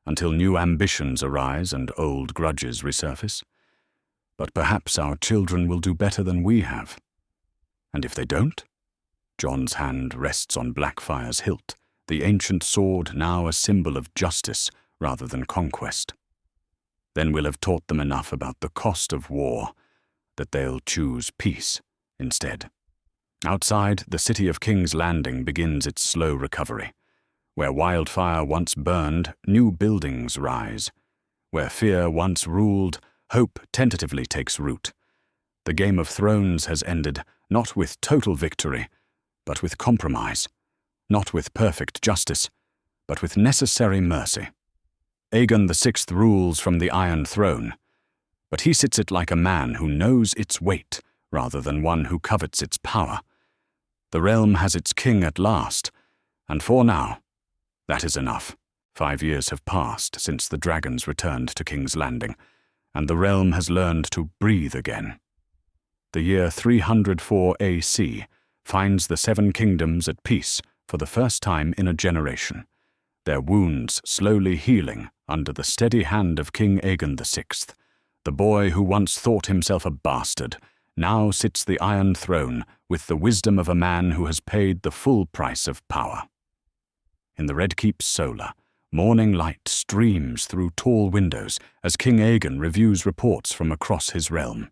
"until new ambitions arise and old grudges resurface. But perhaps our children will do better than we have. And if they don't?" Jon's hand rests on Blackfire's hilt, the ancient sword now a symbol of justice rather than conquest. "Then we'll have taught them enough about the cost of war that they'll choose peace instead." Outside, the city of King's Landing begins its slow recovery. Where wildfire once burned, new buildings rise. Where fear once ruled, hope tentatively takes root. The Game of Thrones has ended not with total victory, but with compromise. Not with perfect justice, but with necessary mercy. Aegon VI rules from the Iron Throne, but he sits it like a man who knows its weight rather than one who covets its power. The realm has its king at last, and for now, that is enough. 5 years have passed since the dragons returned to King's Landing, and the realm has learned to breathe again. The year 304 AC finds the 7 kingdoms at peace for the first time in a generation, their wounds slowly healing under the steady hand of King Aegon VI. The boy who once thought himself a bastard now sits the Iron Throne with the wisdom of a man who has paid the full price of power. In the Red Keep's solar, morning light streams through tall windows as King Aegon reviews reports from across his realm.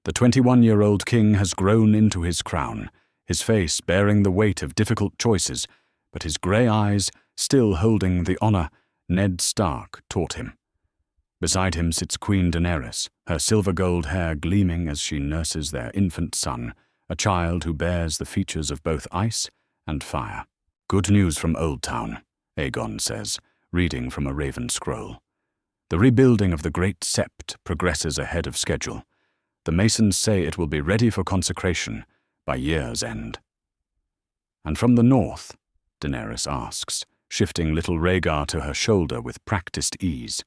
The 21-year-old king has grown into his crown, his face bearing the weight of difficult choices, but his grey eyes still holding the honor Ned Stark taught him. Beside him sits Queen Daenerys, her silver-gold hair gleaming as she nurses their infant son, a child who bears the features of both ice and fire. "Good news from Old Town," Aegon says, reading from a raven scroll. "The rebuilding of the Great Sept progresses ahead of schedule. The masons say it will be ready for consecration by year's end." "And from the north?" Daenerys asks, shifting little Rhaegar to her shoulder with practiced ease.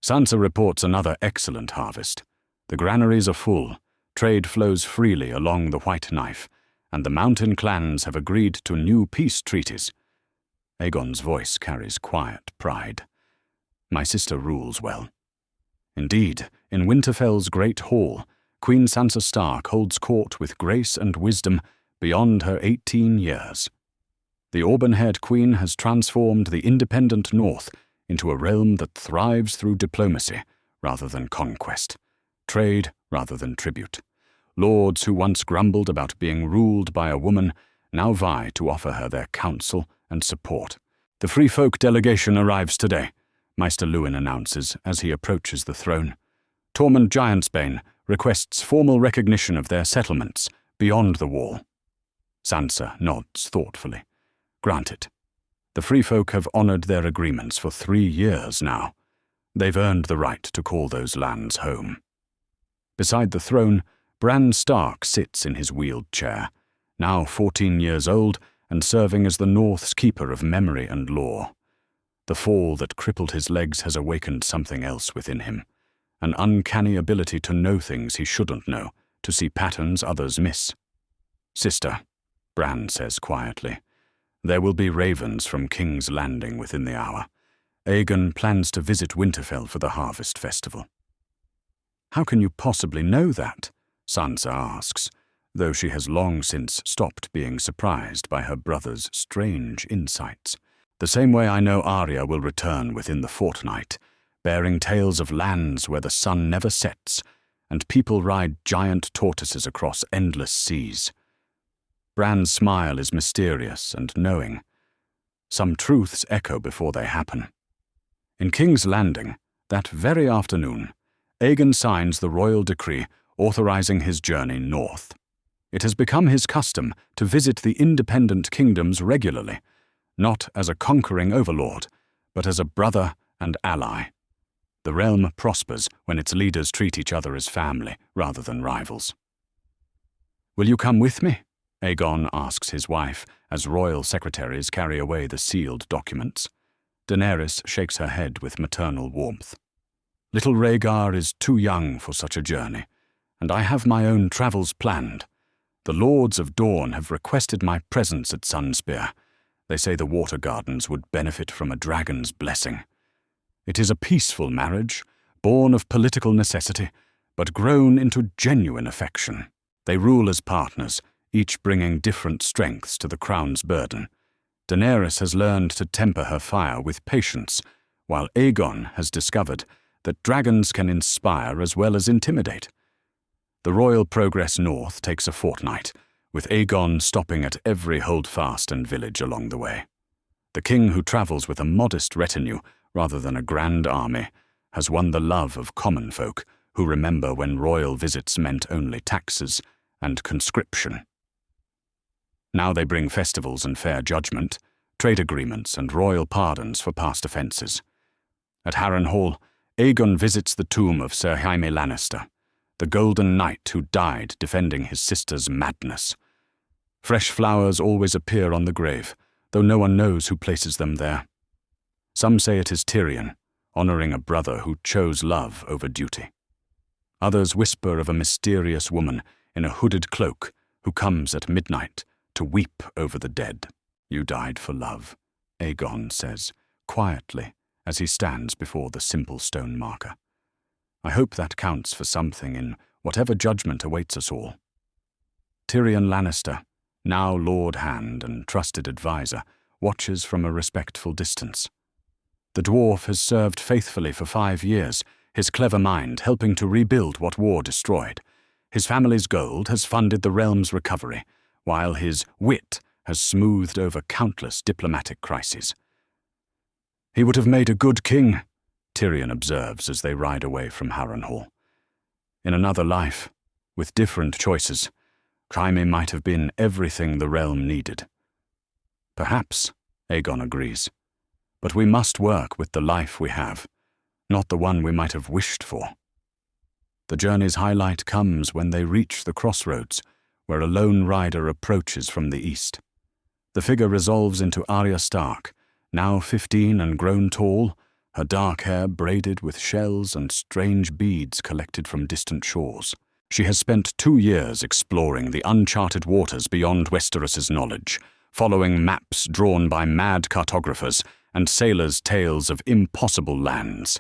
"Sansa reports another excellent harvest. The granaries are full, trade flows freely along the White Knife, and the mountain clans have agreed to new peace treaties." Aegon's voice carries quiet pride. "My sister rules well." Indeed, in Winterfell's great hall, Queen Sansa Stark holds court with grace and wisdom beyond her 18 years. The auburn-haired queen has transformed the independent North into a realm that thrives through diplomacy rather than conquest, trade rather than tribute. Lords who once grumbled about being ruled by a woman now vie to offer her their counsel and support. "The Free Folk delegation arrives today," Maester Luwin announces as he approaches the throne. "Tormund Giantsbane requests formal recognition of their settlements beyond the wall." Sansa nods thoughtfully. "Granted. The Free Folk have honored their agreements for 3 years now. They've earned the right to call those lands home." Beside the throne, Bran Stark sits in his wheeled chair, now 14 years old and serving as the North's keeper of memory and lore. The fall that crippled his legs has awakened something else within him, an uncanny ability to know things he shouldn't know, to see patterns others miss. "Sister," Bran says quietly, "there will be ravens from King's Landing within the hour. Aegon plans to visit Winterfell for the harvest festival." "How can you possibly know that?" Sansa asks, though she has long since stopped being surprised by her brother's strange insights. "The same way I know Arya will return within the fortnight, bearing tales of lands where the sun never sets, and people ride giant tortoises across endless seas." Bran's smile is mysterious and knowing. Some truths echo before they happen. In King's Landing, that very afternoon, Aegon signs the royal decree authorizing his journey north. It has become his custom to visit the independent kingdoms regularly, not as a conquering overlord, but as a brother and ally. The realm prospers when its leaders treat each other as family rather than rivals. "Will you come with me?" Aegon asks his wife as royal secretaries carry away the sealed documents. Daenerys shakes her head with maternal warmth. "Little Rhaegar is too young for such a journey, and I have my own travels planned. The Lords of Dawn have requested my presence at Sunspear. They say the Water Gardens would benefit from a dragon's blessing. It is a peaceful marriage, born of political necessity, but grown into genuine affection. They rule as partners, each bringing different strengths to the crown's burden. Daenerys has learned to temper her fire with patience, while Aegon has discovered that dragons can inspire as well as intimidate. The royal progress north takes a fortnight, with Aegon stopping at every holdfast and village along the way. The king, who travels with a modest retinue rather than a grand army, has won the love of common folk who remember when royal visits meant only taxes and conscription. Now they bring festivals and fair judgment, trade agreements and royal pardons for past offences. At Harrenhal, Aegon visits the tomb of Sir Jaime Lannister, the Golden Knight who died defending his sister's madness. Fresh flowers always appear on the grave, though no one knows who places them there. Some say it is Tyrion, honouring a brother who chose love over duty. Others whisper of a mysterious woman in a hooded cloak who comes at midnight to weep over the dead. "You died for love," Aegon says, quietly, as he stands before the simple stone marker. "I hope that counts for something in whatever judgment awaits us all." Tyrion Lannister, now Lord Hand and trusted advisor, watches from a respectful distance. The dwarf has served faithfully for 5 years, his clever mind helping to rebuild what war destroyed. His family's gold has funded the realm's recovery, while his wit has smoothed over countless diplomatic crises. "He would have made a good king," Tyrion observes as they ride away from Harrenhal. "In another life, with different choices, Jaime might have been everything the realm needed." "Perhaps," Aegon agrees, "but we must work with the life we have, not the one we might have wished for." The journey's highlight comes when they reach the crossroads, where a lone rider approaches from the east. The figure resolves into Arya Stark, now 15 and grown tall, her dark hair braided with shells and strange beads collected from distant shores. She has spent 2 years exploring the uncharted waters beyond Westeros's knowledge, following maps drawn by mad cartographers and sailors' tales of impossible lands.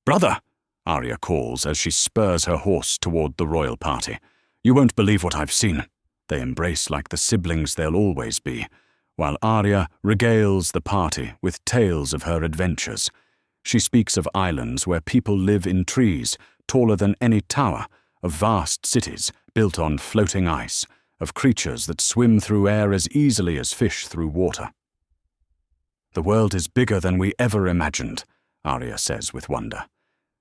"Brother!" Arya calls as she spurs her horse toward the royal party. "You won't believe what I've seen." They embrace like the siblings they'll always be, while Arya regales the party with tales of her adventures. She speaks of islands where people live in trees taller than any tower, of vast cities built on floating ice, of creatures that swim through air as easily as fish through water. "The world is bigger than we ever imagined," Arya says with wonder.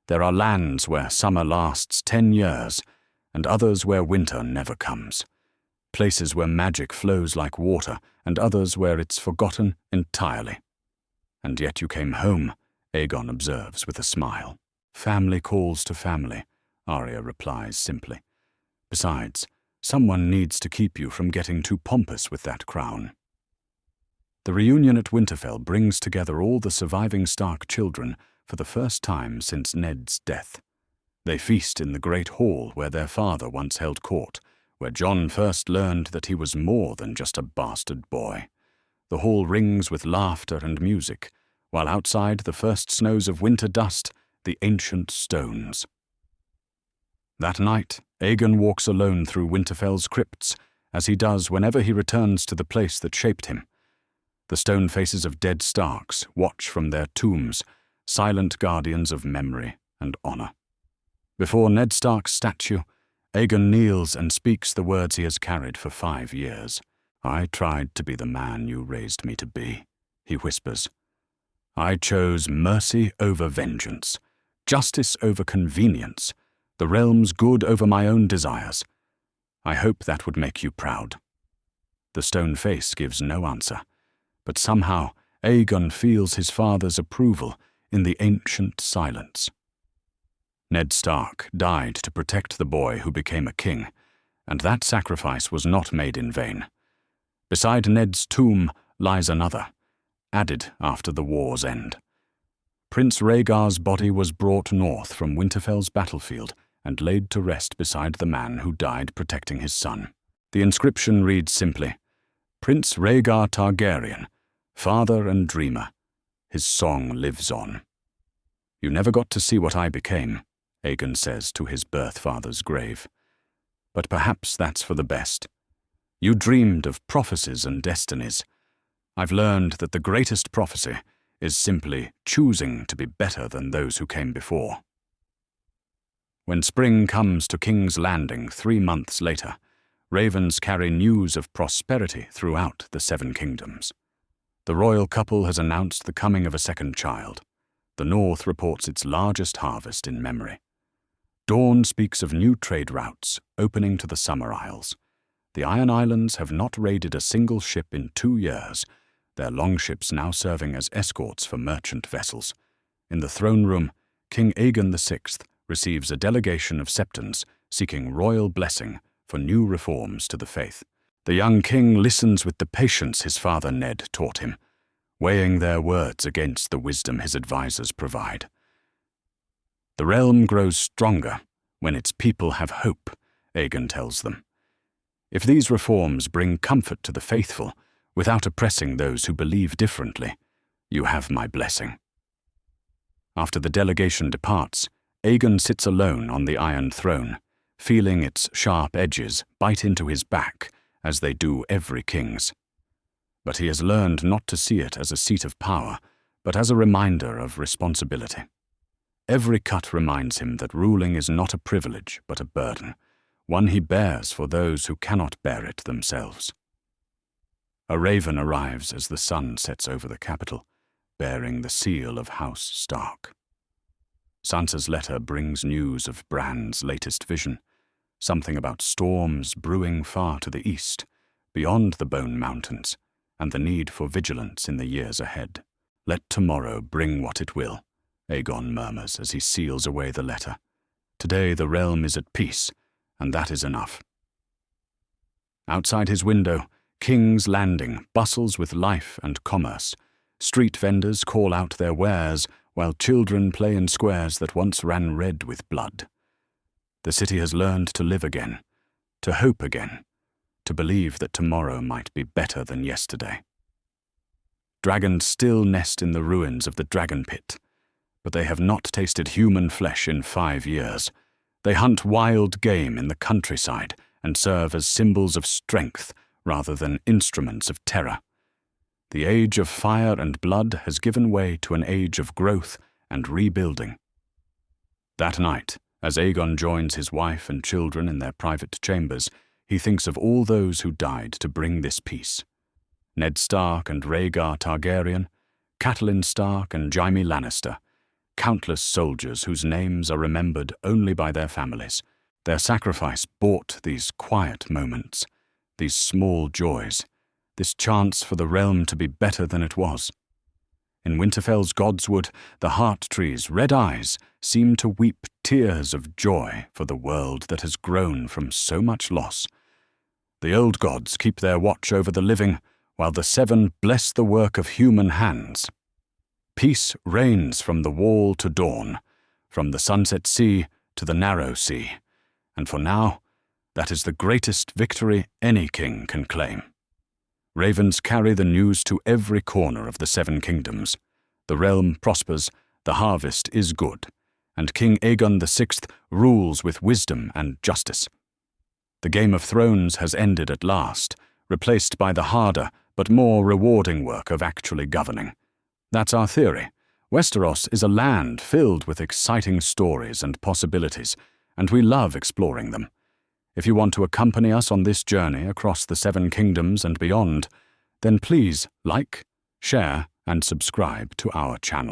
"There are lands where summer lasts 10 years, and others where winter never comes. Places where magic flows like water, and others where it's forgotten entirely." "And yet you came home," Aegon observes with a smile. "Family calls to family," Arya replies simply. "Besides, someone needs to keep you from getting too pompous with that crown." The reunion at Winterfell brings together all the surviving Stark children for the first time since Ned's death. They feast in the great hall where their father once held court, where Jon first learned that he was more than just a bastard boy. The hall rings with laughter and music, while outside the first snows of winter dust the ancient stones. That night, Aegon walks alone through Winterfell's crypts, as he does whenever he returns to the place that shaped him. The stone faces of dead Starks watch from their tombs, silent guardians of memory and honor. Before Ned Stark's statue, Aegon kneels and speaks the words he has carried for 5 years. "I tried to be the man you raised me to be," he whispers. "I chose mercy over vengeance, justice over convenience, the realm's good over my own desires. I hope that would make you proud." The stone face gives no answer, but somehow Aegon feels his father's approval in the ancient silence. Ned Stark died to protect the boy who became a king, and that sacrifice was not made in vain. Beside Ned's tomb lies another, added after the war's end. Prince Rhaegar's body was brought north from Winterfell's battlefield and laid to rest beside the man who died protecting his son. The inscription reads simply, "Prince Rhaegar Targaryen, father and dreamer. His song lives on." "You never got to see what I became," Aegon says to his birth father's grave. "But perhaps that's for the best. You dreamed of prophecies and destinies. I've learned that the greatest prophecy is simply choosing to be better than those who came before." When spring comes to King's Landing 3 months later, ravens carry news of prosperity throughout the 7 kingdoms. The royal couple has announced the coming of a second child. The north reports its largest harvest in memory. Dawn speaks of new trade routes opening to the Summer Isles. The Iron Islands have not raided a single ship in 2 years, their longships now serving as escorts for merchant vessels. In the throne room, King Aegon VI receives a delegation of septons seeking royal blessing for new reforms to the faith. The young king listens with the patience his father Ned taught him, weighing their words against the wisdom his advisors provide. The realm grows stronger when its people have hope, Aegon tells them. If these reforms bring comfort to the faithful without oppressing those who believe differently, you have my blessing. After the delegation departs, Aegon sits alone on the Iron Throne, feeling its sharp edges bite into his back as they do every king's. But he has learned not to see it as a seat of power, but as a reminder of responsibility. Every cut reminds him that ruling is not a privilege but a burden, one he bears for those who cannot bear it themselves. A raven arrives as the sun sets over the capital, bearing the seal of House Stark. Sansa's letter brings news of Bran's latest vision, something about storms brewing far to the east, beyond the Bone Mountains, and the need for vigilance in the years ahead. "Let tomorrow bring what it will," Aegon murmurs as he seals away the letter. "Today the realm is at peace, and that is enough." Outside his window, King's Landing bustles with life and commerce. Street vendors call out their wares, while children play in squares that once ran red with blood. The city has learned to live again, to hope again, to believe that tomorrow might be better than yesterday. Dragons still nest in the ruins of the dragon pit, but they have not tasted human flesh in 5 years. They hunt wild game in the countryside and serve as symbols of strength rather than instruments of terror. The age of fire and blood has given way to an age of growth and rebuilding. That night, as Aegon joins his wife and children in their private chambers, he thinks of all those who died to bring this peace. Ned Stark and Rhaegar Targaryen, Catelyn Stark and Jaime Lannister, countless soldiers whose names are remembered only by their families. Their sacrifice bought these quiet moments, these small joys, this chance for the realm to be better than it was. In Winterfell's Godswood, the heart tree's red eyes seem to weep tears of joy for the world that has grown from so much loss. The old gods keep their watch over the living, while the 7 bless the work of human hands. Peace reigns from the wall to dawn, from the sunset sea to the narrow sea, and for now, that is the greatest victory any king can claim. Ravens carry the news to every corner of the 7 kingdoms. The realm prospers, the harvest is good, and King Aegon VI rules with wisdom and justice. The Game of Thrones has ended at last, replaced by the harder but more rewarding work of actually governing. That's our theory. Westeros is a land filled with exciting stories and possibilities, and we love exploring them. If you want to accompany us on this journey across the 7 kingdoms and beyond, then please like, share, and subscribe to our channel.